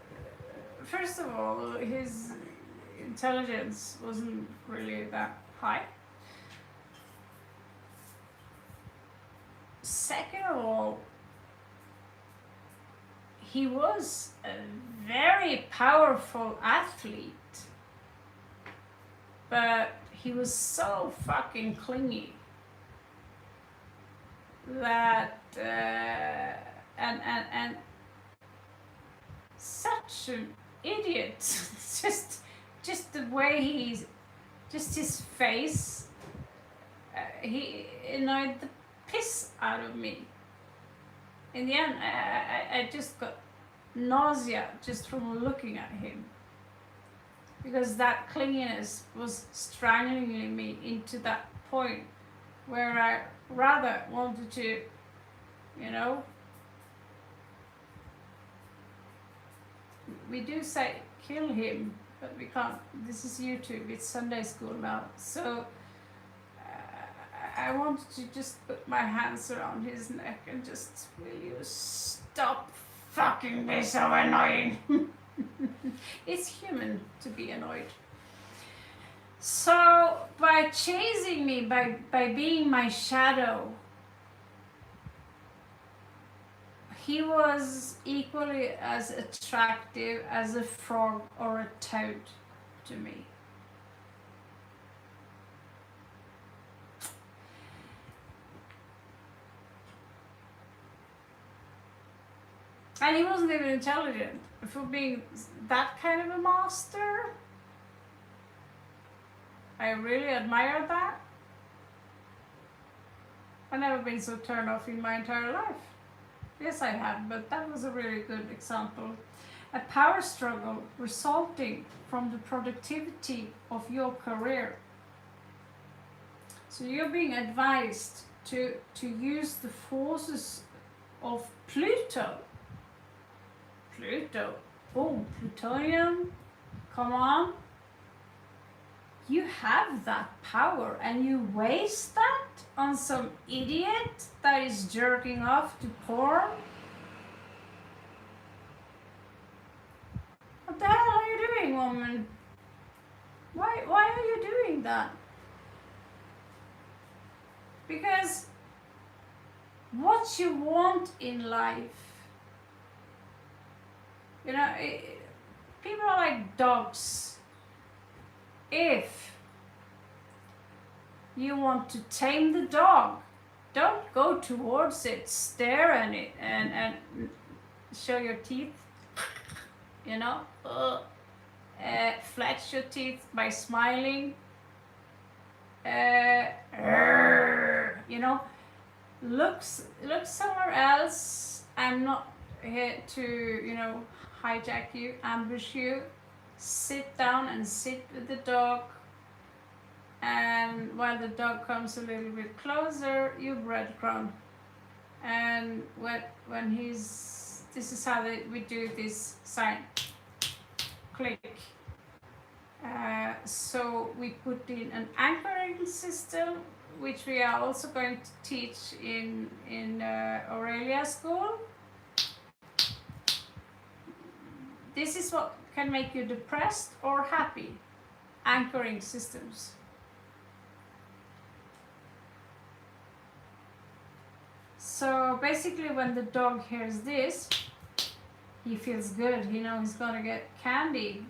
first of all, his intelligence wasn't really that high. Second of all, he was a very powerful athlete, but he was so fucking clingy that and such an idiot. just the way he's, just his face, he annoyed the piss out of me. In the end, I just got nausea just from looking at him, because that clinginess was strangling me into that point where I rather wanted to, we do say kill him, but we can't. This is YouTube, it's Sunday school now. So I wanted to just put my hands around his neck and just, will you stop fucking be so annoying? It's human to be annoyed. So by chasing me, by being my shadow, he was equally as attractive as a frog or a toad to me. And he wasn't even intelligent. For being that kind of a master, I really admire that. I've never been so turned off in my entire life. Yes, I have, but that was a really good example. A power struggle resulting from the productivity of your career. So you're being advised to use the forces of Pluto. Pluto. Oh, plutonium. Come on. You have that power and you waste that on some idiot that is jerking off to porn? What the hell are you doing, woman? Why are you doing that? Because what you want in life, you know, people are like dogs. If you want to tame the dog, don't go towards it, stare at it, and show your teeth, you know, flex your teeth by smiling, you know, look somewhere else. I'm not here to, you know, hijack you, ambush you. Sit down and sit with the dog, and while the dog comes a little bit closer, you breadcrumb. And when he's, this is how we do this sign, click. So we put in an anchoring system, which we are also going to teach in Aurelia school. This is what can make you depressed or happy. Anchoring systems. So basically when the dog hears this, he feels good. He knows he's gonna get candy,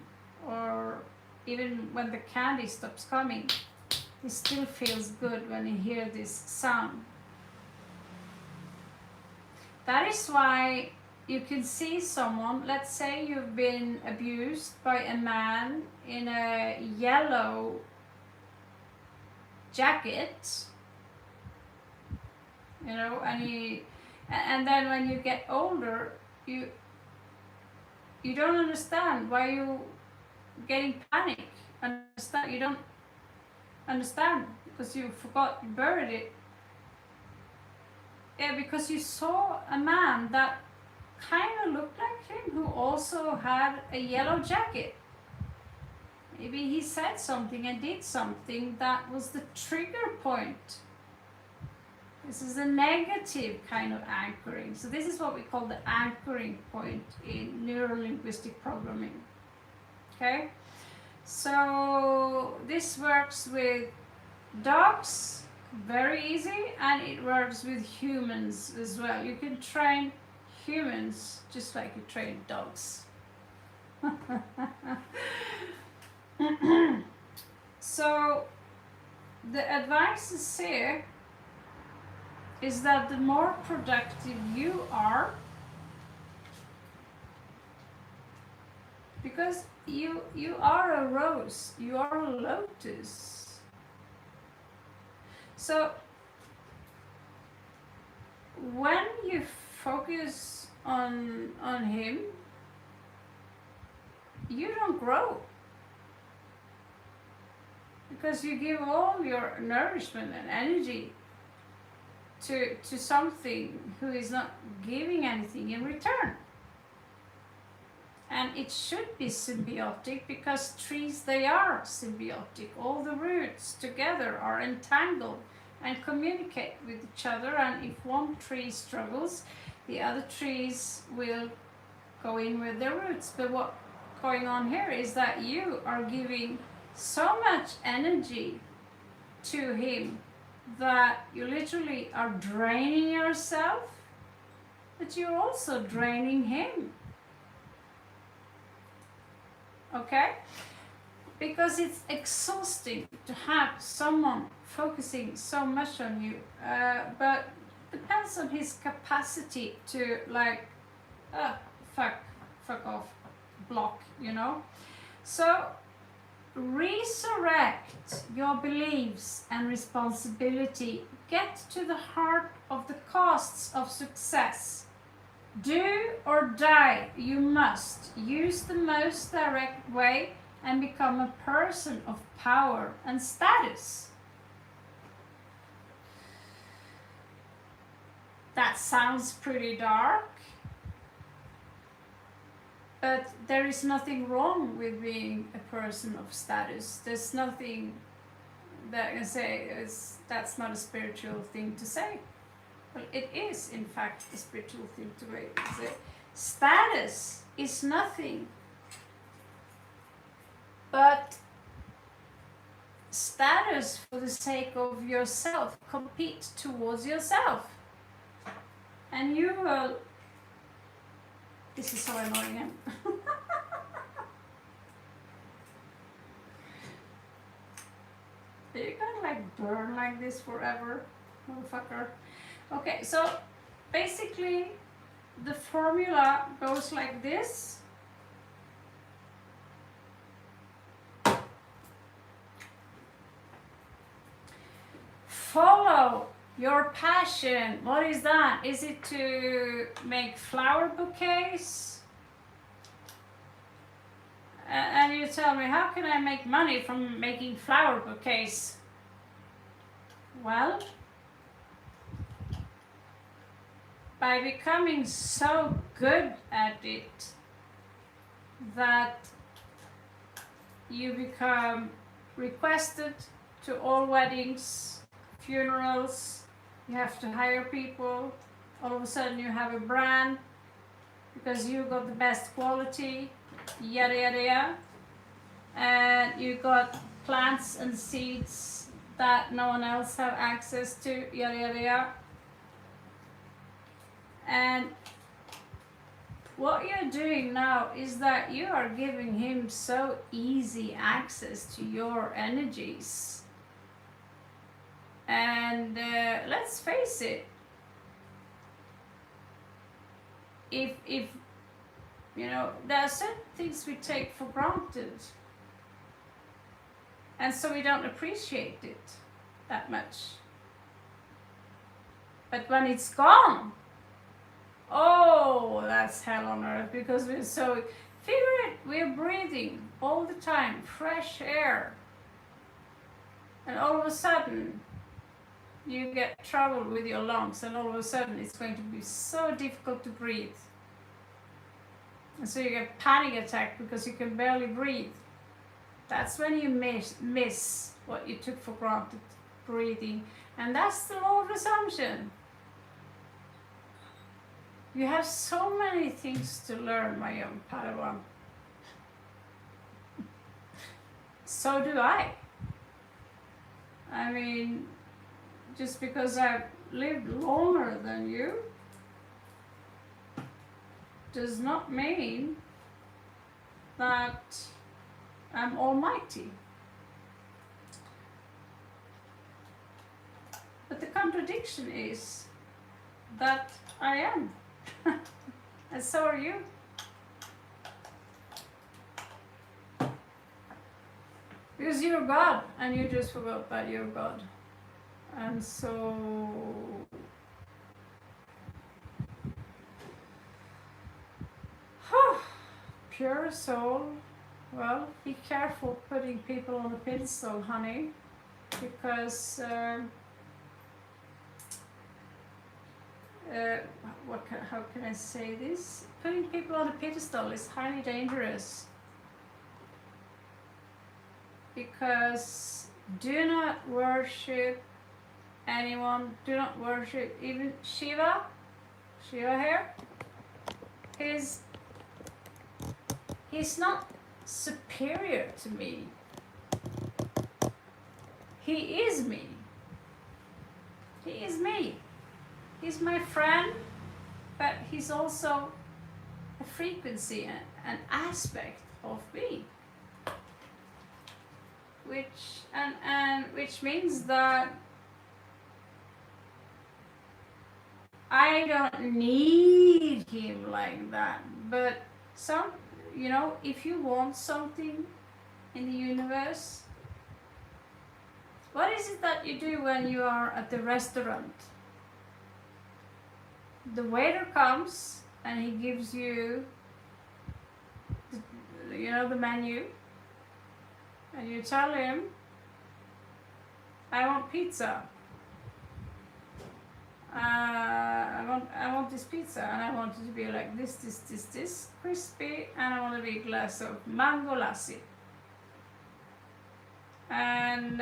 or even when the candy stops coming, he still feels good when he hears this sound. That is why you can see someone, let's say you've been abused by a man in a yellow jacket, you know, and then when you get older, you don't understand why you getting panic. You don't understand because you forgot you buried it. Yeah, because you saw a man that kind of looked like him who also had a yellow jacket. Maybe he said something and did something that was the trigger point. This is a negative kind of anchoring. So this is what we call the anchoring point in neuro-linguistic programming. Okay? So this works with dogs, very easy, and it works with humans as well. You can train humans just like you train dogs. So the advice is here is that the more productive you are, because you are a rose, you are a lotus. So when you focus on him, you don't grow, because you give all your nourishment and energy to something who is not giving anything in return. And it should be symbiotic, because trees, they are symbiotic. All the roots together are entangled and communicate with each other, and if one tree struggles, the other trees will go in with their roots. But what's going on here is that you are giving so much energy to him that you literally are draining yourself, but you're also draining him. Okay? Because it's exhausting to have someone focusing so much on you, but depends on his capacity to like, fuck off, block, you know. So resurrect your beliefs and responsibility. Get to the heart of the costs of success. Do or die, you must use the most direct way and become a person of power and status. That sounds pretty dark, but there is nothing wrong with being a person of status. There's nothing that I can say that's not a spiritual thing to say. Well, it is, in fact, a spiritual thing to say. Status is nothing but status for the sake of yourself. Compete towards yourself. And you will... This is so annoying. Are you gonna like burn like this forever, motherfucker? Okay, so basically the formula goes like this. Follow your passion. What is that? Is it to make flower bouquets? And you tell me, how can I make money from making flower bouquets? Well, by becoming so good at it that you become requested to all weddings, funerals, you have to hire people, all of a sudden you have a brand because you got the best quality, yada yada yada, and you got plants and seeds that no one else have access to, yada yada yada. And what you're doing now is that you are giving him so easy access to your energies. And let's face it, if you know, there are certain things we take for granted, and so we don't appreciate it that much. But when it's gone, oh, that's hell on earth, because we're so... Figure it, we're breathing all the time, fresh air. And all of a sudden, you get trouble with your lungs, and all of a sudden it's going to be so difficult to breathe. And so you get panic attack because you can barely breathe. That's when you miss what you took for granted, breathing. And that's the law of assumption. You have so many things to learn, my young Padawan. So do I. I mean, just because I've lived longer than you does not mean that I'm almighty. But the contradiction is that I am. And so are you. Because you're God, and you just forgot that you're God. And so pure soul, well, be careful putting people on a pedestal, honey, because how can I say this? Putting people on a pedestal is highly dangerous, because do not worship anyone, do not worship even Shiva here. He's not superior to me. He is me. He is me. He's my friend, but he's also a frequency, an aspect of me, which means that I don't need him like that. But some, if you want something in the universe, what is it that you do when you are at the restaurant? The waiter comes and he gives you the menu, and you tell him, I want pizza. I want this pizza, and I want it to be like this crispy, and I want a big glass of mango lassi. And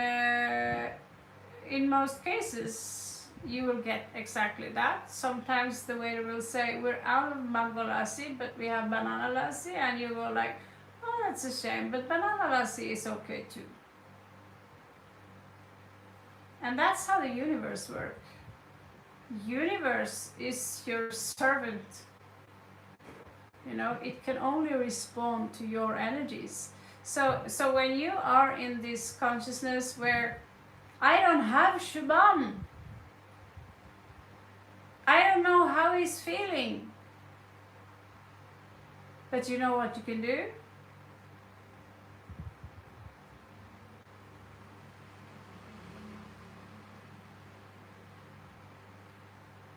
in most cases, you will get exactly that. Sometimes the waiter will say, we're out of mango lassi, but we have banana lassi, and you go like, oh, that's a shame, but banana lassi is okay too. And that's how the universe works. Universe is your servant. It can only respond to your energies. So when you are in this consciousness where I don't have Shubham, I don't know how he's feeling, but you know what you can do?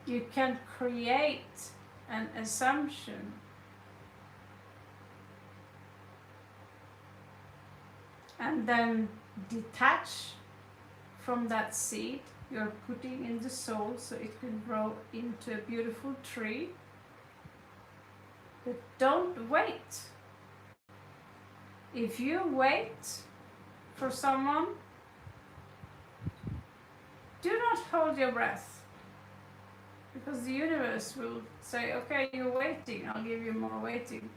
You can create an assumption and then detach from that seed you're putting in the soul so it can grow into a beautiful tree. But don't wait. If you wait for someone, do not hold your breath, because the universe will say, okay, you're waiting, I'll give you more waiting.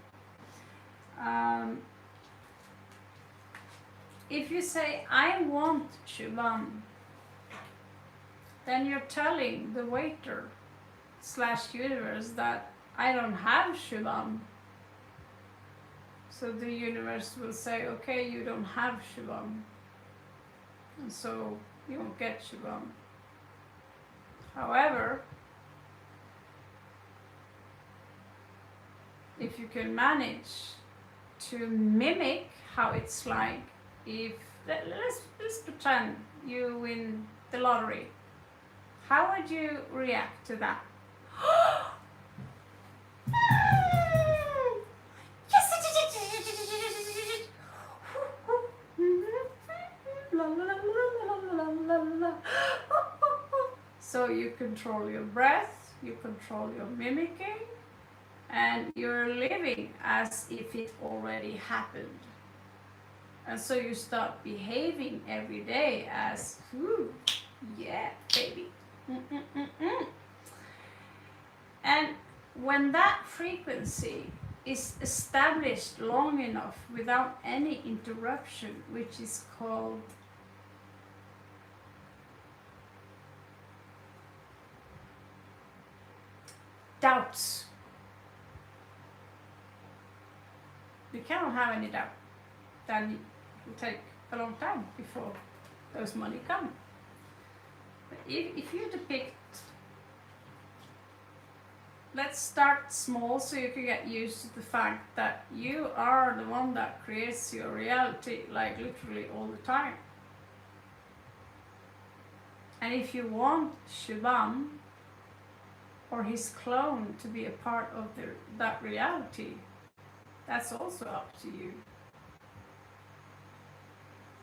If you say, I want Shubham, then you're telling the waiter / universe that I don't have Shubham. So the universe will say, okay, you don't have Shubham, and so you won't get Shubham. However, if you can manage to mimic how it's like, if let's pretend you win the lottery, how would you react to that? So you control your breath, you control your mimicking, and you're living as if it already happened. And so you start behaving every day as, ooh, yeah, baby. And when that frequency is established long enough without any interruption, which is called doubts. You cannot have any doubt. Then it will take a long time before those money come. But if you depict, let's start small so you can get used to the fact that you are the one that creates your reality, like literally all the time. And if you want Shubham or his clone to be a part of that reality, that's also up to you.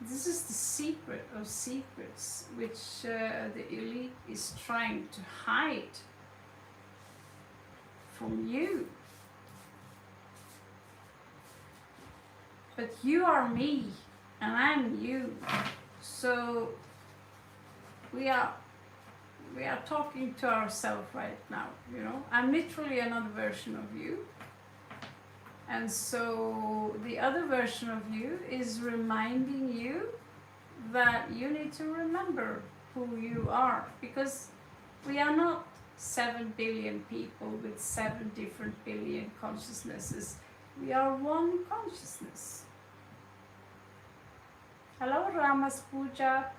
This is the secret of secrets, which the elite is trying to hide from you. But you are me, and I'm you. So we are talking to ourselves right now, I'm literally another version of you. And so the other version of you is reminding you that you need to remember who you are, because we are not 7 billion people with 7 different billion consciousnesses. We are one consciousness. Hello, Ramas Puja.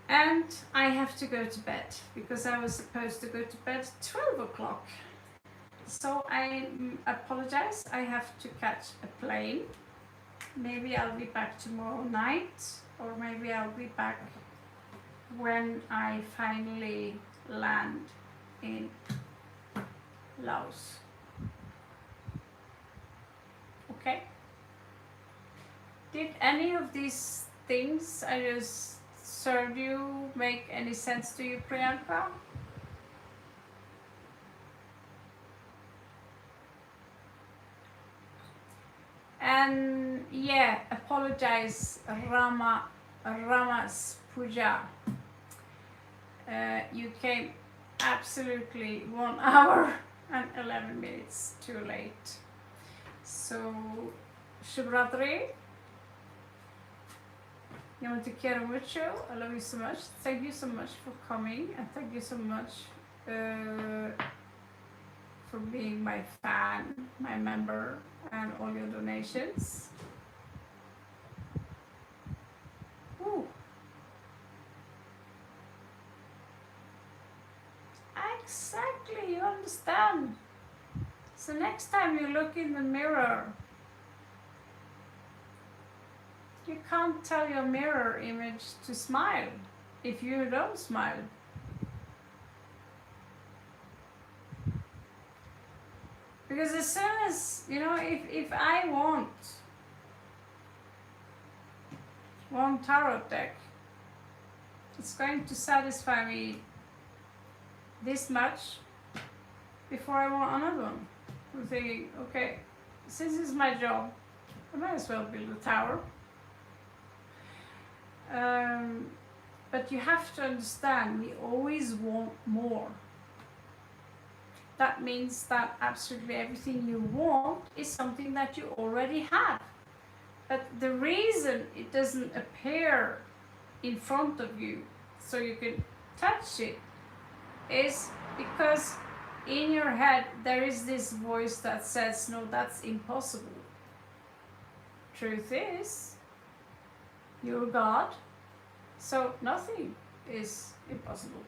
And I have to go to bed because I was supposed to go to bed at 12 o'clock. So I apologize, I have to catch a plane. Maybe I'll be back tomorrow night, or maybe I'll be back when I finally land in Laos. Okay? Did any of these things I just served you make any sense to you, Priyanka? And yeah, apologize, Ramas Puja. You came absolutely 1 hour and 11 minutes too late. So, Shubhratri, yo te quiero mucho. I love you so much. Thank you so much for coming, and thank you so much for being my fan, my member, and all your donations. Ooh. Exactly, you understand. So next time you look in the mirror, you can't tell your mirror image to smile if you don't smile. Because as soon as, if I want one tarot deck, it's going to satisfy me this much before I want another one. I'm thinking, okay, since it's my job, I might as well build a tower. But you have to understand, we always want more. That means that absolutely everything you want is something that you already have. But the reason it doesn't appear in front of you so you can touch it is because in your head there is this voice that says, no, that's impossible. Truth is, you're God, so nothing is impossible.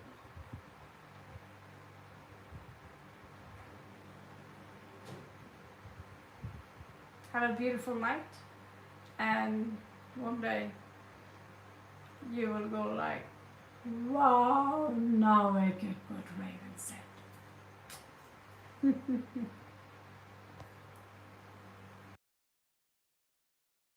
Have a beautiful night, and one day you will go like, wow, now I get what Raven said.